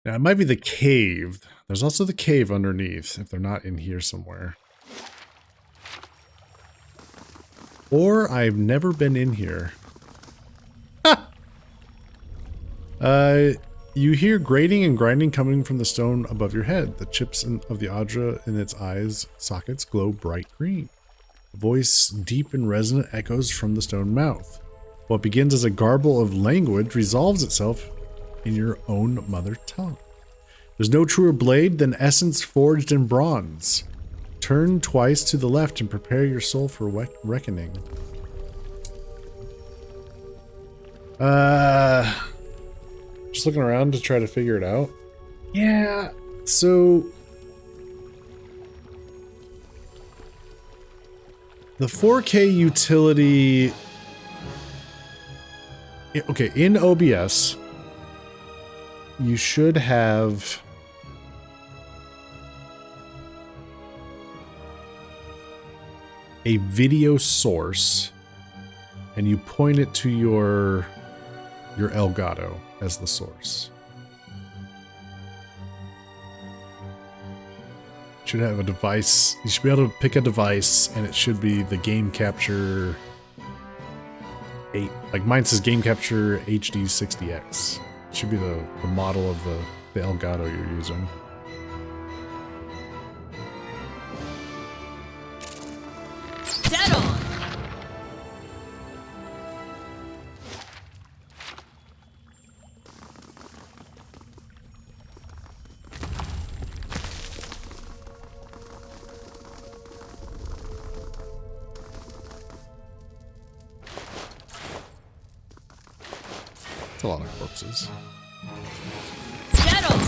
Now, it might be the cave. There's also the cave underneath, if they're not in here somewhere. Or I've never been in here. You hear grating and grinding coming from the stone above your head. The chips of the Adra in its eyes sockets glow bright green. A voice deep and resonant echoes from the stone mouth. What begins as a garble of language resolves itself in your own mother tongue. There's no truer blade than essence forged in bronze. Turn twice to the left and prepare your soul for reckoning. Just looking around to try to figure it out. Yeah, so the 4K utility. Okay, in OBS, you should have a video source and you point it to your Elgato as the source. Should have a device. You should be able to pick a device and it should be the Game Capture 8. Like mine says Game Capture HD 60X. It should be the model of the Elgato you're using. Dead on! It's a lot of corpses. Dead on!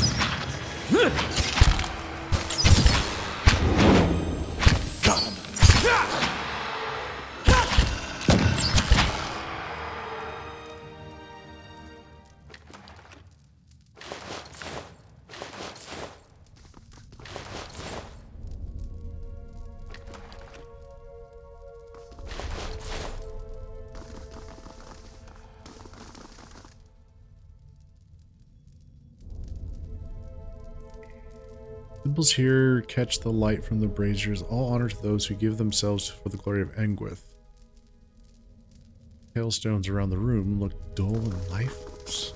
Symbols here catch the light from the braziers. All honor to those who give themselves for the glory of Engwith. Hailstones around the room look dull and lifeless.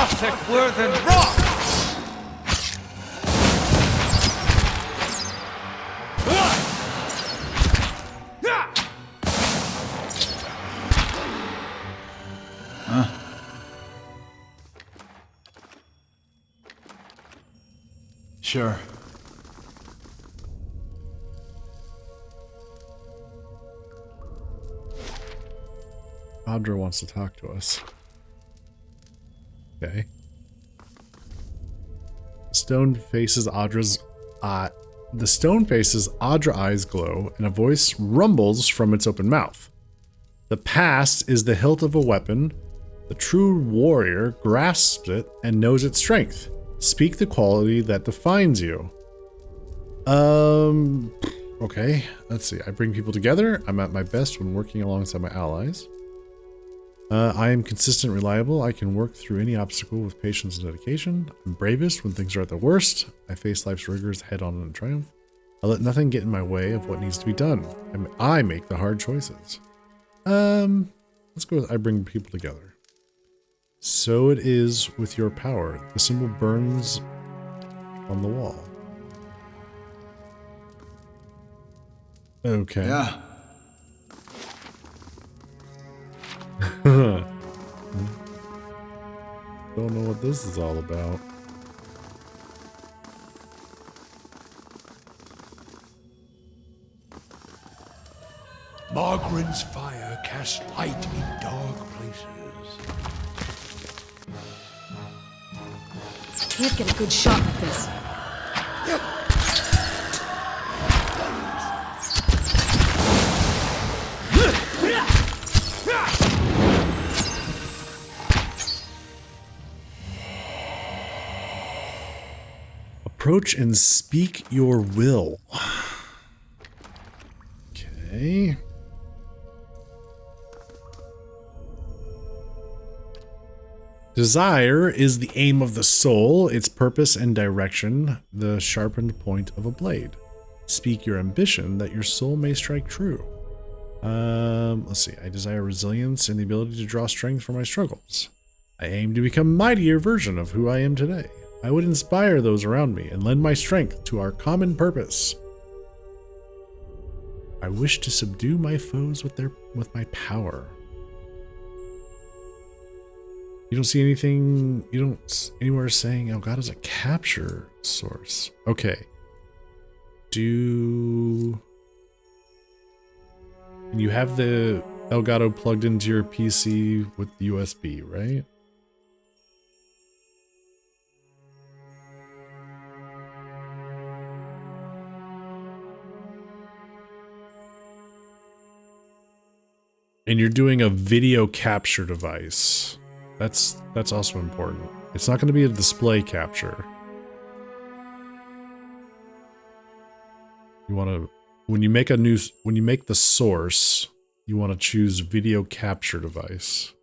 Lothric were than rock! Sure. Audra wants to talk to us. Okay. The stone faces Audra's eyes glow, and a voice rumbles from its open mouth. The past is the hilt of a weapon. The true warrior grasps it and knows its strength. Speak the quality that defines you. Okay, let's see. I bring people together. I'm at my best when working alongside my allies. I am consistent, reliable. I can work through any obstacle with patience and dedication. I'm bravest when things are at their worst. I face life's rigors head on in triumph. I let nothing get in my way of what needs to be done. I make the hard choices. Let's go with I bring people together. So it is with your power. The symbol burns on the wall. Okay. Yeah. Don't know what this is all about. Margren's fire casts light in dark places. Can't get a good shot at this. Approach and speak your will. Okay. Desire is the aim of the soul, its purpose and direction, the sharpened point of a blade. Speak your ambition that your soul may strike true. Let's see. I desire resilience and the ability to draw strength from my struggles. I aim to become a mightier version of who I am today. I would inspire those around me and lend my strength to our common purpose. I wish to subdue my foes with my power. You don't see anything, you don't anywhere saying Elgato is a capture source. Okay. And you have the Elgato plugged into your PC with USB, right? And you're doing a video capture device. That's also important. It's not going to be a display capture. You want to, when you make the source, you want to choose video capture device.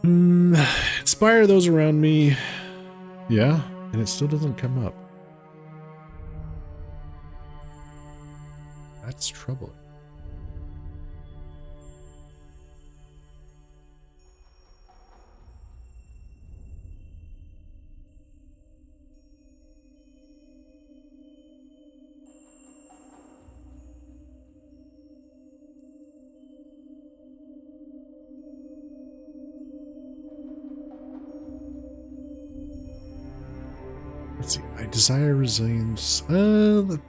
Inspire those around me. Yeah, and it still doesn't come up. That's troubling. Let's see. I desire resilience. Oh,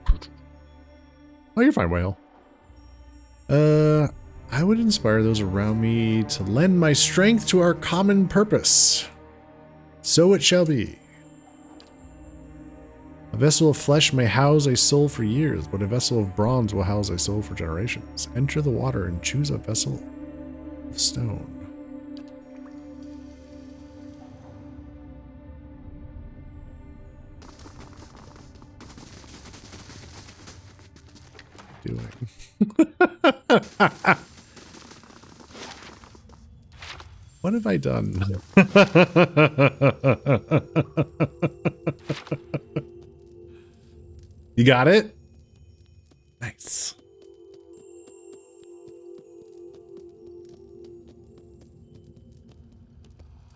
you're fine, Whale. I would inspire those around me to lend my strength to our common purpose. So it shall be. A vessel of flesh may house a soul for years, but a vessel of bronze will house a soul for generations. Enter the water and choose a vessel of stone. What have I done? You got it? Nice.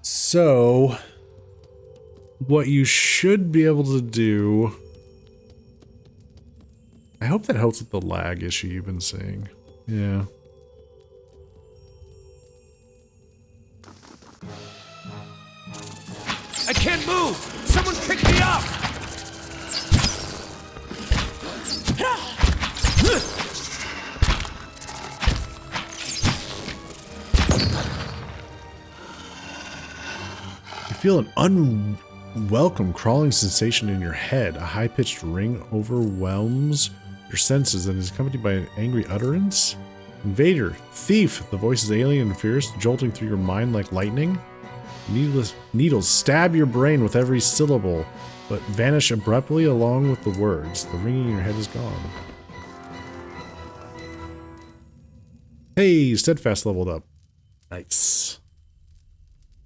So, what you should be able to do... I hope that helps with the lag issue you've been seeing. Yeah. I can't move! Someone pick me up! You feel an unwelcome crawling sensation in your head. A high-pitched ring overwhelms your senses and is accompanied by an angry utterance. Invader, thief, the voice is alien and fierce, jolting through your mind like lightning. Needles stab your brain with every syllable, but vanish abruptly along with the words. The ringing in your head is gone. Hey, Steadfast leveled up. Nice.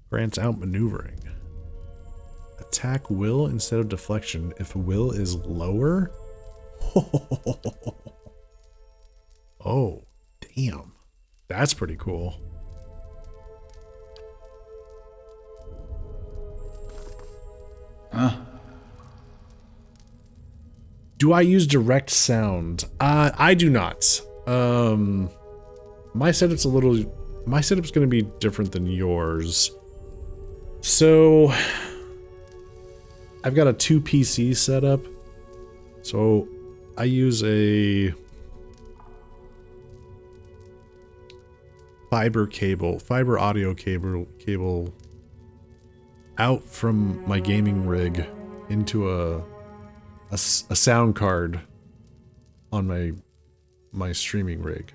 Grants outmaneuvering. Attack will instead of deflection if will is lower. Oh, damn. That's pretty cool. Do I use direct sound? I do not. My setup's going to be different than yours. So I've got a 2 PC setup. So I use a fiber audio cable out from my gaming rig into a sound card on my streaming rig.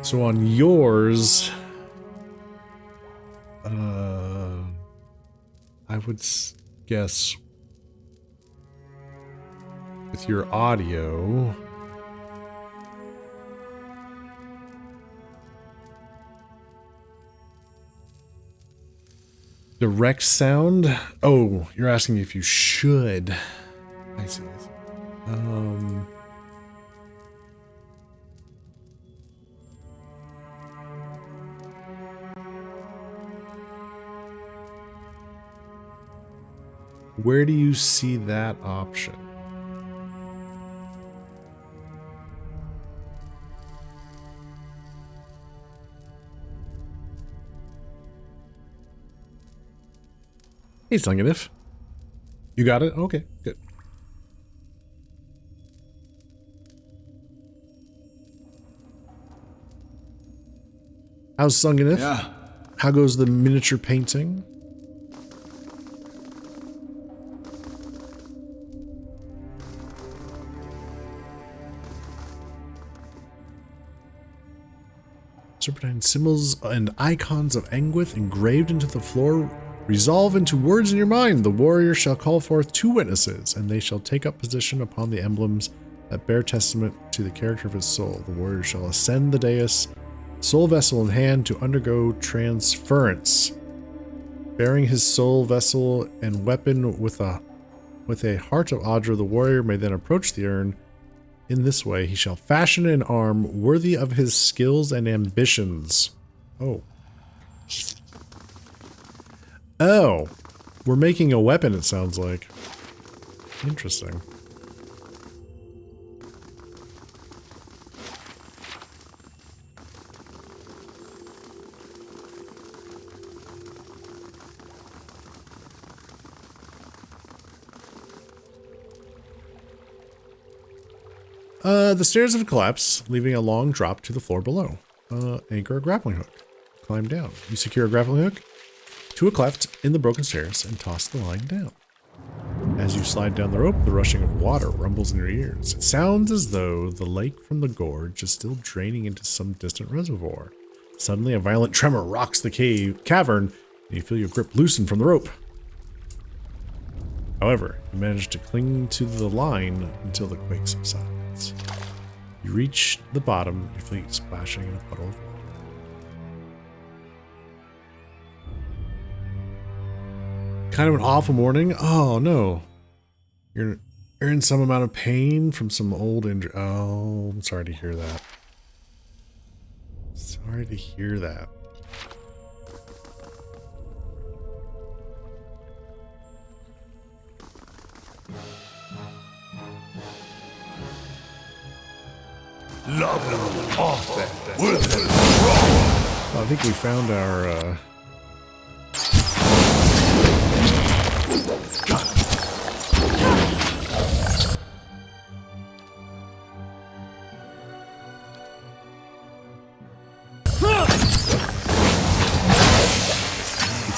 So on yours, I would guess with your audio, direct sound. Oh, you're asking if you should. I see. Where do you see that option? Hey, Sunganif. You got it? Okay, good. How's Sunganif? Yeah. How goes the miniature painting? Serpentine symbols and icons of Anguith engraved into the floor resolve into words in your mind. The warrior shall call forth 2 witnesses, and they shall take up position upon the emblems that bear testament to the character of his soul. The warrior shall ascend the dais, soul vessel in hand, to undergo transference. Bearing his soul vessel and weapon with a heart of Audra, the warrior may then approach the urn. In this way, he shall fashion an arm worthy of his skills and ambitions. Oh. Oh. We're making a weapon, it sounds like. Interesting. The stairs have collapsed, leaving a long drop to the floor below. Anchor a grappling hook. Climb down. You secure a grappling hook to a cleft in the broken stairs and toss the line down. As you slide down the rope, the rushing of water rumbles in your ears. It sounds as though the lake from the gorge is still draining into some distant reservoir. Suddenly, a violent tremor rocks the cavern, and you feel your grip loosen from the rope. However, you manage to cling to the line until the quake subsides. You reach the bottom, your feet splashing in a puddle of water. Kind of an awful morning. Oh no. You're in some amount of pain from some old injury. Oh, I'm sorry to hear that. Sorry to hear that. Love off that. Well, I think we found our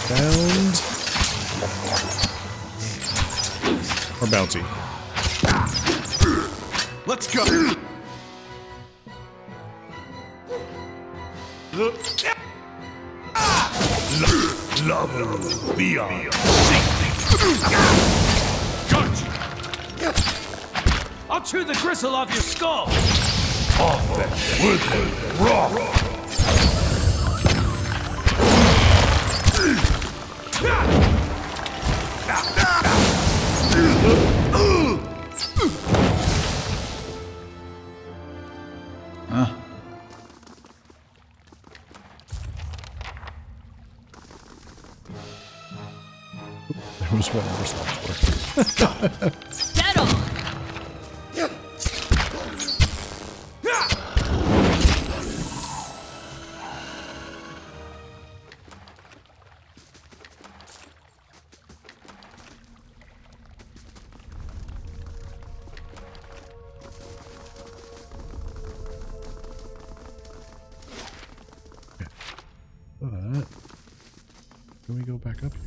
found our bounty. Let's go. Love beyond. I'll chew the gristle off your skull. Off that woodland rock. There was one more software. Dead on! But can we go back up here?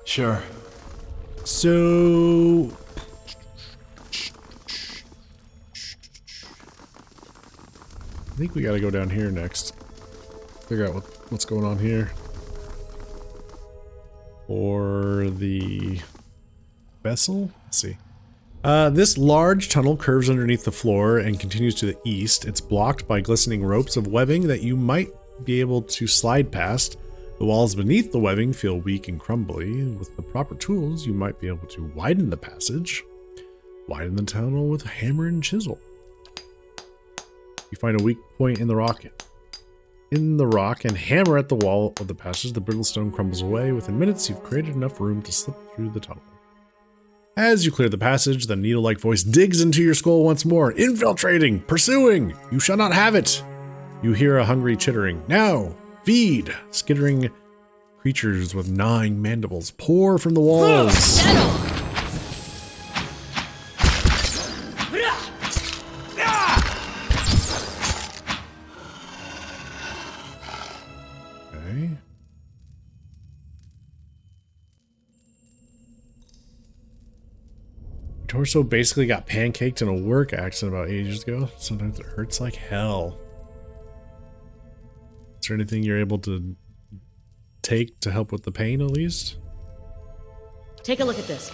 Sure. So I think we got to go down here next. Figure out what's going on here. Or the vessel? Let's see. This large tunnel curves underneath the floor and continues to the east. It's blocked by glistening ropes of webbing that you might be able to slide past. The walls beneath the webbing feel weak and crumbly. With the proper tools, you might be able to widen the passage. Widen the tunnel with a hammer and chisel. You find a weak point in the rock and hammer at the wall of the passage. The brittle stone crumbles away. Within minutes, you've created enough room to slip through the tunnel. As you clear the passage, the needle-like voice digs into your skull once more. Infiltrating! Pursuing! You shall not have it! You hear a hungry chittering. Now! Feed! Skittering creatures with gnawing mandibles pour from the walls. Okay. Your torso basically got pancaked in a work accident about ages ago. Sometimes it hurts like hell. Is there anything you're able to take to help with the pain, at least? Take a look at this.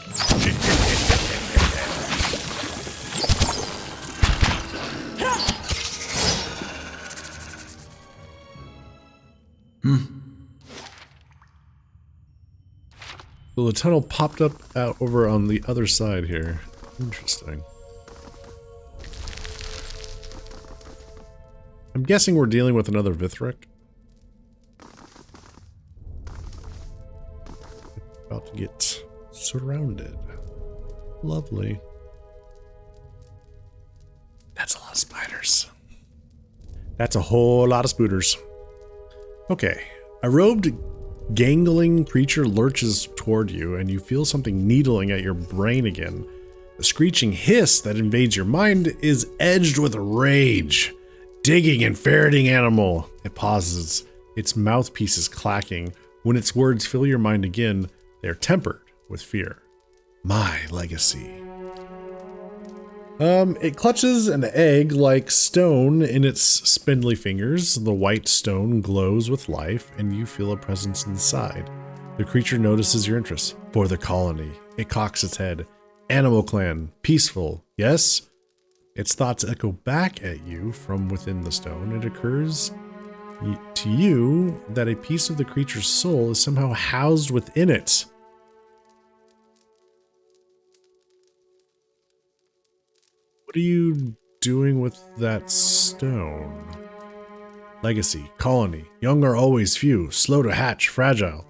So the tunnel popped up out over on the other side here. Interesting. I'm guessing we're dealing with another Vithric. About to get surrounded. Lovely. That's a lot of spiders. That's a whole lot of spooters. Okay. A robed, gangling creature lurches toward you, and you feel something needling at your brain again. The screeching hiss that invades your mind is edged with rage. Digging and ferreting animal. It pauses. Its mouthpiece is clacking. When its words fill your mind again, they're tempered with fear. My legacy. It clutches an egg-like stone in its spindly fingers. The white stone glows with life, and you feel a presence inside. The creature notices your interest. For the colony. It cocks its head. Animal clan. Peaceful. Yes? Its thoughts echo back at you from within the stone. It occurs to you that a piece of the creature's soul is somehow housed within it. What are you doing with that stone? Legacy, colony, young are always few, slow to hatch, fragile.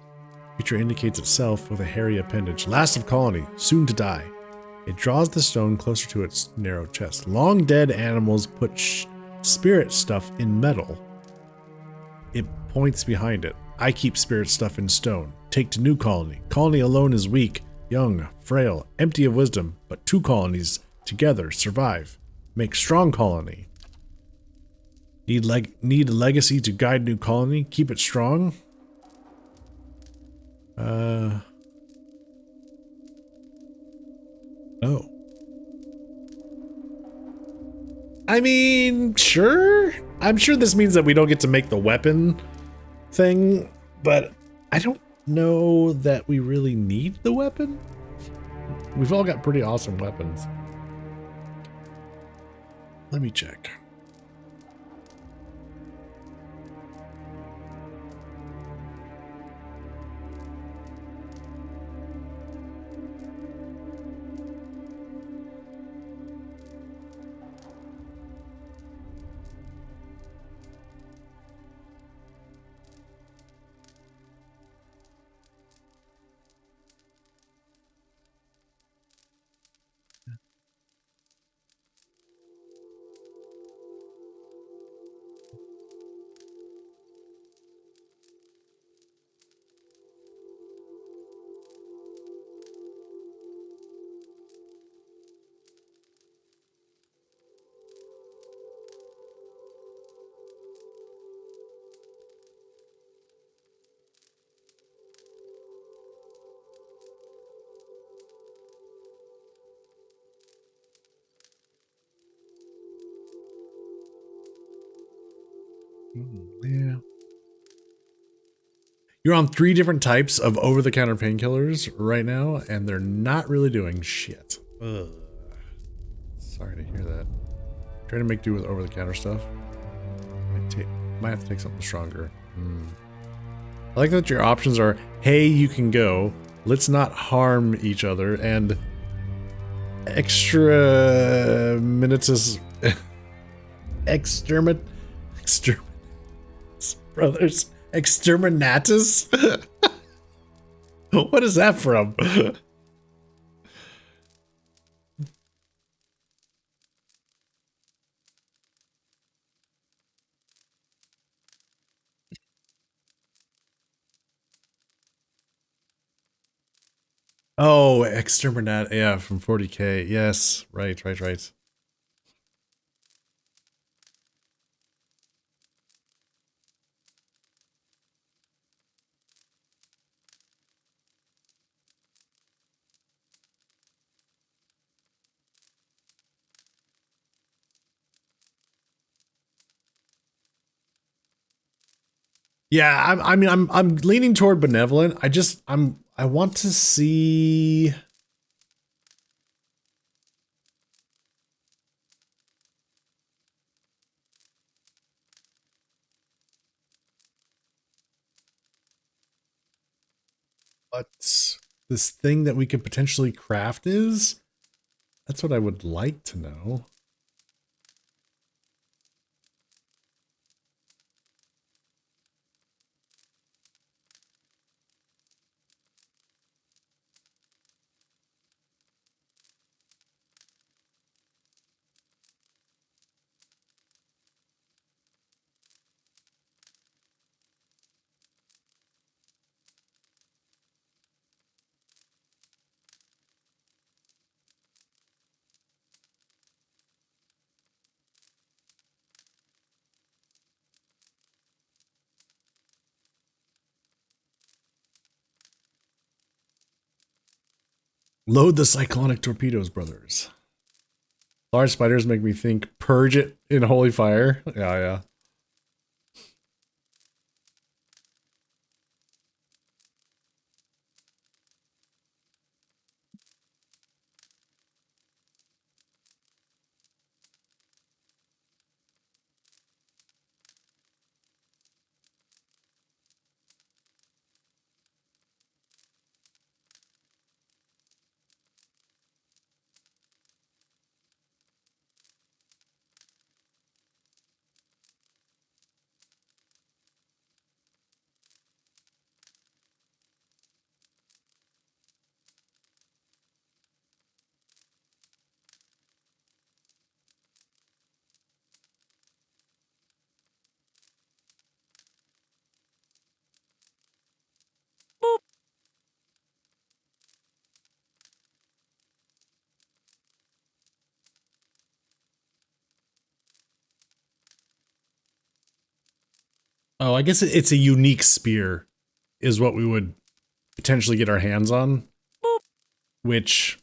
Creature indicates itself with a hairy appendage. Last of colony, soon to die. It draws the stone closer to its narrow chest. Long dead animals put spirit stuff in metal. It points behind it. I keep spirit stuff in stone. Take to new colony. Colony alone is weak, young, frail, empty of wisdom, but two colonies together survive. Make strong colony. Need legacy to guide new colony. Keep it strong. Oh. I mean, sure. I'm sure this means that we don't get to make the weapon thing, but I don't know that we really need the weapon. We've all got pretty awesome weapons. Let me check. Yeah. You're on 3 different types of over-the-counter painkillers right now, and they're not really doing shit. Ugh. Sorry to hear that. Trying to make do with over-the-counter stuff. Might have to take something stronger. I like that your options are, hey, you can go, let's not harm each other, and extra minutes brothers, exterminatus. What is that from? Oh, exterminat, yeah, from 40K. Yes, right. Yeah, I'm leaning toward benevolent. I want to see. What this thing that we could potentially craft is. That's what I would like to know. Load the cyclonic torpedoes, brothers. Large spiders make me think purge it in holy fire. Yeah, yeah. Oh, I guess it's a unique spear is what we would potentially get our hands on. Which,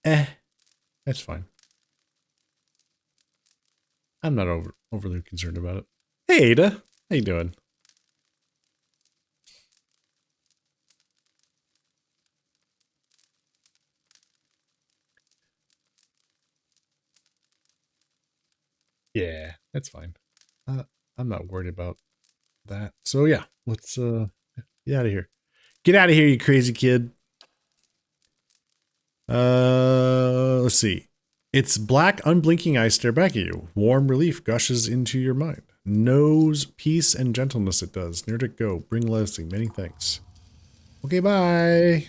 that's fine. I'm not overly concerned about it. Hey, Ada. How you doing? Yeah, that's fine. I'm not worried about that. So yeah, let's get out of here. Get out of here, you crazy kid. Let's see. Its black, unblinking eyes stare back at you. Warm relief gushes into your mind. Knows peace and gentleness it does. Near to go. Bring Leslie. Many thanks. Okay, bye.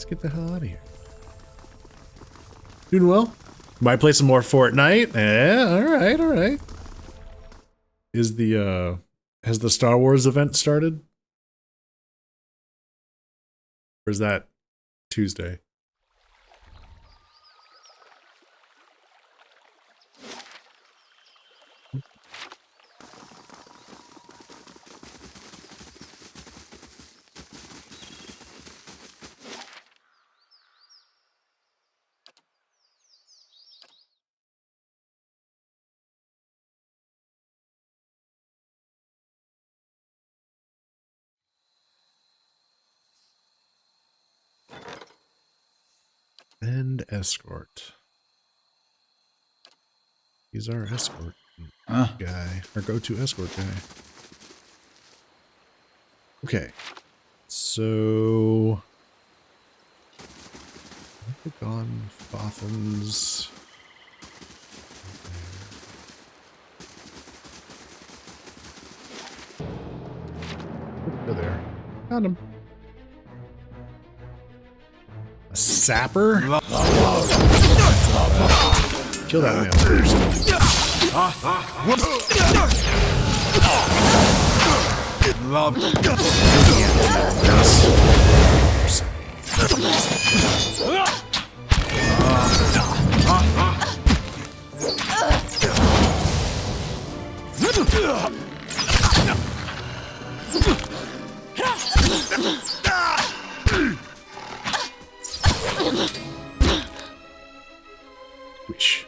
Get the hell out of here. Doing well. Might play some more Fortnite. Yeah, all right. Is the has the Star Wars event started? Or is that Tuesday? And escort. He's our escort guy. Our go-to escort guy. Okay. So gone Bothans. Go there. Found him. A sapper? Kill that man first. Love. Wish.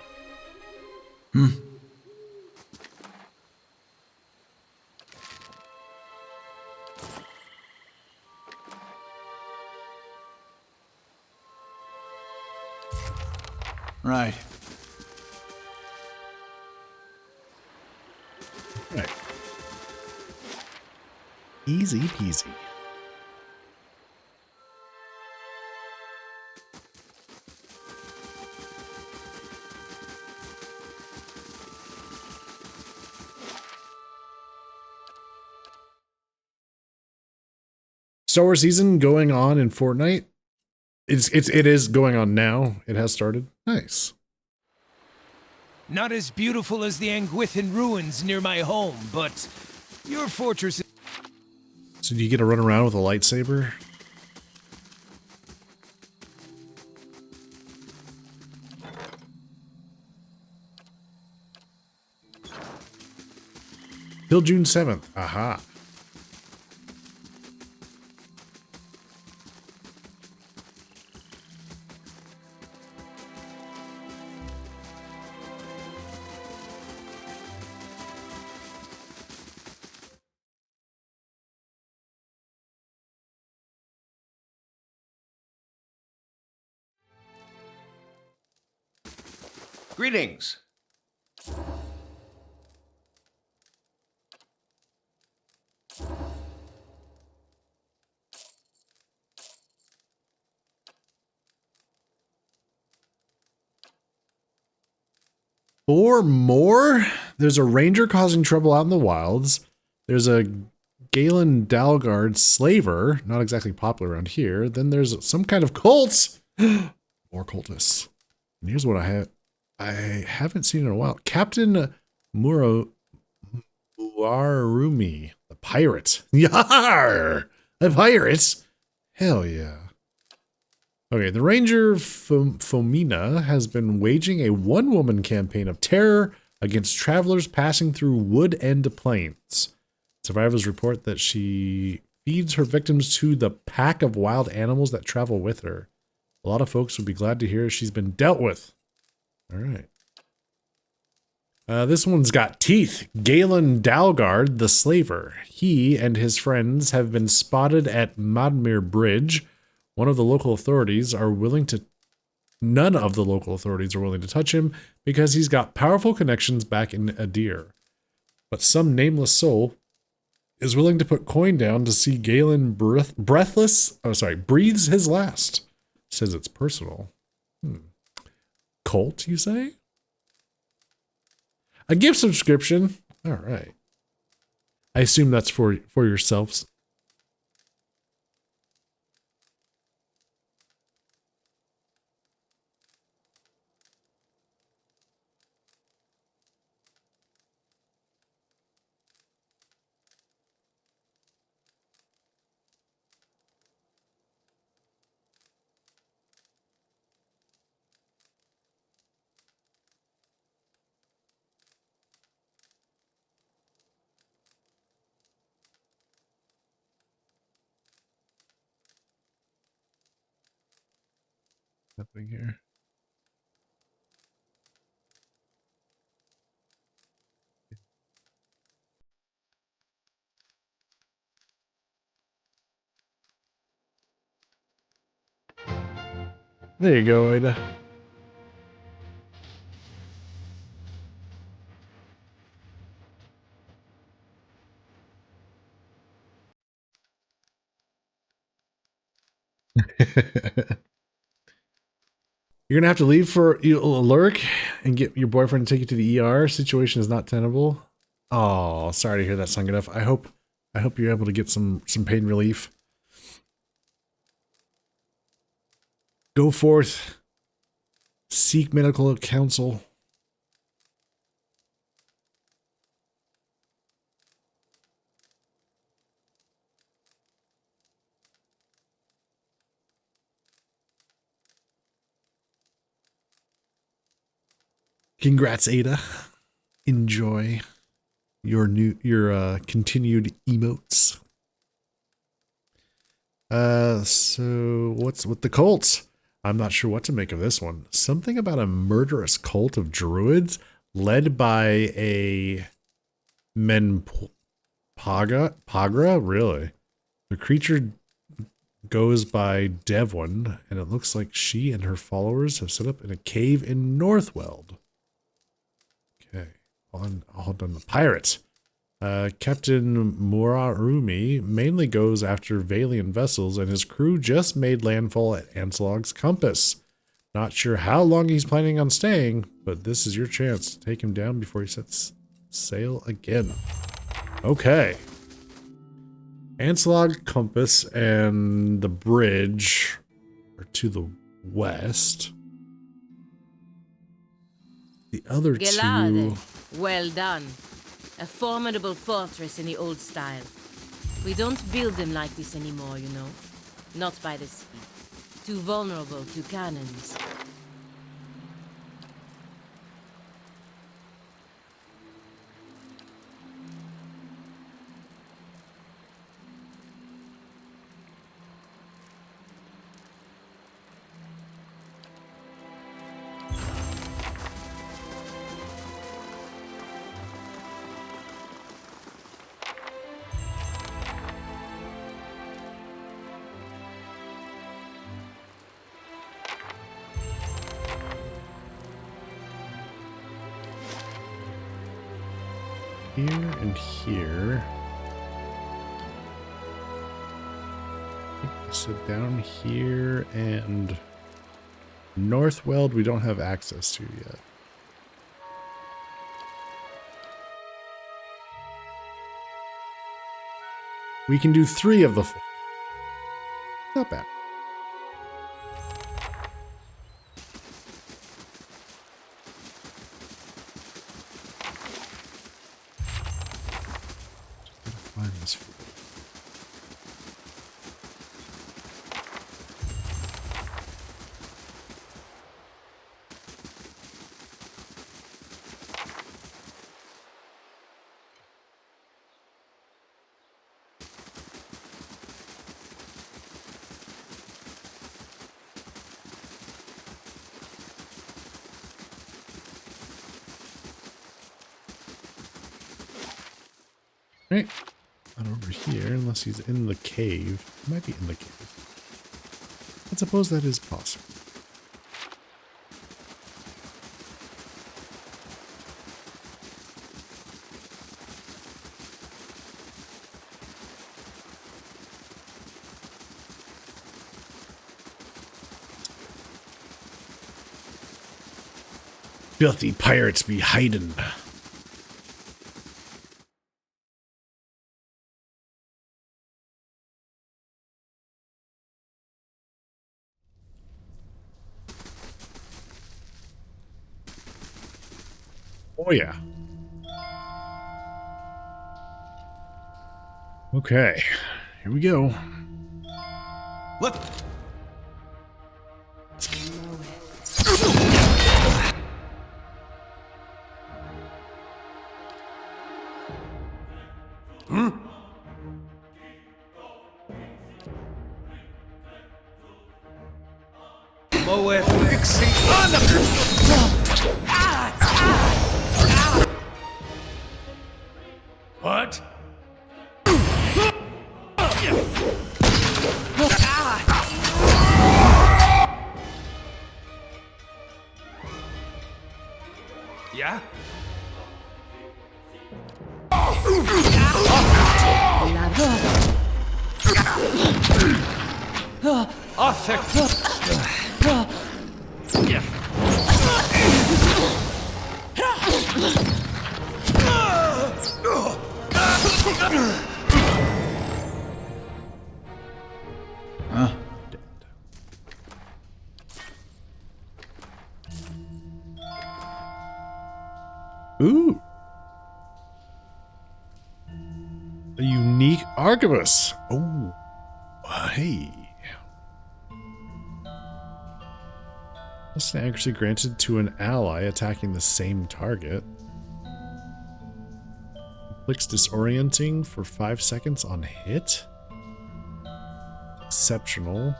Right. Right. Easy peasy. Star Wars season going on in Fortnite. It is going on now. It has started. Nice. Not as beautiful as the Anguithin ruins near my home, but your fortress is... So do you get to run around with a lightsaber? Till June 7th. Aha. Greetings. 4 more? There's a ranger causing trouble out in the wilds. There's a Galen Dalgard slaver, not exactly popular around here. Then there's some kind of cult. More cultists. And here's what I haven't seen in a while. Captain Muarumi, the pirate. Yar! The pirates. Hell yeah. Okay, the Ranger Fomina has been waging a one-woman campaign of terror against travelers passing through Wood End Plains. Survivors report that she feeds her victims to the pack of wild animals that travel with her. A lot of folks would be glad to hear she's been dealt with. All right. This one's got teeth. Galen Dalgard, the slaver. He and his friends have been spotted at Madmir Bridge. None of the local authorities are willing to touch him because he's got powerful connections back in Adir. But some nameless soul is willing to put coin down to see Galen breathes his last. Says it's personal. Cult, you say? A gift subscription. All right. I assume that's for yourselves. Nothing here. There you go, Ada. You're gonna have to leave for lurk and get your boyfriend to take you to the ER. Situation is not tenable. Oh, sorry to hear that, Sangadef. I hope you're able to get some pain relief. Go forth. Seek medical counsel. Congrats, Ada. Enjoy your continued emotes. So what's with the cults? I'm not sure what to make of this one. Something about a murderous cult of druids led by a Pagra? Really? The creature goes by Devon, and it looks like she and her followers have set up in a cave in Northweld. Okay, all done. The pirates. Captain Muarumi mainly goes after Valian vessels, and his crew just made landfall at Anslog's Compass. Not sure how long he's planning on staying, but this is your chance to take him down before he sets sail again. Okay. Anslog Compass and the bridge are to the west. The other Gelade. two... Well done. A formidable fortress in the old style. We don't build them like this anymore, you know. Not by the sea. Too vulnerable to cannons. Here and here. So down here and Northweld we don't have access to yet. We can do 3 of the 4. Not bad. Find this food. Right. Not over here, unless he's in the cave. He might be in the cave. I suppose that is possible. Filthy pirates be hiding. Oh yeah. Okay, here we go. Look. What? Yeah? Ooh. A unique arquebus. Oh. Hey. Plus an accuracy granted to an ally attacking the same target. Inflicts disorienting for 5 seconds on hit. Exceptional.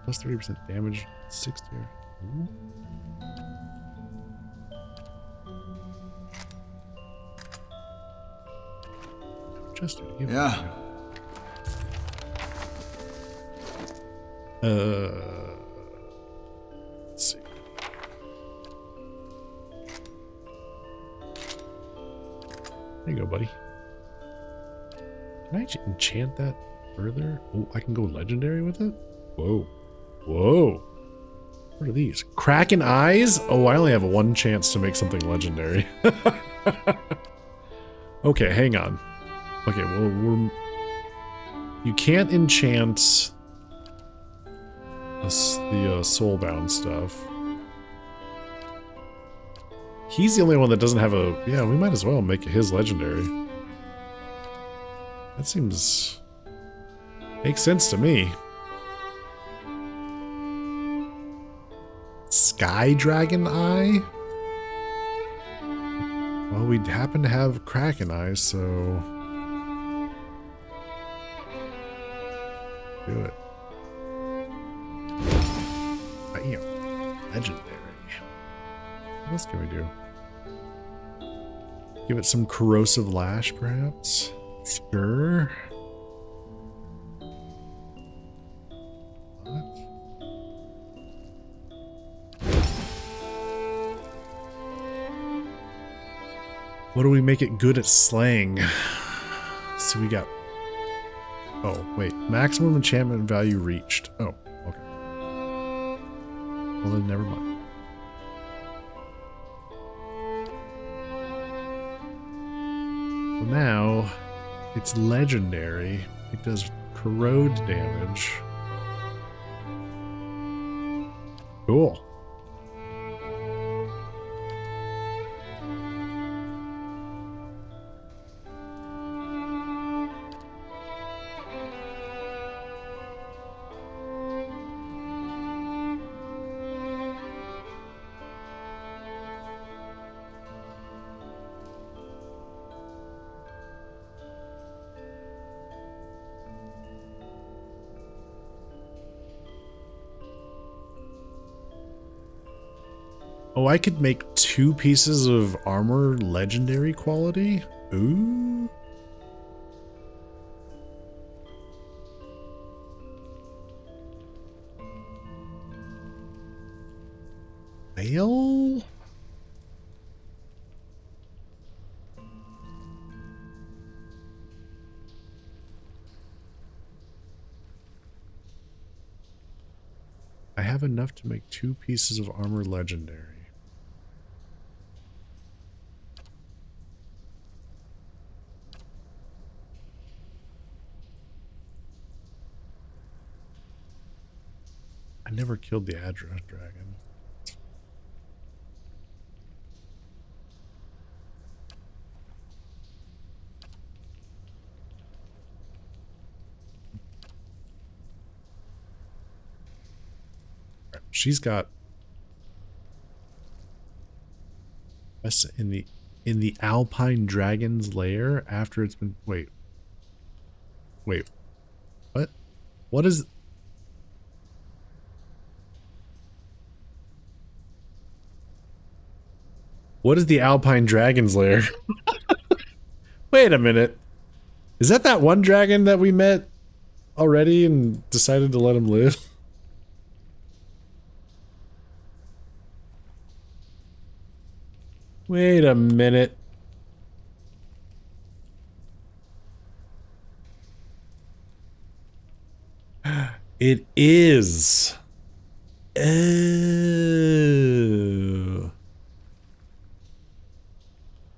Plus 30% damage. 60. Ooh. Just yeah. Let's see. There you go, buddy. Can I enchant that further? Oh, I can go legendary with it? Whoa. Whoa. What are these? Kraken eyes? Oh, I only have 1 chance to make something legendary. Okay, hang on. Okay, well, you can't enchant the soulbound stuff. He's the only one that doesn't have a... Yeah, we might as well make his legendary. That seems... makes sense to me. Sky Dragon Eye? Well, we happen to have Kraken Eyes, so... do it. Bam. Legendary. What else can we do? Give it some corrosive lash, perhaps? Sure. What do we make it good at slaying? So we got... Oh, wait. Maximum enchantment value reached. Oh, okay. Well, then never mind. So now, it's legendary. It does corrode damage. Cool. Oh, I could make 2 pieces of armor legendary quality? Ooh. Veil? I have enough to make 2 pieces of armor legendary. I never killed the Adra dragon. She's got us in the Alpine Dragon's lair after it's been wait. What? What is the Alpine Dragon's lair? Wait a minute. Is that one dragon that we met already and decided to let him live? Wait a minute. It is. Oh.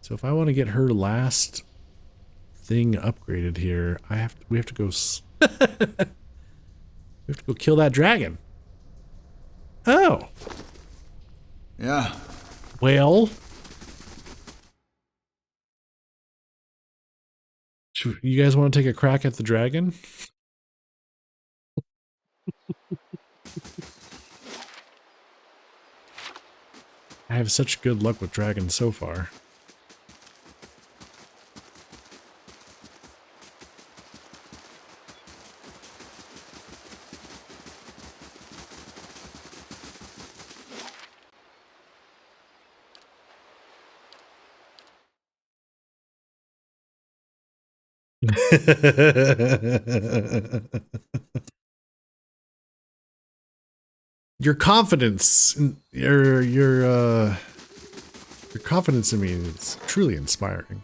So if I want to get her last thing upgraded here, we have to go we have to go kill that dragon. Oh. Yeah. Well, you guys want to take a crack at the dragon? I have such good luck with dragons so far. Your confidence in your confidence in me is truly inspiring.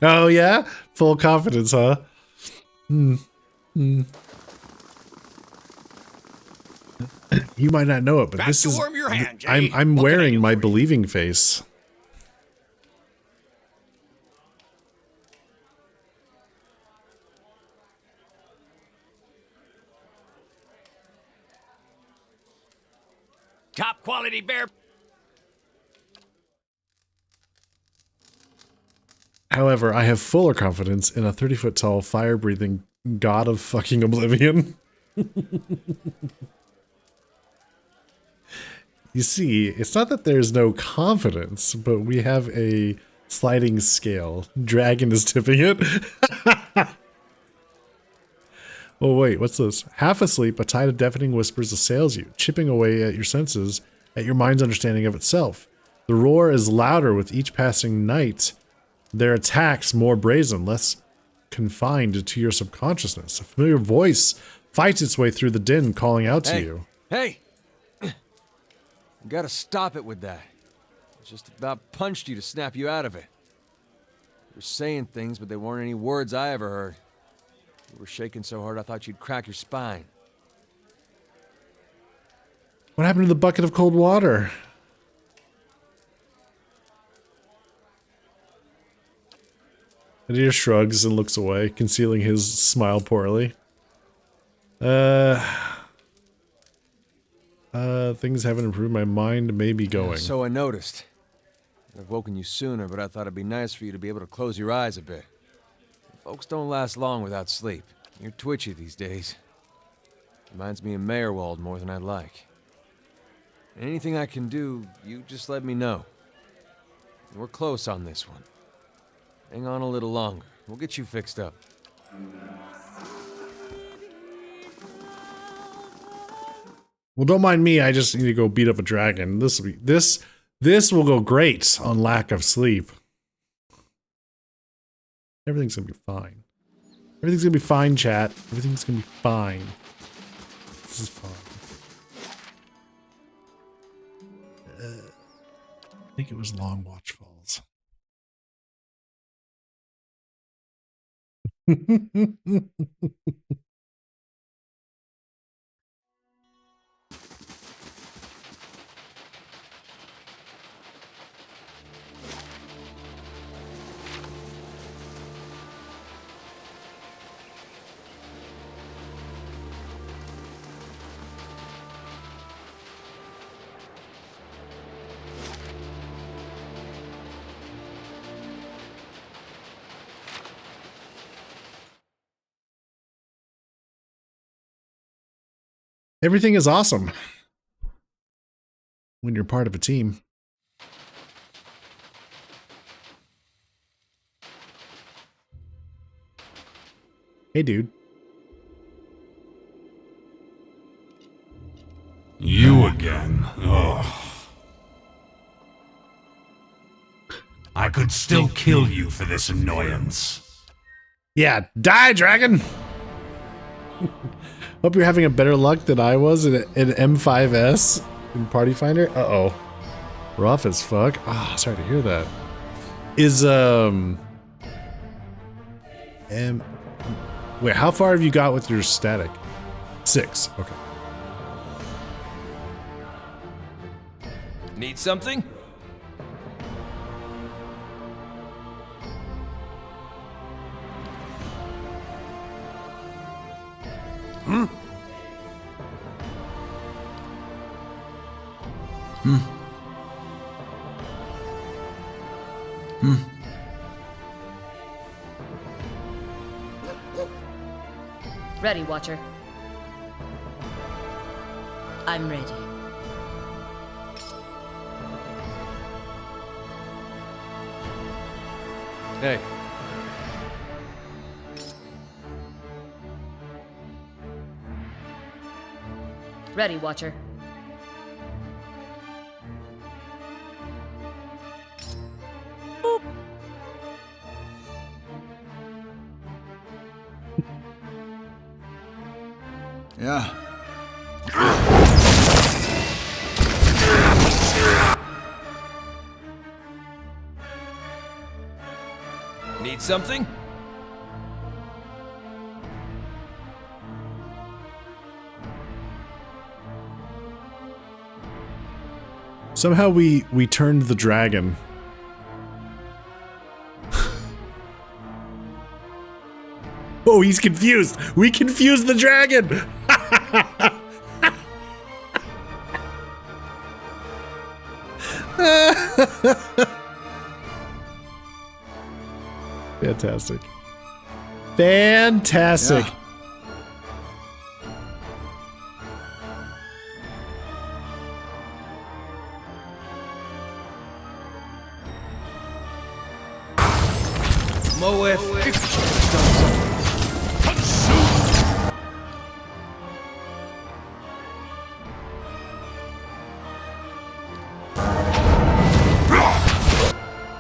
Oh yeah? Full confidence, huh? Hmm. You might not know it, but Back this to is warm your hand, Jay. I'm What can I wearing do my for you? believing face. Top quality bear. However, I have fuller confidence in a 30-foot tall, fire-breathing god of fucking oblivion. You see, it's not that there's no confidence, but we have a sliding scale. Dragon is tipping it. Oh wait, what's this? Half asleep, a tide of deafening whispers assails you, chipping away at your senses, at your mind's understanding of itself. The roar is louder with each passing night. Their attacks more brazen, less confined to your subconsciousness. A familiar voice fights its way through the din, calling out to you. Hey! You gotta stop it with that. I just about punched you to snap you out of it. You were saying things, but they weren't any words I ever heard. You were shaking so hard I thought you'd crack your spine. What happened to the bucket of cold water? Adir shrugs and looks away, concealing his smile poorly. Things haven't improved. My mind may be going. So I noticed. I'd have woken you sooner, but I thought it'd be nice for you to be able to close your eyes a bit. Folks don't last long without sleep. You're twitchy these days. Reminds me of Meyerwald more than I'd like. Anything I can do, you just let me know. We're close on this one. Hang on a little longer. We'll get you fixed up. Well, don't mind me. I just need to go beat up a dragon. This will go great on lack of sleep. Everything's gonna be fine. Everything's gonna be fine, chat. Everything's gonna be fine. This is fine. I think it was Long Watch Falls. Everything is awesome when you're part of a team. Hey, dude. You again. Oh. I could still kill you for this annoyance. Yeah, die, dragon! Hope you're having a better luck than I was in M5S in Party Finder. Uh-oh. Rough as fuck. Ah, sorry to hear that. Is, wait, how far have you got with your static? 6. Okay. Need something? Hmm? Ready, Watcher. I'm ready. Hey. Ready, Watcher. Boop. Yeah. Need something? Somehow we turned the dragon. Oh, he's confused. We confused the dragon. Fantastic. Fantastic. Yeah.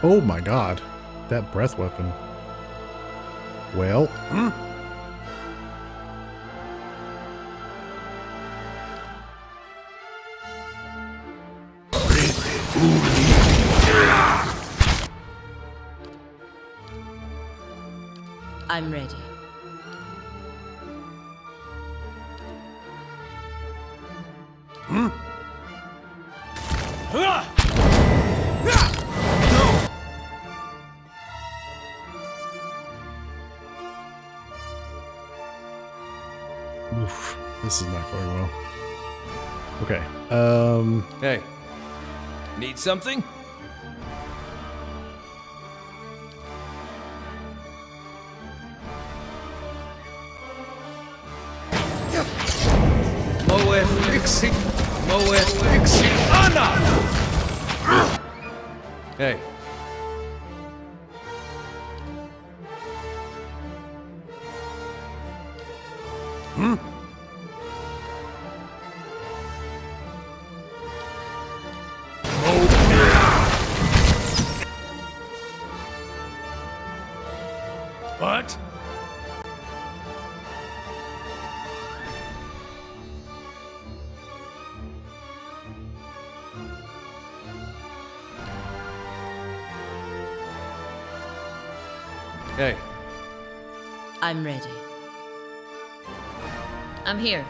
Oh my god. That breath weapon. Well. I'm ready. Oof, this is not going well. Okay. Hey. Need something? Moe Fixi. Moe Fixi. Anna! Hey. What? Hey. I'm ready. I'm here.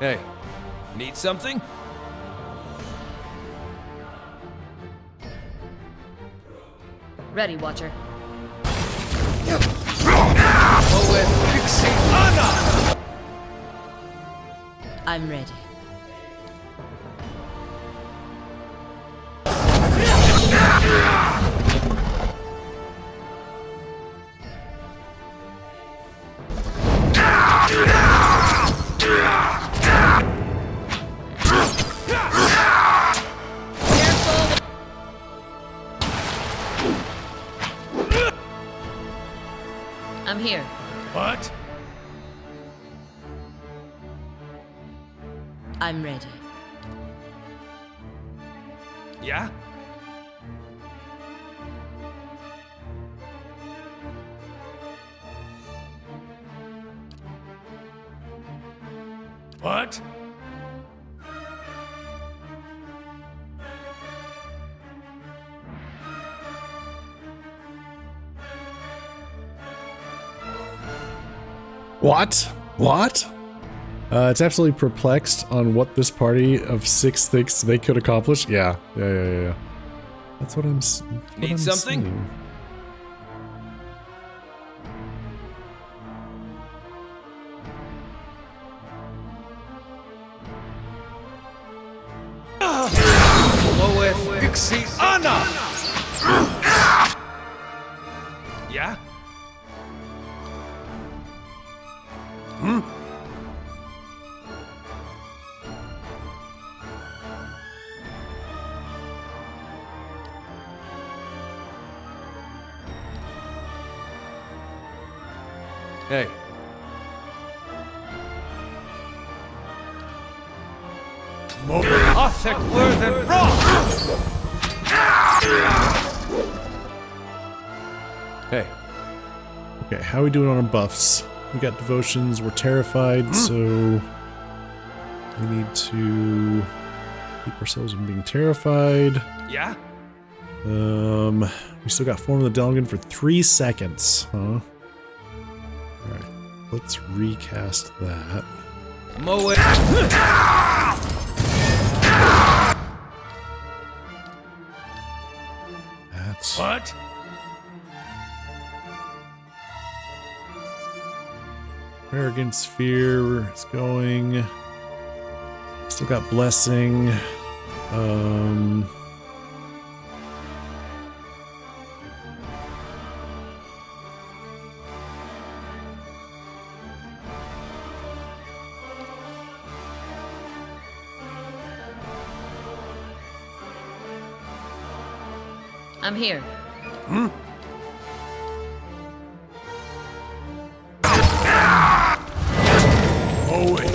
Hey. Need something? Ready, Watcher. I'm ready. I'm here. What? I'm ready. Yeah? What? What? What? It's absolutely perplexed on what this party of 6 thinks they could accomplish. Yeah. That's what I'm. Need something? Seeing. Yeah? Hey. Othek Worthen Rock! Hey. Okay, how are we doing on our buffs? We got devotions, we're terrified, so... We need to keep ourselves from being terrified. Yeah? We still got Form of the Delgan for 3 seconds, huh? Alright, let's recast that. Mow it. That's... What? Arrogance, fear is going. Still got blessing. I'm here. Hmm? Oh, wait.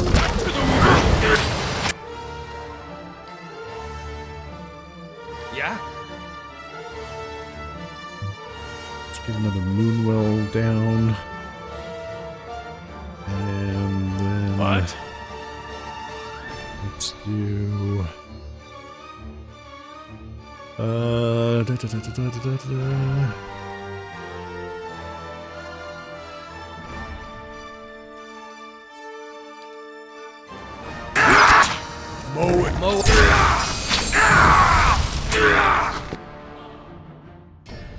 Yeah? Let's get another Moonwell down. And then... What? Let's do... Da, da, da, da, da, da, da. Mow it. Mow it.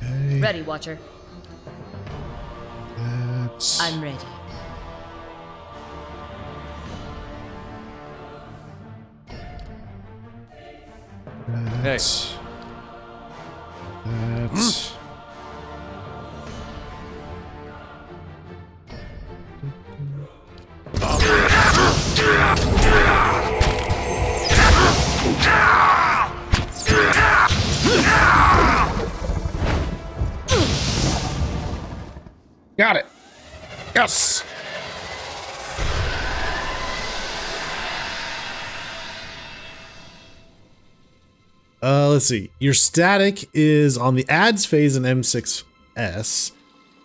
Okay, Ready, Watcher. that's... I'm ready. That's... That's... Got it. Yes. Let's see. Your static is on the ads phase in M6S,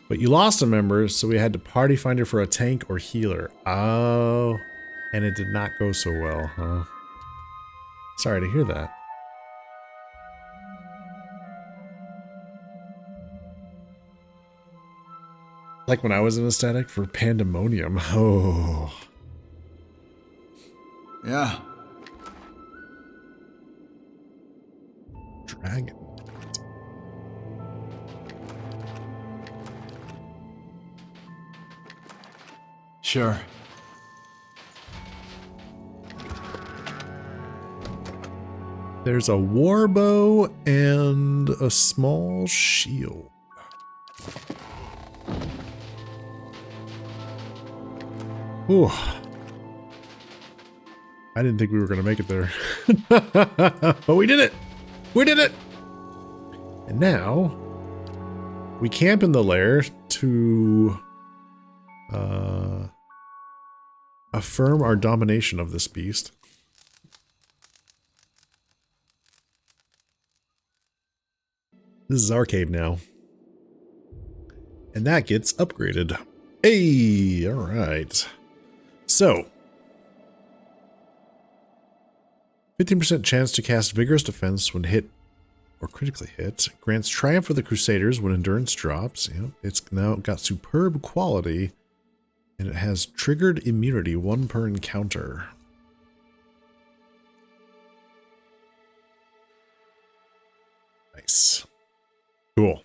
but you lost a member, so we had to party finder for a tank or healer. Oh, and it did not go so well, huh? Sorry to hear that. Like when I was in a static for Pandemonium. Oh. Yeah. Dragon. Sure. There's a warbow and a small shield. Ooh. I didn't think we were going to make it there. But we did it! We did it! And now, we camp in the lair to affirm our domination of this beast. This is our cave now. And that gets upgraded. Hey, all right. So, 15% chance to cast Vigorous Defense when hit or critically hit. Grants Triumph for the Crusaders when endurance drops. Yep, it's now got superb quality. And it has triggered immunity 1 per encounter. Nice. Cool.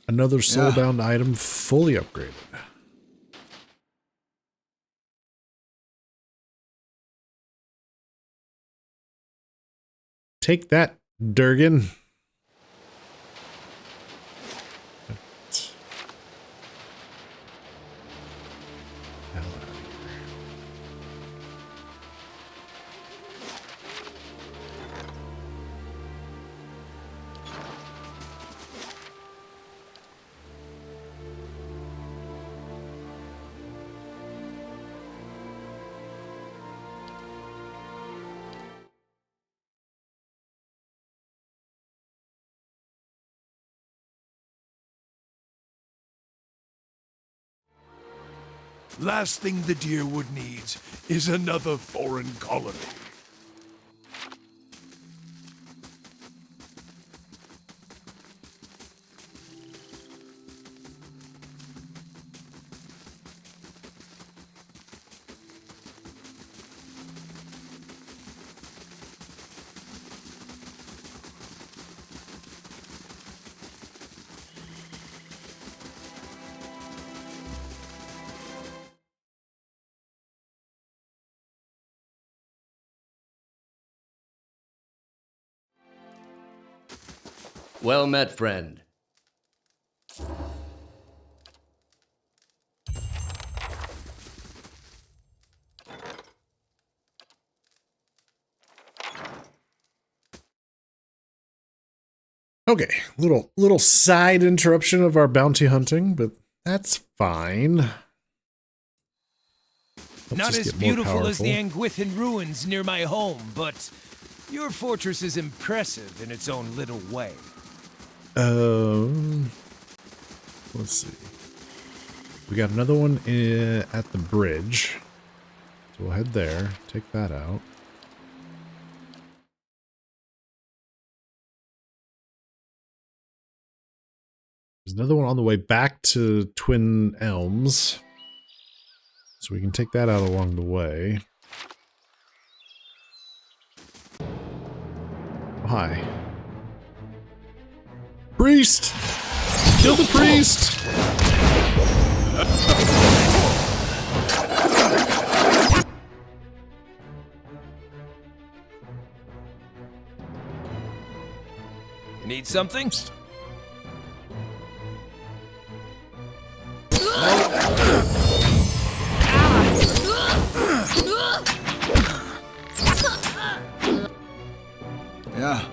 Another soulbound item fully upgraded. Take that, Durgan. Last thing the Deerwood needs is another foreign colony. Well met, friend. Okay, little side interruption of our bounty hunting, but that's fine. Helps Not us as get more beautiful as the powerful. Anguithan ruins near my home, but your fortress is impressive in its own little way. Let's see. We got another one at the bridge. So we'll head there, take that out. There's another one on the way back to Twin Elms. So we can take that out along the way. Oh, hi. Priest! Kill the priest! Need something? Yeah.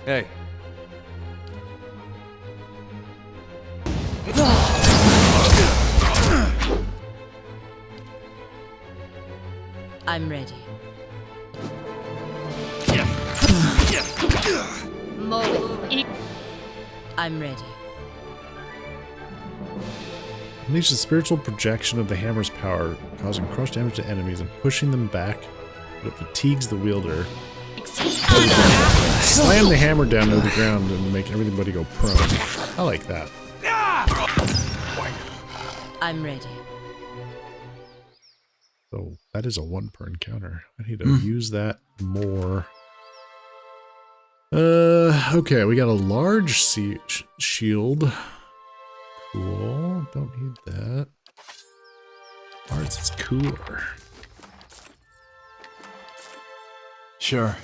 Hey. I'm ready. I'm ready. Unleash a spiritual projection of the hammer's power, causing crush damage to enemies and pushing them back, but it fatigues the wielder. Slam the hammer down to the ground and make everybody go prone. I like that. I'm ready. So that is a 1 per encounter. I need to use that more. Okay, we got a large shield. Cool. Don't need that. Ours is cooler. Sure.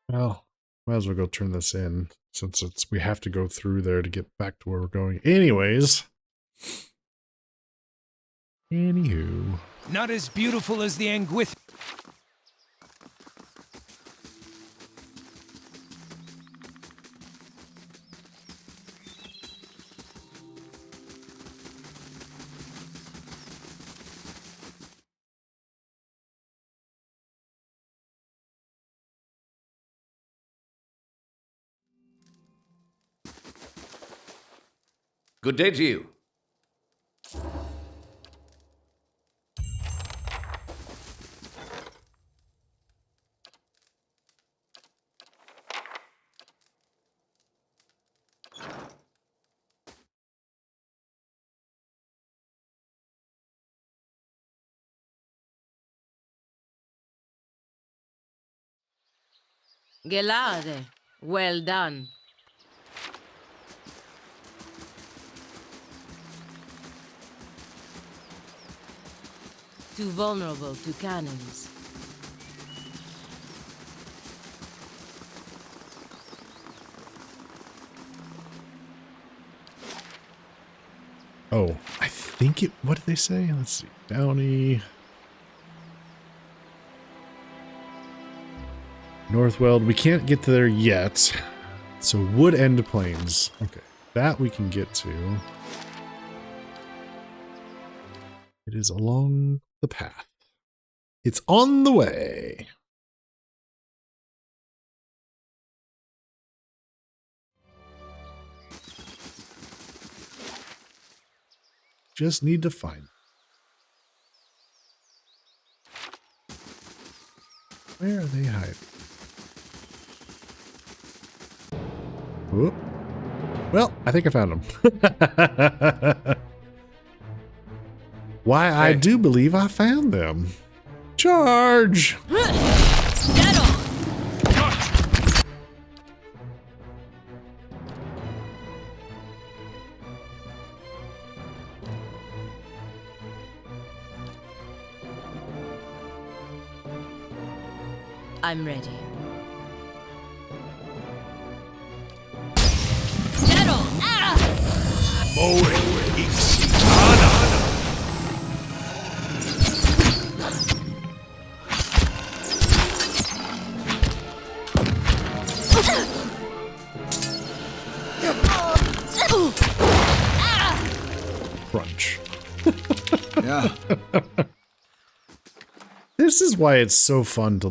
Well, might as well go turn this in since we have to go through there to get back to where we're going. Anyways. Anywho. Not as beautiful as the Anguithan. Good day to you. Gelade, well done. Too vulnerable to cannons. Oh, I think it... What did they say? Let's see. Downey. Northweld. We can't get to there yet. So Wood End Plains. Okay, that we can get to. It is along the path. It's on the way. Just need to find it. Where are they hiding? Whoop. Well, I think I found them. Why, I do believe I found them. Charge! Dead on! I'm ready. Dead on! Crunch. Yeah. This is why it's so fun to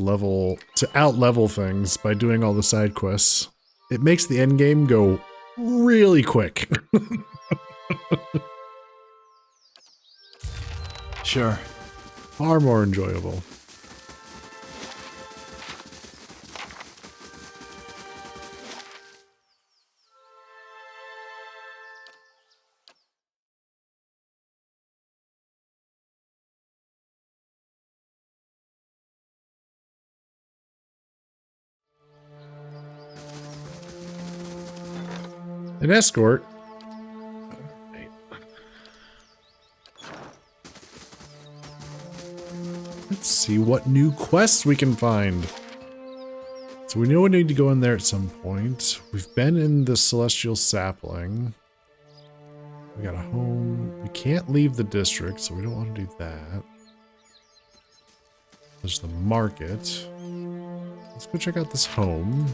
out-level things by doing all the side quests. It makes the end game go really quick. Sure. Far more enjoyable. An escort. Let's see what new quests we can find. So we know we need to go in there at some point. We've been in the Celestial Sapling. We got a home. We can't leave the district, so we don't want to do that. There's the market. Let's go check out this home.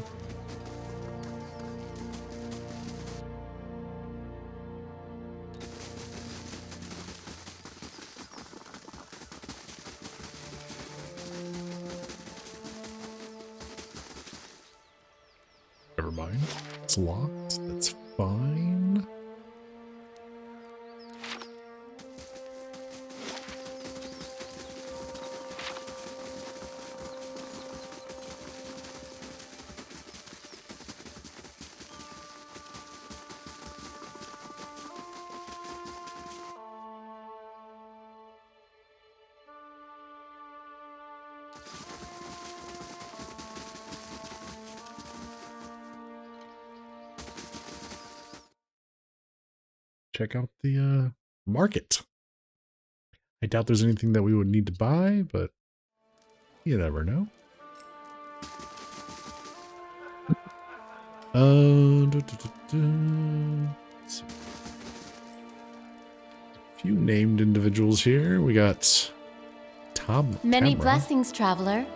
Never mind. It's locked. That's fine. Check out the market. I doubt there's anything that we would need to buy, but you never know. Let's see. A few named individuals here. We got Tom. Many Tamra. blessings, traveler.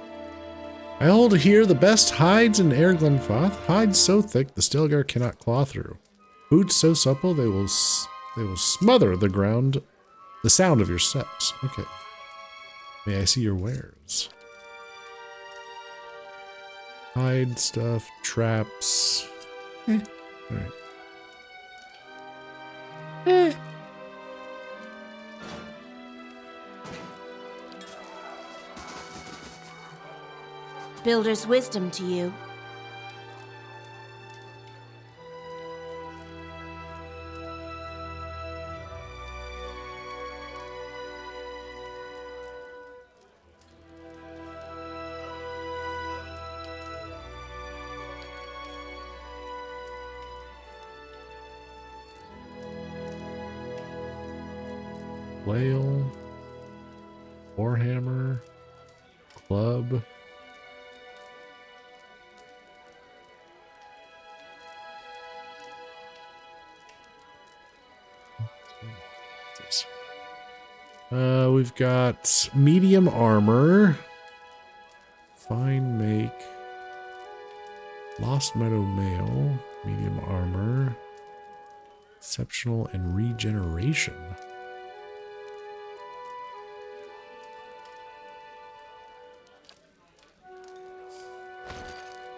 I hold here the best hides in Air Glenfoth. Hides so thick the Stilgar cannot claw through. Boots so supple they will smother the ground. The sound of your steps. Okay. May I see your wares? Hide stuff, traps. All right. Builder's wisdom to you. Flail, Warhammer, club. We've got medium armor, fine make, Lost Meadow mail. medium armor, exceptional, and regeneration.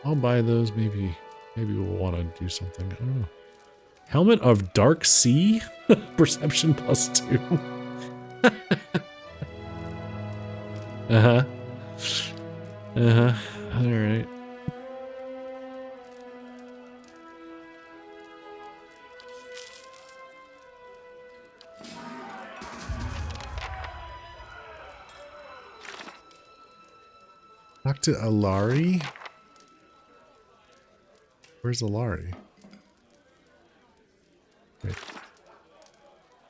I'll buy those. Maybe we'll want to do something. I don't know. Helmet of Dark Sea? Perception +2. Uh-huh. Uh-huh. Alright. Talk to Alari. Where's Alari? Wait.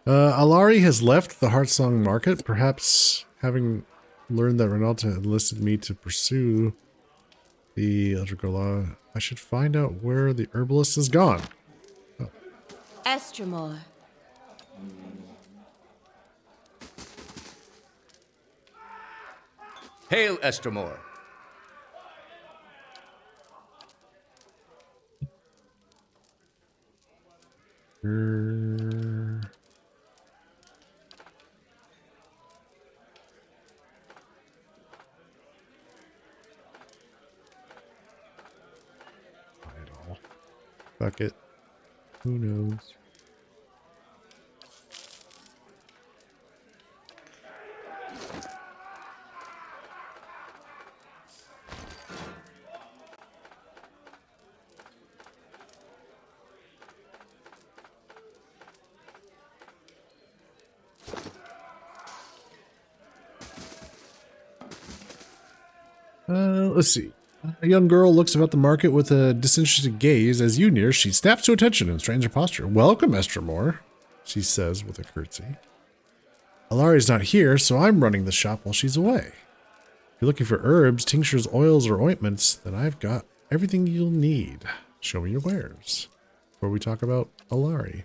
Alari has left the Heartsong Market, perhaps having learned that Renalta enlisted me to pursue the electrical law. I should find out where the herbalist has gone. Oh. Estremor. Hail, Estremor. Fuck it. Who knows? Let's see. A young girl looks about the market with a disinterested gaze. As you near, she snaps to attention in stranger posture. Welcome, Estremor, she says with a curtsy. Alari's not here, so I'm running the shop while she's away. If you're looking for herbs, tinctures, oils, or ointments, then I've got everything you'll need. Show me your wares. Before we talk about Alari.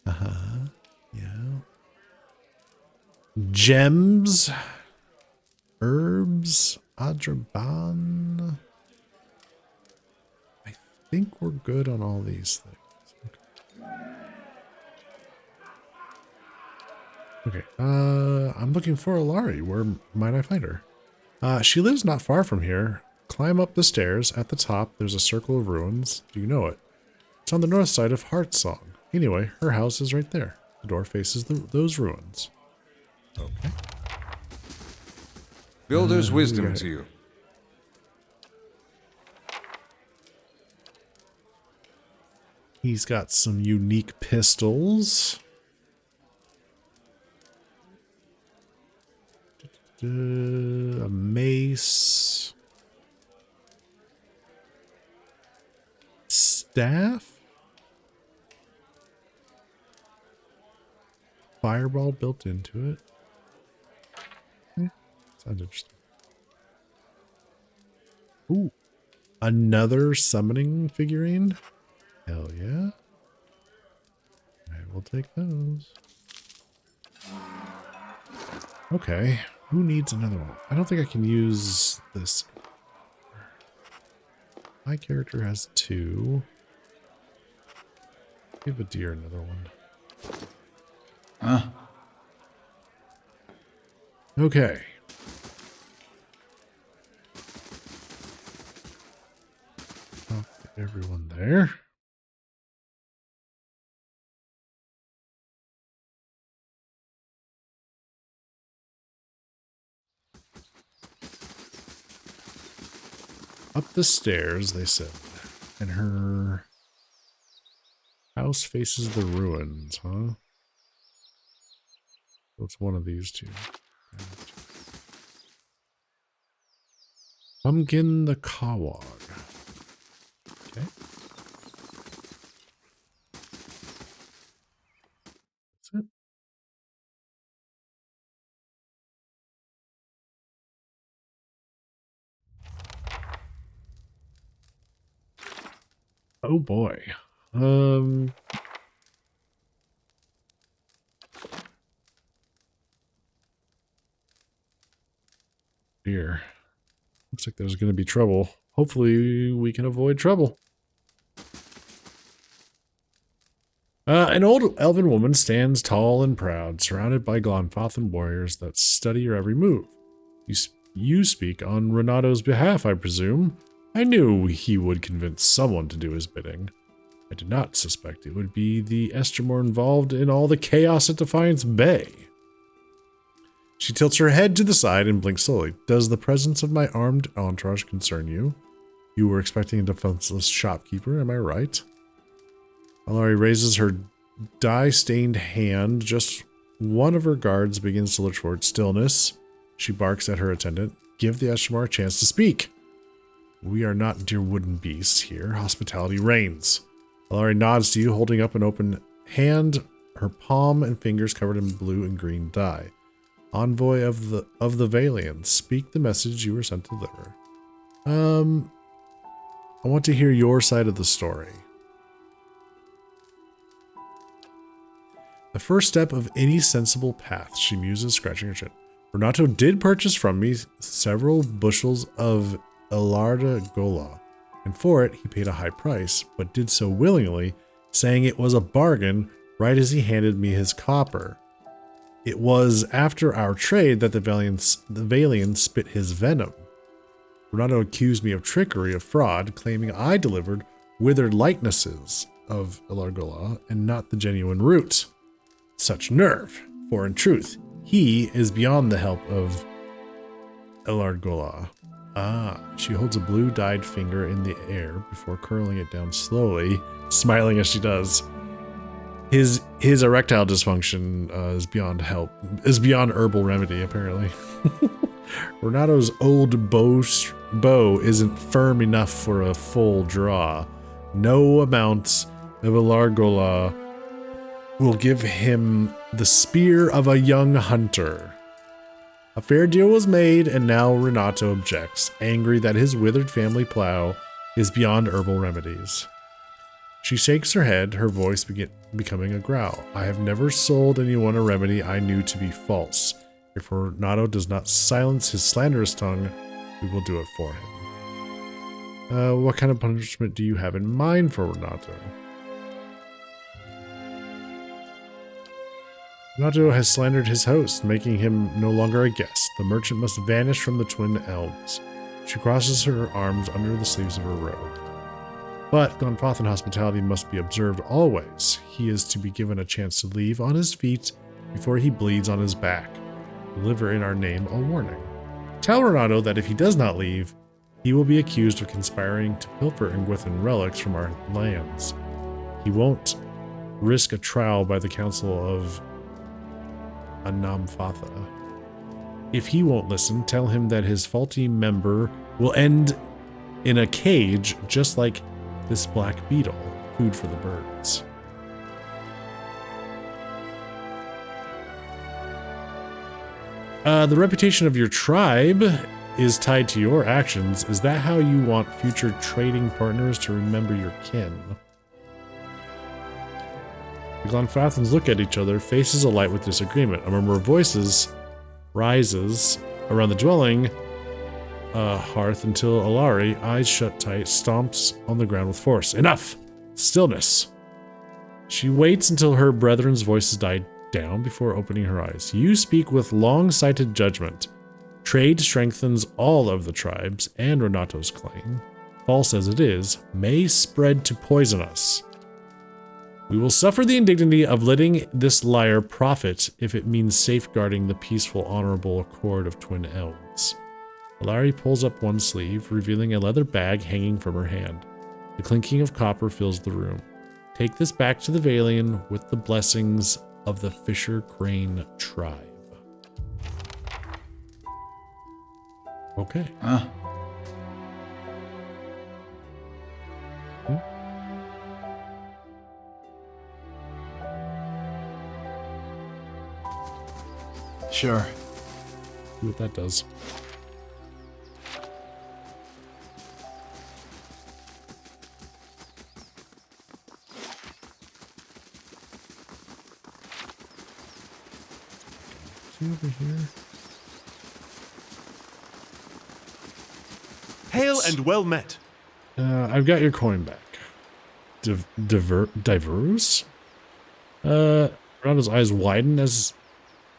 Uh-huh. Yeah. Gems. Herbs. Adraban. I think we're good on all these things. Okay. I'm looking for Alari. Where might I find her? She lives not far from here. Climb up the stairs. At the top, there's a circle of ruins. Do you know it? It's on the north side of Heartsong. Anyway, her house is right there. The door faces those ruins. Okay. Builder's wisdom to you. He's got some unique pistols. A mace. Staff? Fireball built into it. Sounds interesting. Ooh. Another summoning figurine? Hell yeah. I will take those. Okay. Who needs another one? I don't think I can use this. My character has 2. Give a deer another one. Huh? Okay. Talk to everyone there. Up the stairs, they said. And her house faces the ruins, huh? So it's one of these two. Pumpkin the Kawag. Okay. That's it. Oh boy. Dear. Looks like there's going to be trouble. Hopefully we can avoid trouble. An old elven woman stands tall and proud, surrounded by Glonfathan warriors that study your every move. You speak on Renato's behalf, I presume. I knew he would convince someone to do his bidding. I did not suspect it would be the Estermore involved in all the chaos at Defiance Bay. She tilts her head to the side and blinks slowly. Does the presence of my armed entourage concern you? You were expecting a defenseless shopkeeper, am I right? Alari raises her dye-stained hand. Just one of her guards begins to look toward stillness. She barks at her attendant. Give the Estermore a chance to speak. We are not dear wooden beasts here. Hospitality reigns. Alari nods to you, holding up an open hand, her palm and fingers covered in blue and green dye. Envoy of the Valians, speak the message you were sent to deliver. I want to hear your side of the story. The first step of any sensible path, she muses, scratching her chin. Renato did purchase from me several bushels of Elarda Gola, and for it he paid a high price, but did so willingly, saying it was a bargain right as he handed me his copper. It was after our trade that the Valian spit his venom. Renato accused me of trickery, of fraud, claiming I delivered withered likenesses of Elargola and not the genuine root. Such nerve, for in truth, he is beyond the help of Elargola. She holds a blue-dyed finger in the air before curling it down slowly, smiling as she does. His erectile dysfunction is beyond herbal remedy, apparently. Renato's old bow isn't firm enough for a full draw. No amount of Elargola will give him the spear of a young hunter. A fair deal was made, and now Renato objects, angry that his withered family plow is beyond herbal remedies. She shakes her head, her voice becoming a growl. I have never sold anyone a remedy I knew to be false. If Renato does not silence his slanderous tongue, we will do it for him. What kind of punishment do you have in mind for Renato? Renato has slandered his host, making him no longer a guest. The merchant must vanish from the Twin Elms. She crosses her arms under the sleeves of her robe. But Glonfathan hospitality must be observed always. He is to be given a chance to leave on his feet before he bleeds on his back. Deliver in our name a warning. Tell Renato that if he does not leave, he will be accused of conspiring to pilfer Engwithan relics from our lands. He won't risk a trial by the Council of Anamfatha. If he won't listen, tell him that his faulty member will end in a cage just like this black beetle, food for the birds. The reputation of your tribe is tied to your actions. Is that how you want future trading partners to remember your kin? The Glonfathans look at each other, faces alight with disagreement. A murmur of voices rises around the dwelling hearth until Alari, eyes shut tight, stomps on the ground with force. Enough! Stillness! She waits until her brethren's voices die down before opening her eyes. You speak with long-sighted judgment. Trade strengthens all of the tribes, and Renato's claim, false as it is, may spread to poison us. We will suffer the indignity of letting this liar profit if it means safeguarding the peaceful, honorable accord of Twin Elms. Alari pulls up one sleeve, revealing a leather bag hanging from her hand. The clinking of copper fills the room. Take this back to the Valian with the blessings of the Fisher Crane tribe. Okay. Sure. See what that does. Over here. Hail and well met. I've got your coin back. Diverse? Ronaldo's eyes widen as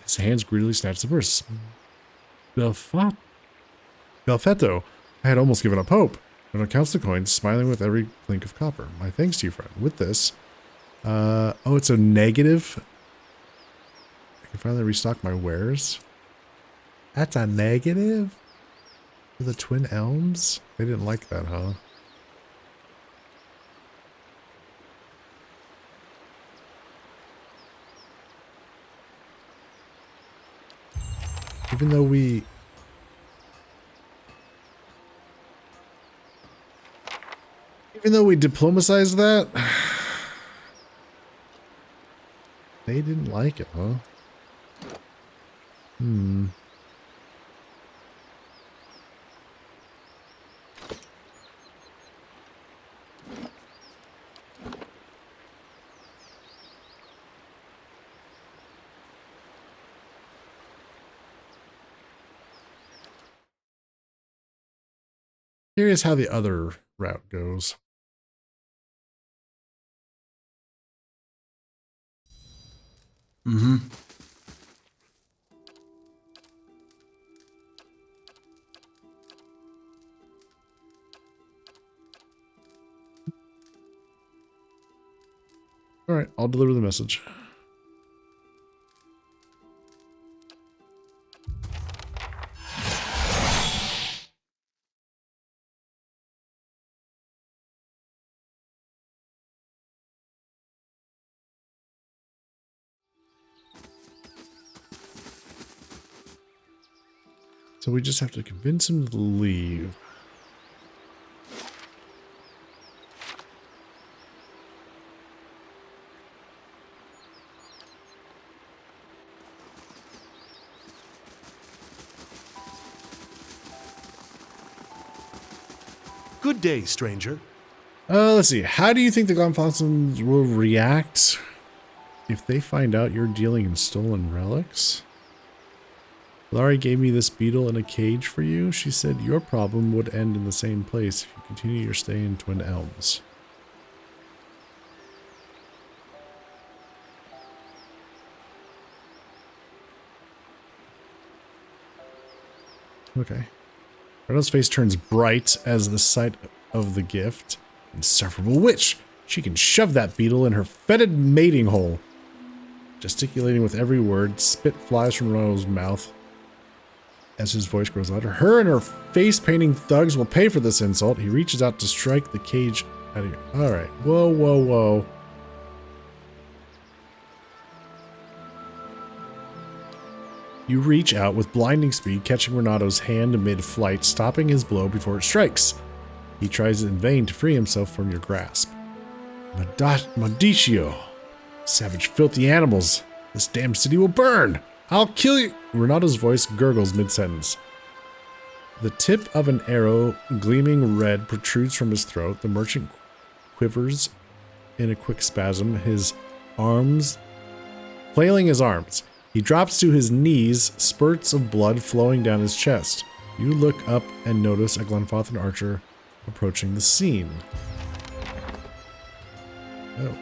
his hands greedily snatch the purse. Belfetto. I had almost given up hope. Ronaldo counts the coins, smiling with every clink of copper. My thanks to you, friend. With this, oh, it's a negative. I can finally restock my wares. That's a negative? For the Twin Elms? They didn't like that, huh? Even though we... diplomatized that, they didn't like it, huh? Curious how the other route goes. Mm-hmm. All right, I'll deliver the message. So we just have to convince him to leave. Good day, stranger. Let's see. How do you think the Glenfossens will react if they find out you're dealing in stolen relics? Laurie gave me this beetle in a cage for you. She said your problem would end in the same place if you continue your stay in Twin Elms. Okay. Reynolds' face turns bright as the sight of the gift. Insufferable witch! She can shove that beetle in her fetid mating hole. Gesticulating with every word, spit flies from Reynolds' mouth as his voice grows louder. Her and her face-painting thugs will pay for this insult. He reaches out to strike the cage out of here. Alright. Whoa, whoa, whoa. You reach out with blinding speed, catching Renato's hand mid-flight, stopping his blow before it strikes. He tries in vain to free himself from your grasp. Maudicio! Savage, filthy animals! This damn city will burn! I'll kill you! Renato's voice gurgles mid-sentence. The tip of an arrow, gleaming red, protrudes from his throat. The merchant quivers in a quick spasm, his arms flailing his arms. He drops to his knees, spurts of blood flowing down his chest. You look up and notice a Glenfothen archer approaching the scene. Oh.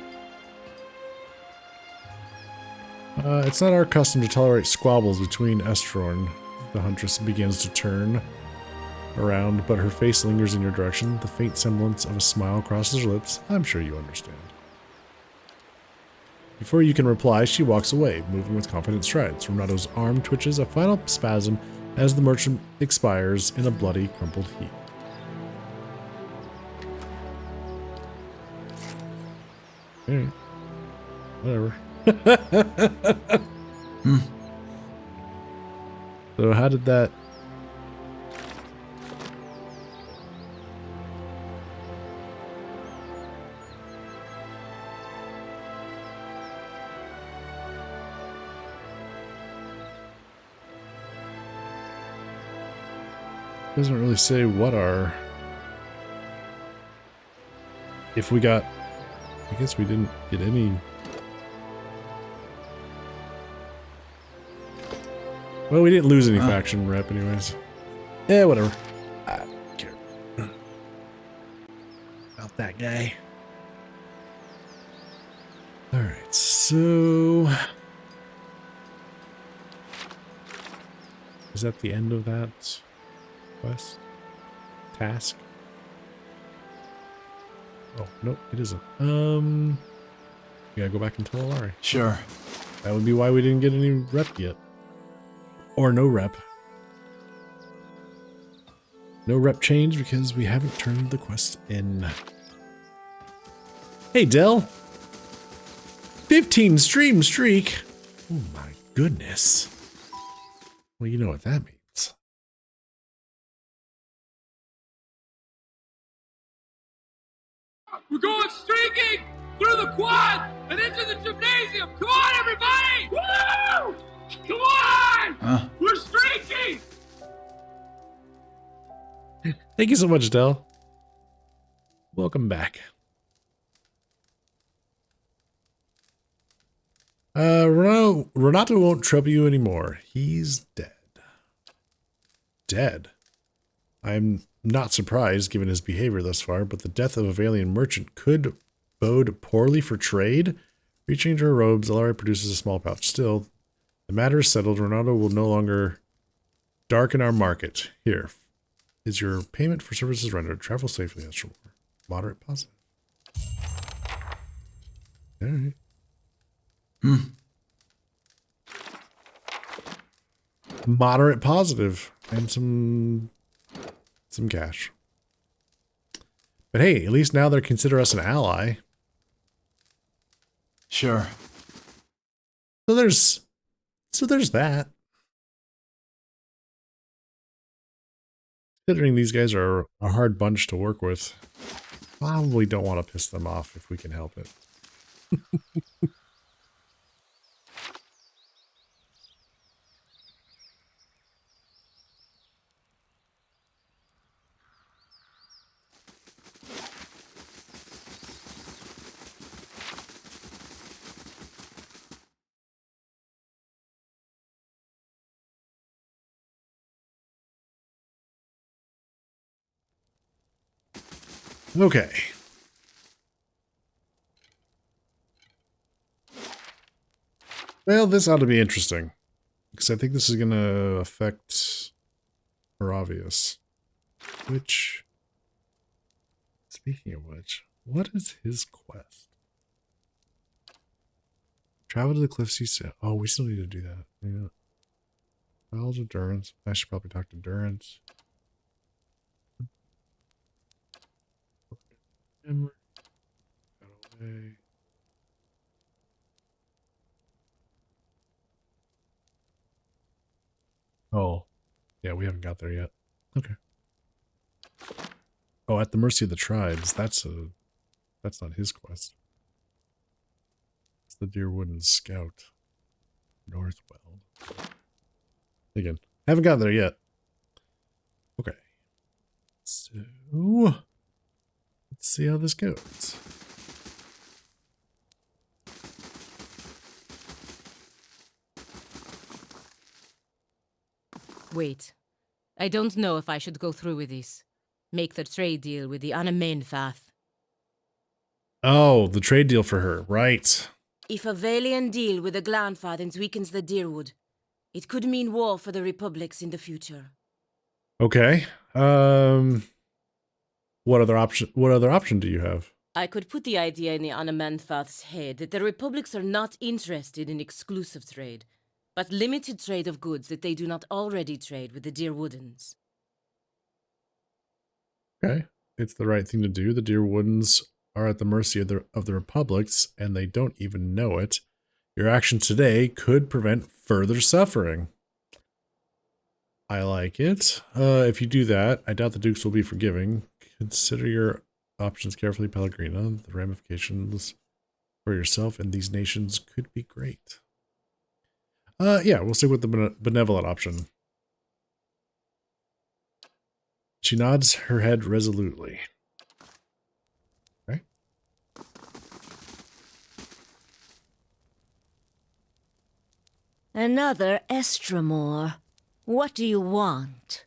It's not our custom to tolerate squabbles between Estrorn. The huntress begins to turn around, but her face lingers in your direction. The faint semblance of a smile crosses her lips. I'm sure you understand. Before you can reply, she walks away, moving with confident strides. Renato's arm twitches a final spasm as the merchant expires in a bloody, crumpled heap. Alright. Whatever. So how did that... Doesn't really say what our... If we got... I guess we didn't get any... Well, we didn't lose any faction rep anyways. Yeah, whatever. I don't care about that guy. Alright, so... So is that the end of that quest? Task? Oh, nope, it isn't. You gotta go back and tell Alari. Sure. That would be why we didn't get any rep yet. Or no rep. No rep change because we haven't turned the quest in. Hey, Del. 15 stream streak. Oh my goodness. Well, you know what that means. We're going streaking through the quad and into the gymnasium. Come on, everybody! Woo! Come on! Huh? We're streaking! Thank you so much, Del. Welcome back. Renato won't trouble you anymore. He's dead. Dead? I'm not surprised given his behavior thus far, but the death of a Valian merchant could bode poorly for trade. Reaching into her robes, Alari produces a small pouch. Still, the matter is settled. Renato will no longer darken our market. Here is your payment for services rendered. Travel safely, Estremor. Moderate positive. Alright. Moderate positive and some cash. But hey, at least now they consider us an ally. Sure. So there's that. Considering these guys are a hard bunch to work with, probably don't want to piss them off if we can help it. Okay. Well, this ought to be interesting. Because I think this is going to affect Moravius. Which, speaking of which, what is his quest? Travel to the cliffs he said. Oh, we still need to do that. Yeah. Trials of Durance. I should probably talk to Durance. Oh, yeah, we haven't got there yet. Okay. Oh, at the mercy of the tribes. That's not his quest. It's the Deerwooden Scout. Northwell. Again, haven't gotten there yet. Okay. So let's see how this goes. Wait. I don't know if I should go through with this. Make the trade deal with the Anamenfath. Oh, the trade deal for her, right. If a Valian deal with the Glanfathens weakens the Deerwood, it could mean war for the Republics in the future. Okay. What other option do you have? I could put the idea in the Anamenfath's head that the Republics are not interested in exclusive trade, but limited trade of goods that they do not already trade with the Deerwoodens. Okay. It's the right thing to do. The Deerwoodens are at the mercy of the Republics, and they don't even know it. Your action today could prevent further suffering. I like it. If you do that, I doubt the Dukes will be forgiving. Consider your options carefully, Pellegrina. The ramifications for yourself and these nations could be great. Yeah, we'll stick with the benevolent option. She nods her head resolutely. Okay. Another Estremor. What do you want?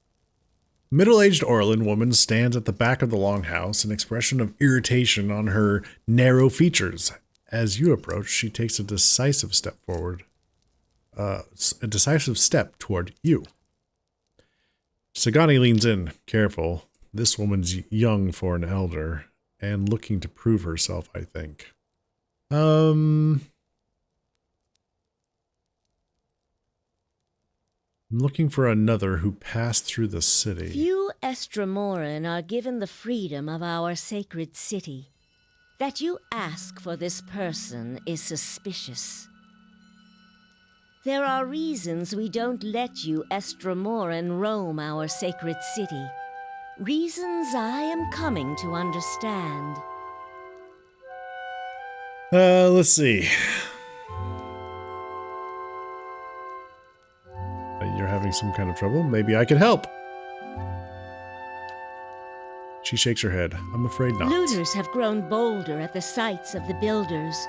Middle-aged Orlin woman stands at the back of the longhouse, an expression of irritation on her narrow features. as you approach, she takes a decisive step forward. A decisive step toward you. Sagani leans in, careful. This woman's young for an elder, and looking to prove herself, I think. I'm looking for another who passed through the city. Few Estramoran are given the freedom of our sacred city. That you ask for this person is suspicious. There are reasons we don't let you Estramoran roam our sacred city. Reasons I am coming to understand. Let's see. You're having some kind of trouble? Maybe I can help. She shakes her head. I'm afraid not. Looters have grown bolder at the sights of the builders.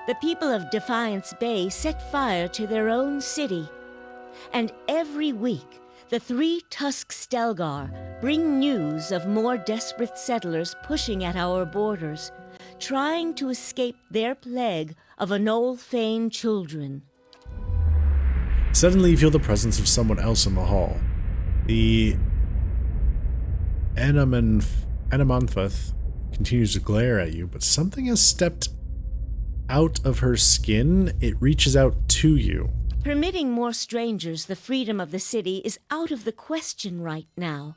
The people of Defiance Bay set fire to their own city. And every week, the 3 Tusk Stelgar bring news of more desperate settlers pushing at our borders, trying to escape their plague of Anolfane children. Suddenly you feel the presence of someone else in the hall. The Anamanthus continues to glare at you, but something has stepped out of her skin. It reaches out to you. Permitting more strangers the freedom of the city is out of the question right now.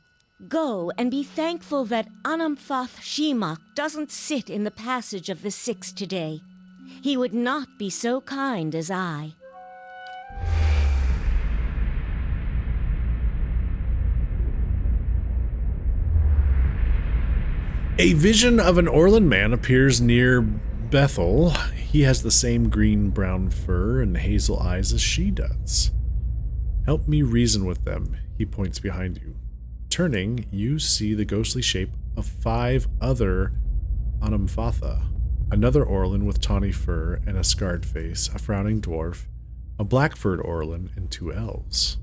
Go and be thankful that Anamphath Shimak doesn't sit in the passage of the Six today. He would not be so kind as I. A vision of an Orlan man appears near Bethel. He has the same green-brown fur and hazel eyes as she does. Help me reason with them, he points behind you. Turning, you see the ghostly shape of 5 other Anamphatha. Another Orlan with tawny fur and a scarred face, a frowning dwarf, a black-furred Orlan, and 2 elves.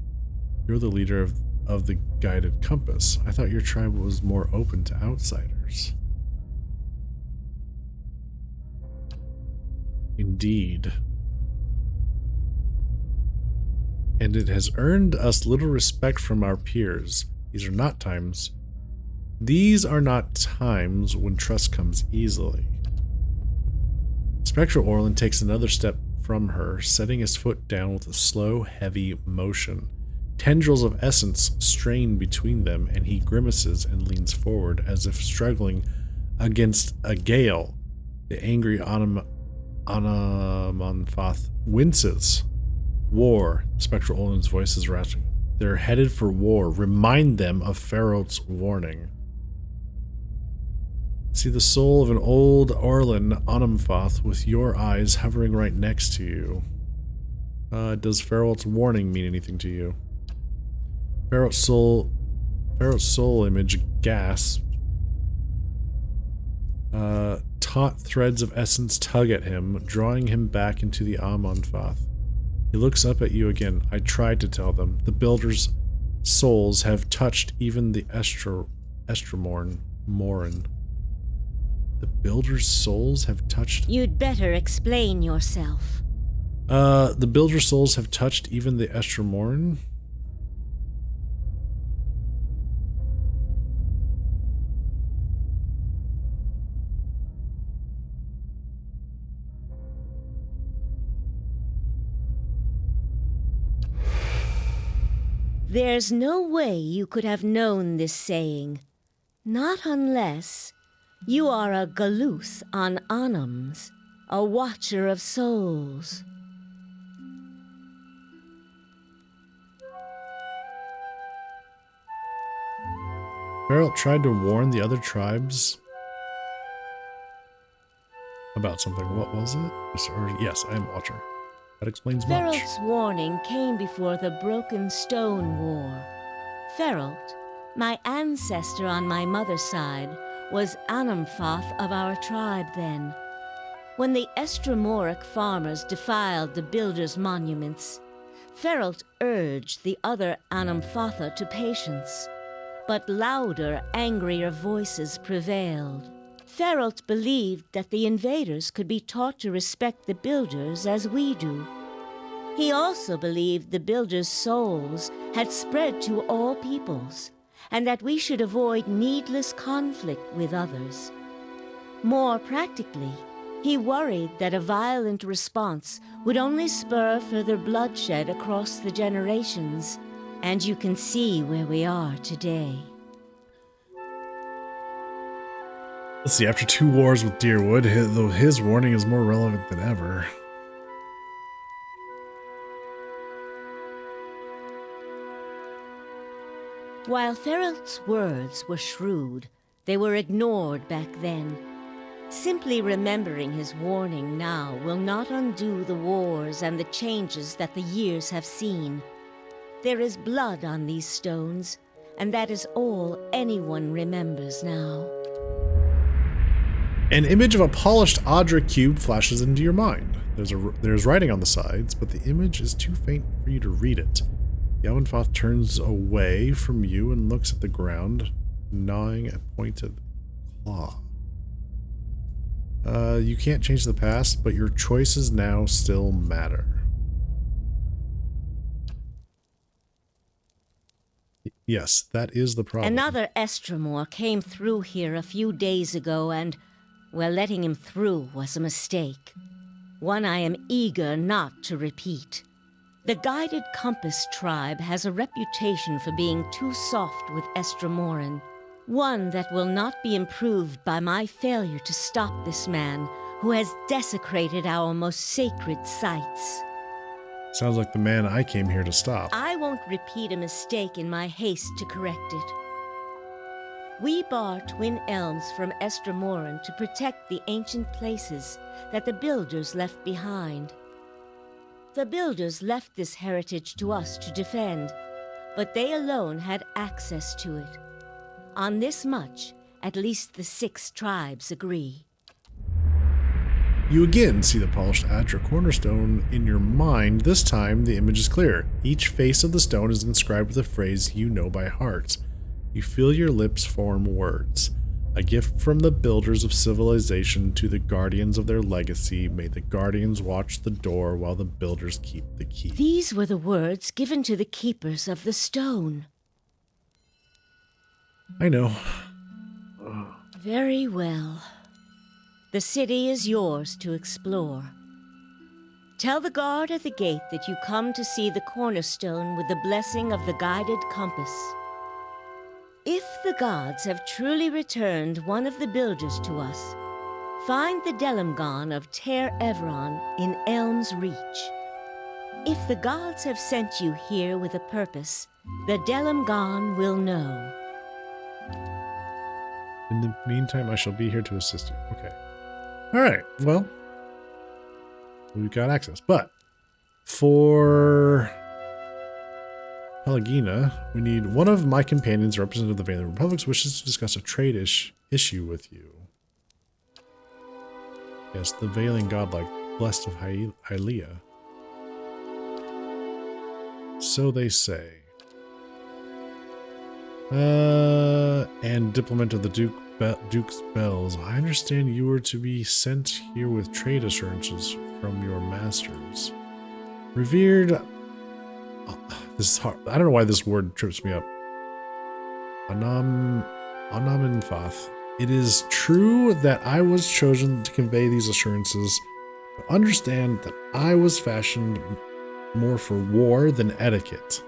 You're the leader of the guided compass. I thought your tribe was more open to outsiders. Indeed. And it has earned us little respect from our peers. These are not times when trust comes easily. Spectral Orlan takes another step from her, setting his foot down with a slow, heavy motion. Tendrils of essence strain between them, and he grimaces and leans forward as if struggling against a gale. The angry Anamanthus winces. War. Spectral Orlan's voice is rasping. They're headed for war. Remind them of Feralt's warning. See the soul of an old Orlan Anamphath with your eyes hovering right next to you. Does Feralt's warning mean anything to you? Feralt's soul image gasps. Taut threads of essence tug at him, drawing him back into the Anamphath. He looks up at you again. I tried to tell them. The builders' souls have touched even the Estramoran. The builders' souls have touched... You'd better explain yourself. The builders' souls have touched even the Estramoran? There's no way you could have known this saying. Not unless you are a Galuth on Anams, a watcher of souls. Feralt tried to warn the other tribes about something. What was it? Yes, I am Watcher. That explains much. Feralt's warning came before the Broken Stone War. Feralt, my ancestor on my mother's side, was Anamphath of our tribe then. When the Estramoric farmers defiled the builders' monuments, Feralt urged the other Anamphatha to patience, but louder, angrier voices prevailed. Feralt believed that the invaders could be taught to respect the builders as we do. He also believed the builders' souls had spread to all peoples, and that we should avoid needless conflict with others. More practically, he worried that a violent response would only spur further bloodshed across the generations, and you can see where we are today. Let's see, after 2 wars with Deerwood, his warning is more relevant than ever. While Feralt's words were shrewd, they were ignored back then. Simply remembering his warning now will not undo the wars and the changes that the years have seen. There is blood on these stones, and that is all anyone remembers now. An image of a polished Audra cube flashes into your mind. There's writing on the sides, but the image is too faint for you to read it. Yelvenfoth turns away from you and looks at the ground, gnawing a pointed claw. You can't change the past, but your choices now still matter. Yes, that is the problem. Another Estremor came through here a few days ago, and, well, letting him through was a mistake. One I am eager not to repeat. The Guided Compass tribe has a reputation for being too soft with Estremoran. One that will not be improved by my failure to stop this man who has desecrated our most sacred sites. Sounds like the man I came here to stop. I won't repeat a mistake in my haste to correct it. We bar Twin Elms from Estremoran to protect the ancient places that the Builders left behind. The Builders left this heritage to us to defend, but they alone had access to it. On this much, at least the 6 tribes agree. You again see the polished Audra cornerstone in your mind. This time, the image is clear. Each face of the stone is inscribed with a phrase you know by heart. You feel your lips form words. A gift from the builders of civilization to the guardians of their legacy. May the guardians watch the door while the builders keep the key. These were the words given to the keepers of the stone. I know. Very well. The city is yours to explore. Tell the guard at the gate that you come to see the cornerstone with the blessing of the Guided Compass. If the gods have truly returned one of the builders to us, find the Delimgon of Ter Evron in Elm's Reach. If the gods have sent you here with a purpose, the Delimgon will know. In the meantime, I shall be here to assist you. Okay. Alright, well, we've got access. But for Pelagina, we need one of my companions, representative of the Vailian Republics, wishes to discuss a trade issue with you. Yes, the Vailian godlike, blessed of Hylia. So they say. And diplomat of the Duke's Bells. I understand you were to be sent here with trade assurances from your masters. Revered... Oh, this is hard. I don't know why this word trips me up. Anamenfoth. It is true that I was chosen to convey these assurances, but understand that I was fashioned more for war than etiquette.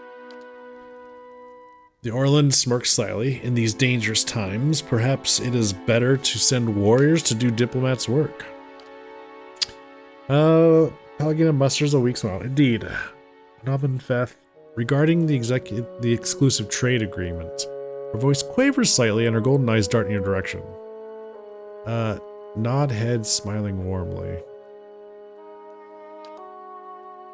The Orland smirks slyly. In these dangerous times, perhaps it is better to send warriors to do diplomats' work. Pelagina musters a weak smile. Indeed. Anamenfoth, regarding the exclusive trade agreement. Her voice quavers slightly and her golden eyes dart in your direction. Nod head, smiling warmly.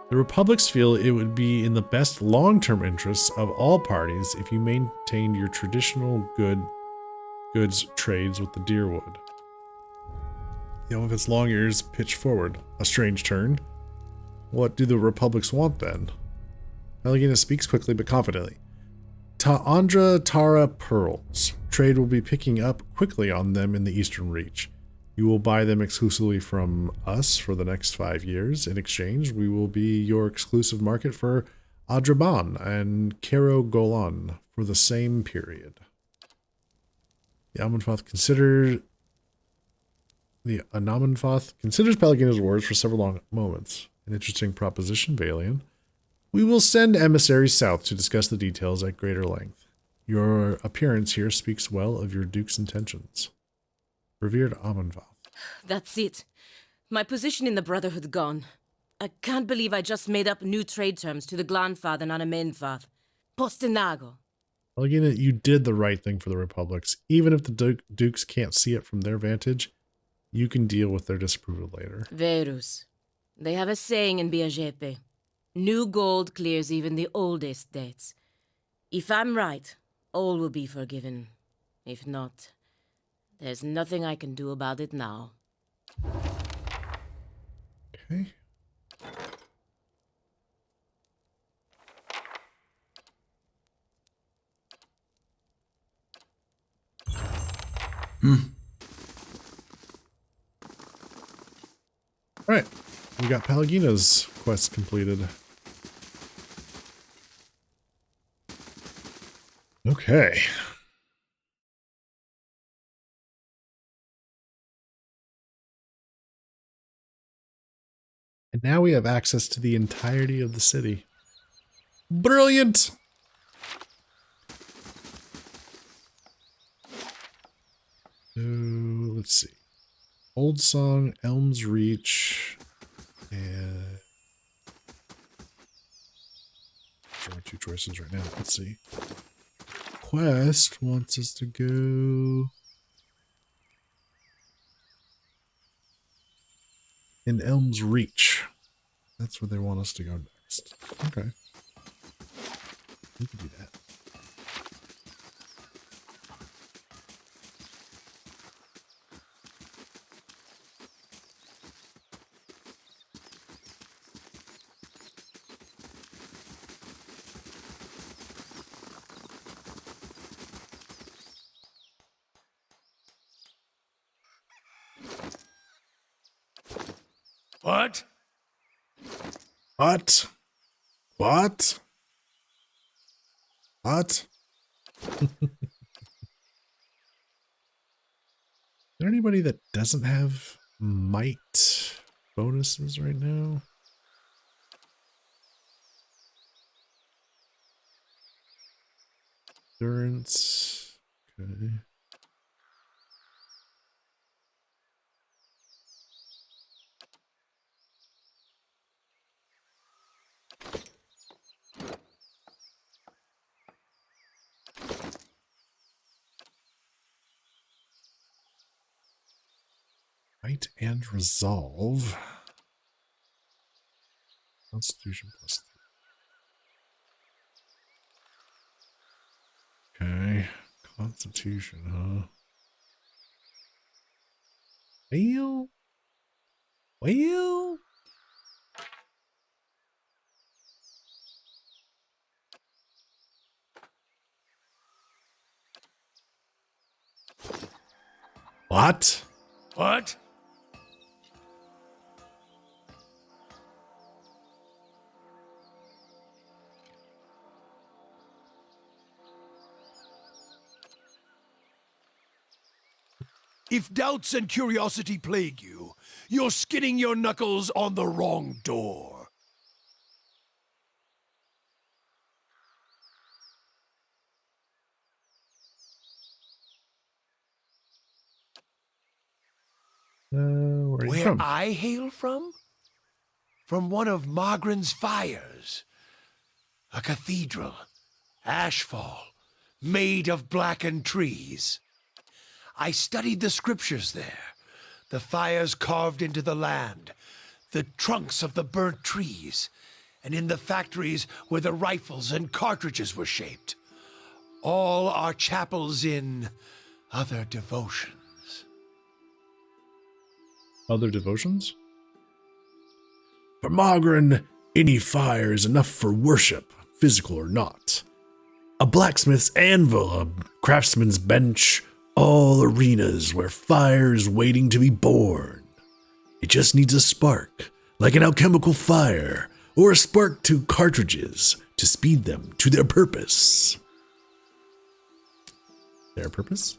The Republics feel it would be in the best long-term interests of all parties if you maintained your traditional goods trades with the Deerwood. The elephant's long ears pitch forward. A strange turn. What do the Republics want then? Pelagina speaks quickly but confidently. Andra Tara pearls. Trade will be picking up quickly on them in the Eastern Reach. You will buy them exclusively from us for the next 5 years. In exchange, we will be your exclusive market for Adraban and Kero Golan for the same period. The Amenfoth considers Pelagina's words for several long moments. An interesting proposition, Valian. We will send emissaries south to discuss the details at greater length. Your appearance here speaks well of your Duke's intentions. Revered Amenfoth. That's it. My position in the Brotherhood gone. I can't believe I just made up new trade terms to the Glanfath and Anamenfath. Postinago. Pelagina, you did the right thing for the Republics. Even if the Dukes can't see it from their vantage, you can deal with their disapproval later. Verus. They have a saying in Biajepe. New gold clears even the oldest debts. If I'm right, all will be forgiven. If not, there's nothing I can do about it now. Okay. Alright, we got Pelagina's quest completed. Okay. And now we have access to the entirety of the city. Brilliant! So, let's see. Old Song, Elm's Reach, and... There are 2 choices right now. Let's see. Quest wants us to go... in Elm's Reach. That's where they want us to go next. Okay. We can do that. What? What? What? What? Is there anybody that doesn't have might bonuses right now? Endurance. Okay. Might and resolve. Constitution +3. Okay. Constitution, huh? Well. What? What? If doubts and curiosity plague you, you're skinning your knuckles on the wrong door. Where are you from? I hail from? From one of Margren's fires. A cathedral, ashfall, made of blackened trees. I studied the scriptures there, the fires carved into the land, the trunks of the burnt trees, and in the factories where the rifles and cartridges were shaped. All are chapels in other devotions. Other devotions? For Margren, any fire is enough for worship, physical or not. a blacksmith's anvil, a craftsman's bench, all arenas where fire is waiting to be born. It just needs a spark, like an alchemical fire, or a spark to cartridges to speed them to their purpose. Their purpose?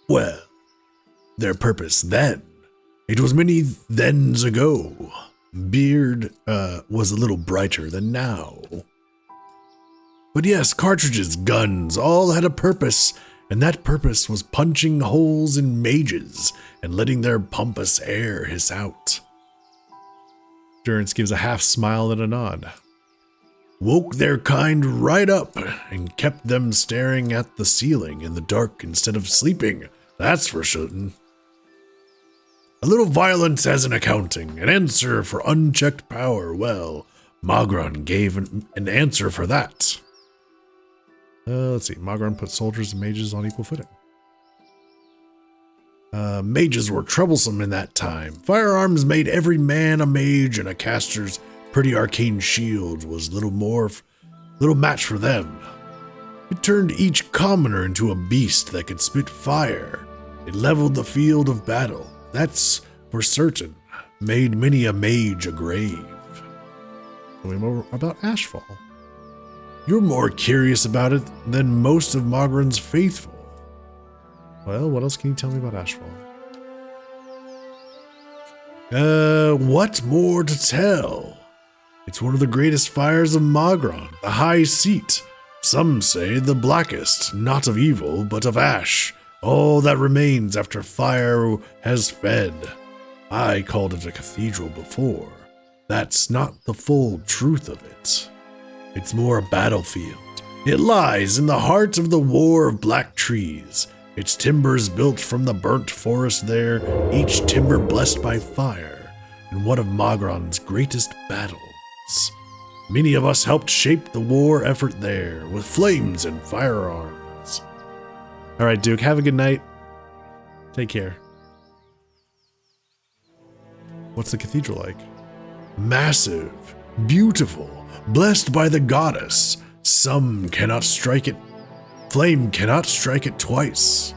Well, their purpose then. It was many thens ago. Beard was a little brighter than now. But yes, cartridges, guns, all had a purpose, and that purpose was punching holes in mages and letting their pompous air hiss out. Durance gives a half smile and a nod. Woke their kind right up and kept them staring at the ceiling in the dark instead of sleeping, that's for certain. A little violence as an accounting, an answer for unchecked power. Well, Magron gave an answer for that. Let's see. Magron put soldiers and mages on equal footing. Mages were troublesome in that time. Firearms made every man a mage, and a caster's pretty arcane shield was little match for them. It turned each commoner into a beast that could spit fire. It leveled the field of battle. That's for certain. Made many a mage a grave. Tell me more about Ashfall. You're more curious about it than most of Magron's faithful. Well, what else can you tell me about Ashfall? What more to tell? It's one of the greatest fires of Magron, the high seat. Some say the blackest, not of evil, but of ash. All that remains after fire has fed. I called it a cathedral before. That's not the full truth of it. It's more a battlefield. It lies in the heart of the War of Black Trees. Its timbers built from the burnt forest there, each timber blessed by fire, in one of Magron's greatest battles. Many of us helped shape the war effort there, with flames and firearms. All right, Duke, have a good night. Take care. What's the cathedral like? Massive, beautiful, blessed by the goddess. Some cannot strike it. Flame cannot strike it twice.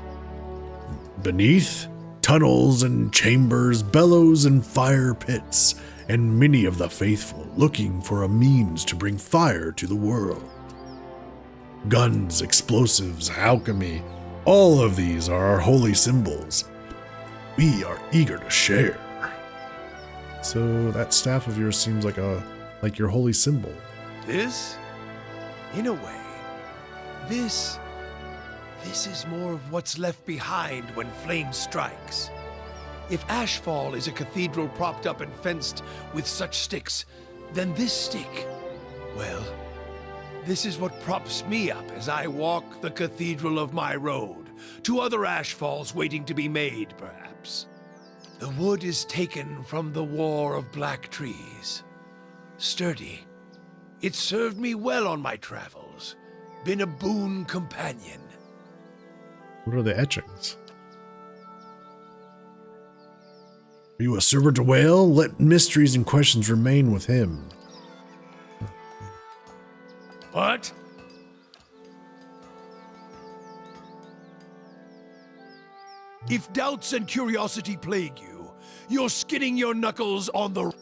Beneath, tunnels and chambers, bellows and fire pits, and many of the faithful looking for a means to bring fire to the world. Guns, explosives, alchemy, all of these are our holy symbols. We are eager to share. So that staff of yours seems like your holy symbol. This? In a way. This is more of what's left behind when flame strikes. If Ashfall is a cathedral propped up and fenced with such sticks, then this stick, well, this is what props me up as I walk the cathedral of my road, to other Ashfalls waiting to be made, perhaps. The wood is taken from the War of Black Trees. Sturdy. It served me well on my travels. Been a boon companion. What are the etchings? Are you a servant to Whale? Let mysteries and questions remain with him. What? If doubts and curiosity plague you, you're skinning your knuckles on the...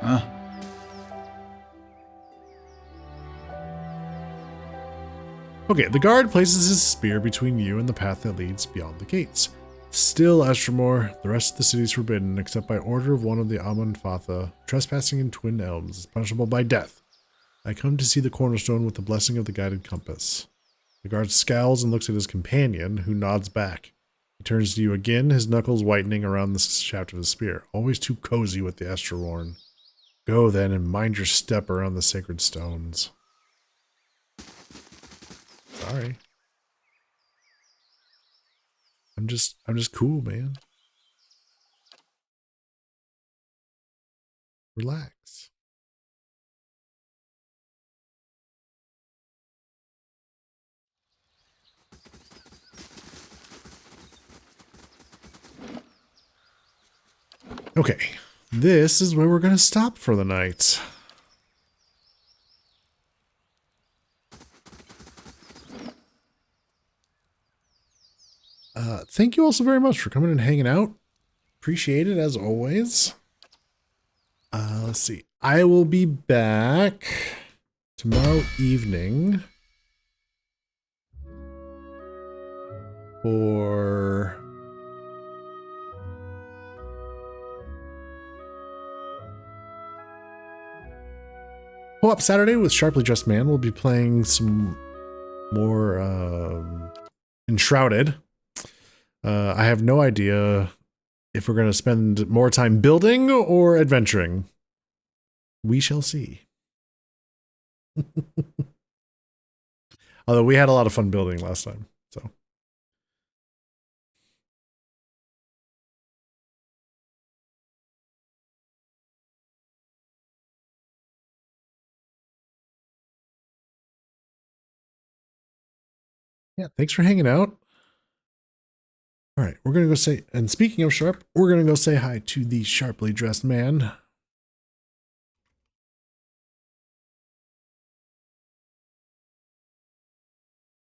Huh? Okay, the guard places his spear between you and the path that leads beyond the gates. Still, Estremor, the rest of the city is forbidden, except by order of one of the Amon Fatha. Trespassing in Twin Elms is punishable by death. I come to see the cornerstone with the blessing of the guided compass. The guard scowls and looks at his companion, who nods back. He turns to you again, his knuckles whitening around the shaft of his spear. Always too cozy with the Esterworn. Go then and mind your step around the sacred stones. Sorry. I'm just cool, man. Relax. Okay, this is where we're going to stop for the night. Thank you all so very much for coming and hanging out. Appreciate it as always. Let's see. I will be back tomorrow evening for Co-op Saturday with Sharply Dressed Man. We'll be playing some more Enshrouded. I have no idea if we're going to spend more time building or adventuring. We shall see. Although we had a lot of fun building last time, so. Yeah, thanks for hanging out. All right, we're going to go say, and speaking of Sharp, we're going to go say hi to the Sharply Dressed Man.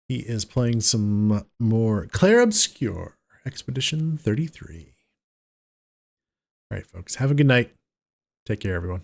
He is playing some more Clair Obscur, Expedition 33. All right, folks, have a good night. Take care, everyone.